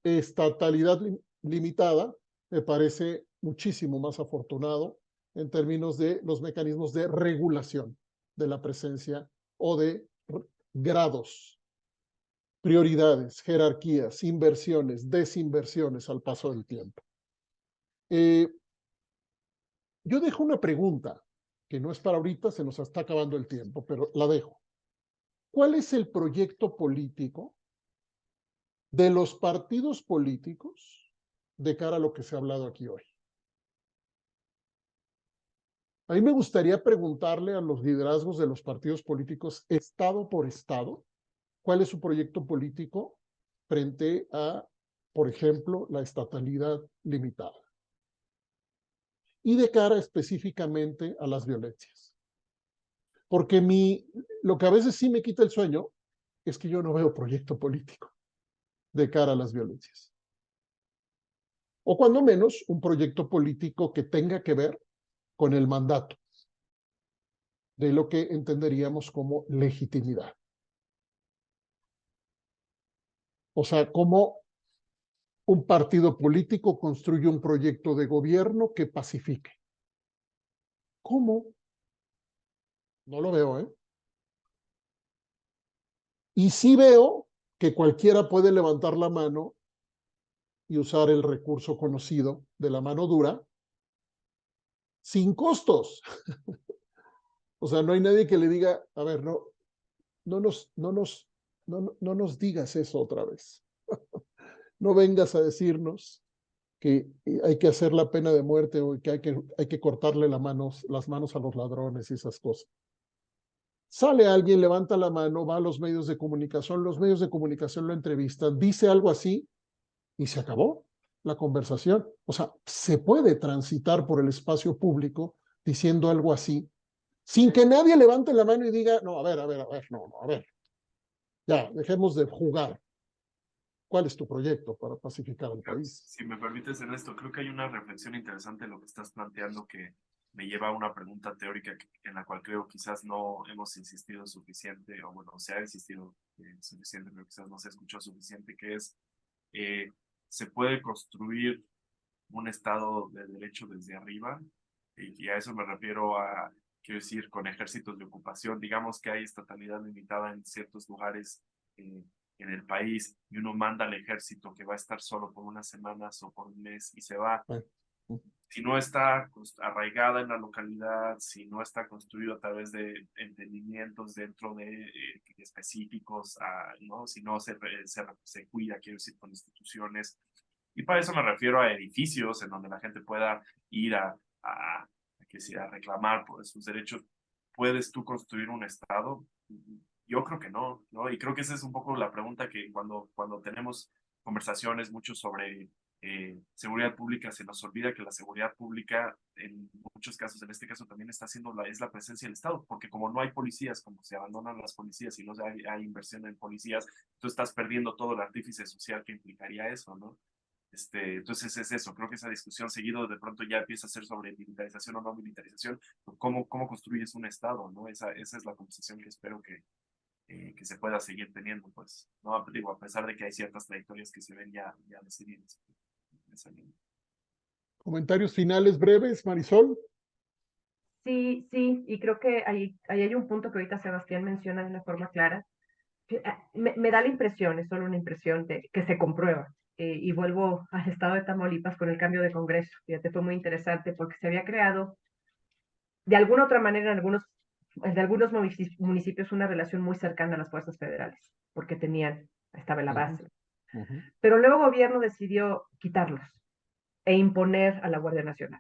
estatalidad limitada me parece muchísimo más afortunado en términos de los mecanismos de regulación de la presencia o de grados prioridades, jerarquías, inversiones, desinversiones al paso del tiempo. Yo dejo una pregunta, que no es para ahorita, se nos está acabando el tiempo, pero la dejo. ¿Cuál es el proyecto político de los partidos políticos de cara a lo que se ha hablado aquí hoy? A mí me gustaría preguntarle a los liderazgos de los partidos políticos, estado por estado, cuál es su proyecto político frente a, por ejemplo, la estatalidad limitada. Y de cara específicamente a las violencias. Porque lo que a veces sí me quita el sueño es que yo no veo proyecto político de cara a las violencias. O cuando menos un proyecto político que tenga que ver con el mandato de lo que entenderíamos como legitimidad. O sea, cómo un partido político construye un proyecto de gobierno que pacifique. ¿Cómo? No lo veo, ¿eh? Y sí veo que cualquiera puede levantar la mano y usar el recurso conocido de la mano dura sin costos. O sea, no hay nadie que le diga, a ver, no nos digas eso otra vez. No vengas a decirnos que hay que hacer la pena de muerte o que hay que cortarle las manos a los ladrones y esas cosas. Sale alguien, levanta la mano, va a los medios de comunicación lo entrevistan, dice algo así y se acabó la conversación. O sea, se puede transitar por el espacio público diciendo algo así sin que nadie levante la mano y diga, no, a ver, ya, dejemos de jugar. ¿Cuál es tu proyecto para pacificar el país? Si me permites, Ernesto, creo que hay una reflexión interesante en lo que estás planteando que me lleva a una pregunta teórica en la cual creo quizás no hemos insistido suficiente, o bueno, se ha insistido suficiente, pero quizás no se escuchó suficiente, que es, ¿se puede construir un Estado de derecho desde arriba? Y a eso me refiero a, quiero decir, con ejércitos de ocupación. Digamos que hay estatalidad limitada en ciertos lugares en el país y uno manda al ejército que va a estar solo por unas semanas o por un mes y se va. Si no está arraigada en la localidad, si no está construido a través de entendimientos dentro de específicos, ¿no? Si no se cuida, quiero decir, con instituciones. Y para eso me refiero a edificios en donde la gente pueda ir a reclamar por sus derechos. ¿Puedes tú construir un Estado? Yo creo que no, ¿no? Y creo que esa es un poco la pregunta que cuando tenemos conversaciones mucho sobre seguridad pública, se nos olvida que la seguridad pública en muchos casos, en este caso también es la presencia del Estado, porque como no hay policías, como se abandonan las policías y no hay inversión en policías, tú estás perdiendo todo el artífice social que implicaría eso, ¿no? Entonces es eso, creo que esa discusión seguido de pronto ya empieza a ser sobre militarización o no militarización, cómo construyes un Estado, ¿no? Esa es la conversación que espero que se pueda seguir teniendo, pues, ¿no? Digo, a pesar de que hay ciertas trayectorias que se ven ya decididas. ¿Comentarios finales breves, Marisol? Sí, y creo que ahí hay un punto que ahorita Sebastián menciona de una forma clara. Me da la impresión, es solo una impresión, de que se comprueba. Y vuelvo al estado de Tamaulipas con el cambio de Congreso. Fíjate, fue muy interesante porque se había creado de alguna otra manera en algunos municipios una relación muy cercana a las fuerzas federales, porque estaba en la base. Pero luego el gobierno decidió quitarlos e imponer a la Guardia Nacional.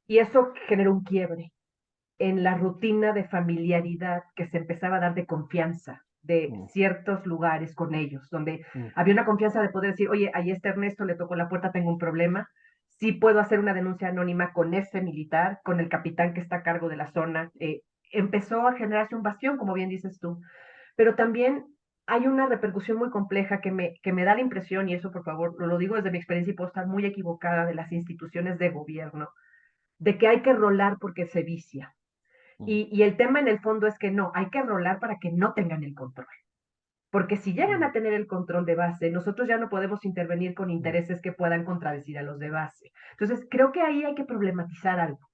Y eso generó un quiebre en la rutina de familiaridad que se empezaba a dar de confianza de ciertos lugares con ellos, donde había una confianza de poder decir, oye, ahí está Ernesto, le tocó la puerta, tengo un problema, sí puedo hacer una denuncia anónima con ese militar, con el capitán que está a cargo de la zona. Empezó a generarse un bastión, como bien dices tú, pero también hay una repercusión muy compleja que me da la impresión, y eso por favor lo digo desde mi experiencia y puedo estar muy equivocada, de las instituciones de gobierno, de que hay que rolar porque se vicia. Y el tema en el fondo es que no, hay que rolar para que no tengan el control. Porque si llegan a tener el control de base, nosotros ya no podemos intervenir con intereses que puedan contradecir a los de base. Entonces, creo que ahí hay que problematizar algo.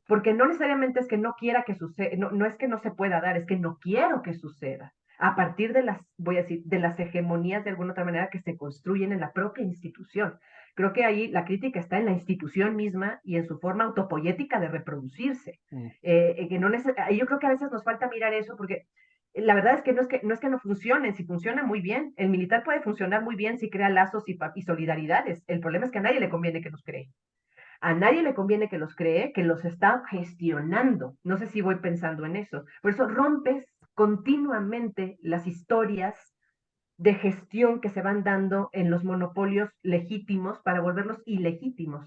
Porque no necesariamente es que no quiera que suceda, no es que no se pueda dar, es que no quiero que suceda. a partir de las, voy a decir, de las hegemonías de alguna otra manera que se construyen en la propia institución. Creo que ahí la crítica está en la institución misma y en su forma autopoyética de reproducirse. Que no yo creo que a veces nos falta mirar eso porque la verdad es que no es que no funcionen, si funciona muy bien. El militar puede funcionar muy bien si crea lazos y solidaridades. El problema es que a nadie le conviene que los cree. A nadie le conviene que los cree, que los está gestionando. No sé si voy pensando en eso. Por eso rompes continuamente las historias de gestión que se van dando en los monopolios legítimos para volverlos ilegítimos.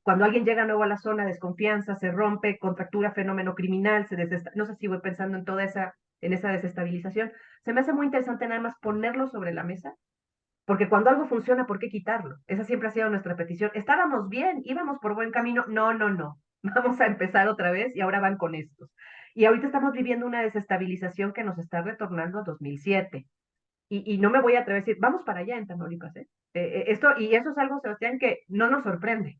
Cuando alguien llega nuevo a la zona, desconfianza, se rompe, contractura fenómeno criminal, no sé si voy pensando en esa desestabilización. Se me hace muy interesante nada más ponerlo sobre la mesa, porque cuando algo funciona, ¿por qué quitarlo? Esa siempre ha sido nuestra petición. Estábamos bien, íbamos por buen camino. No, no, no. Vamos a empezar otra vez y ahora van con estos. Y ahorita estamos viviendo una desestabilización que nos está retornando a 2007. Y no me voy a atrever a decir, vamos para allá en Tamaulipas, ¿eh? Eso es algo, Sebastián, que no nos sorprende.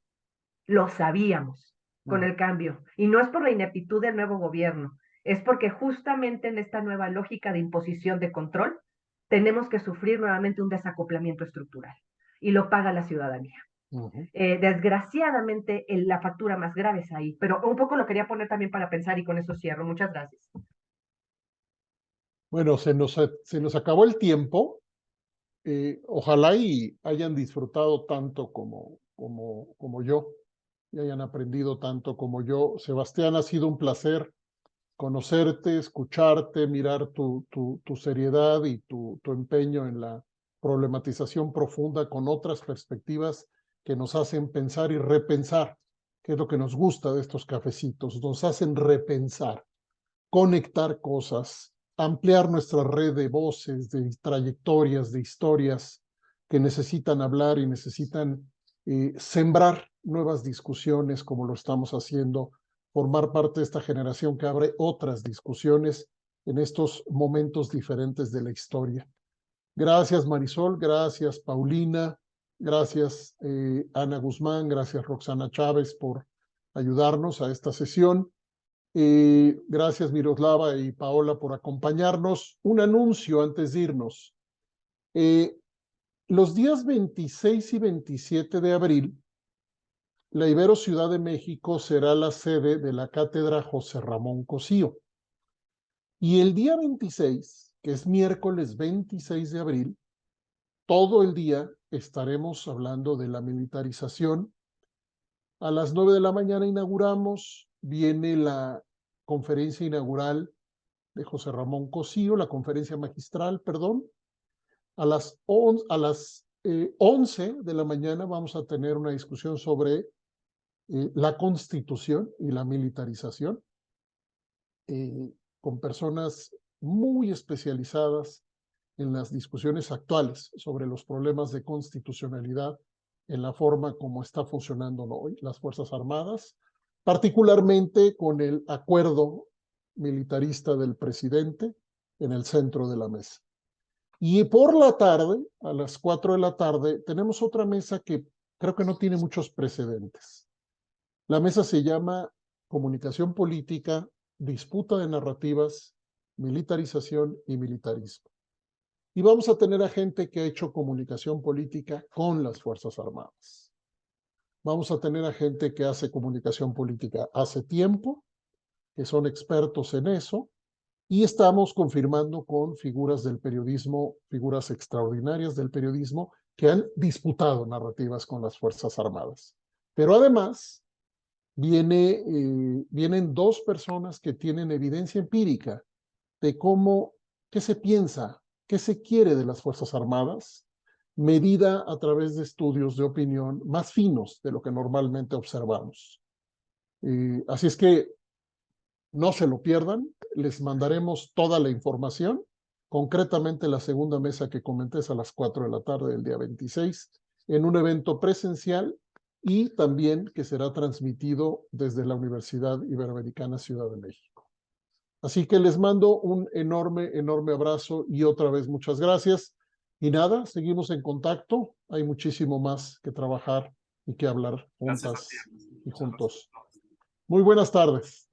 Lo sabíamos con el cambio. Y no es por la ineptitud del nuevo gobierno, es porque justamente en esta nueva lógica de imposición de control, tenemos que sufrir nuevamente un desacoplamiento estructural. Y lo paga la ciudadanía. Desgraciadamente, la factura más grave es ahí. Pero un poco lo quería poner también para pensar y con eso cierro. Muchas gracias. Bueno, se nos acabó el tiempo. Ojalá y hayan disfrutado tanto como yo, y hayan aprendido tanto como yo. Sebastián, ha sido un placer conocerte, escucharte, mirar tu seriedad y tu empeño en la problematización profunda con otras perspectivas que nos hacen pensar y repensar, que es lo que nos gusta de estos cafecitos, nos hacen repensar, conectar cosas, ampliar nuestra red de voces, de trayectorias, de historias que necesitan hablar y necesitan sembrar nuevas discusiones como lo estamos haciendo, formar parte de esta generación que abre otras discusiones en estos momentos diferentes de la historia. Gracias, Marisol, gracias, Paulina, gracias, Ana Guzmán, gracias, Roxana Chávez, por ayudarnos a esta sesión. Gracias, Miroslava y Paola, por acompañarnos. Un anuncio antes de irnos. Los días 26 y 27 de abril, la Ibero Ciudad de México será la sede de la Cátedra José Ramón Cosío. Y el día 26, que es miércoles 26 de abril, todo el día estaremos hablando de la militarización. A las 9 de la mañana inauguramos, viene la conferencia inaugural de José Ramón Cosío, la conferencia magistral, perdón. A las 11 de la mañana vamos a tener una discusión sobre la Constitución y la militarización, con personas muy especializadas en las discusiones actuales sobre los problemas de constitucionalidad en la forma como está funcionando hoy las Fuerzas Armadas, particularmente con el acuerdo militarista del presidente en el centro de la mesa. Y por la tarde, a las 4 de la tarde, tenemos otra mesa que creo que no tiene muchos precedentes. La mesa se llama Comunicación Política, Disputa de Narrativas, Militarización y Militarismo. Y vamos a tener a gente que ha hecho comunicación política con las Fuerzas Armadas. Vamos a tener a gente que hace comunicación política hace tiempo, que son expertos en eso, y estamos confirmando con figuras del periodismo, figuras extraordinarias del periodismo, que han disputado narrativas con las Fuerzas Armadas. Pero además, vienen dos personas que tienen evidencia empírica de qué se piensa, qué se quiere de las Fuerzas Armadas, medida a través de estudios de opinión más finos de lo que normalmente observamos. Así es que no se lo pierdan, les mandaremos toda la información, concretamente la segunda mesa que comenté es a las 4 de la tarde del día 26, en un evento presencial y también que será transmitido desde la Universidad Iberoamericana Ciudad de México. Así que les mando un enorme, enorme abrazo y otra vez muchas gracias. Y nada, seguimos en contacto. Hay muchísimo más que trabajar y que hablar juntas y juntos. Muy buenas tardes.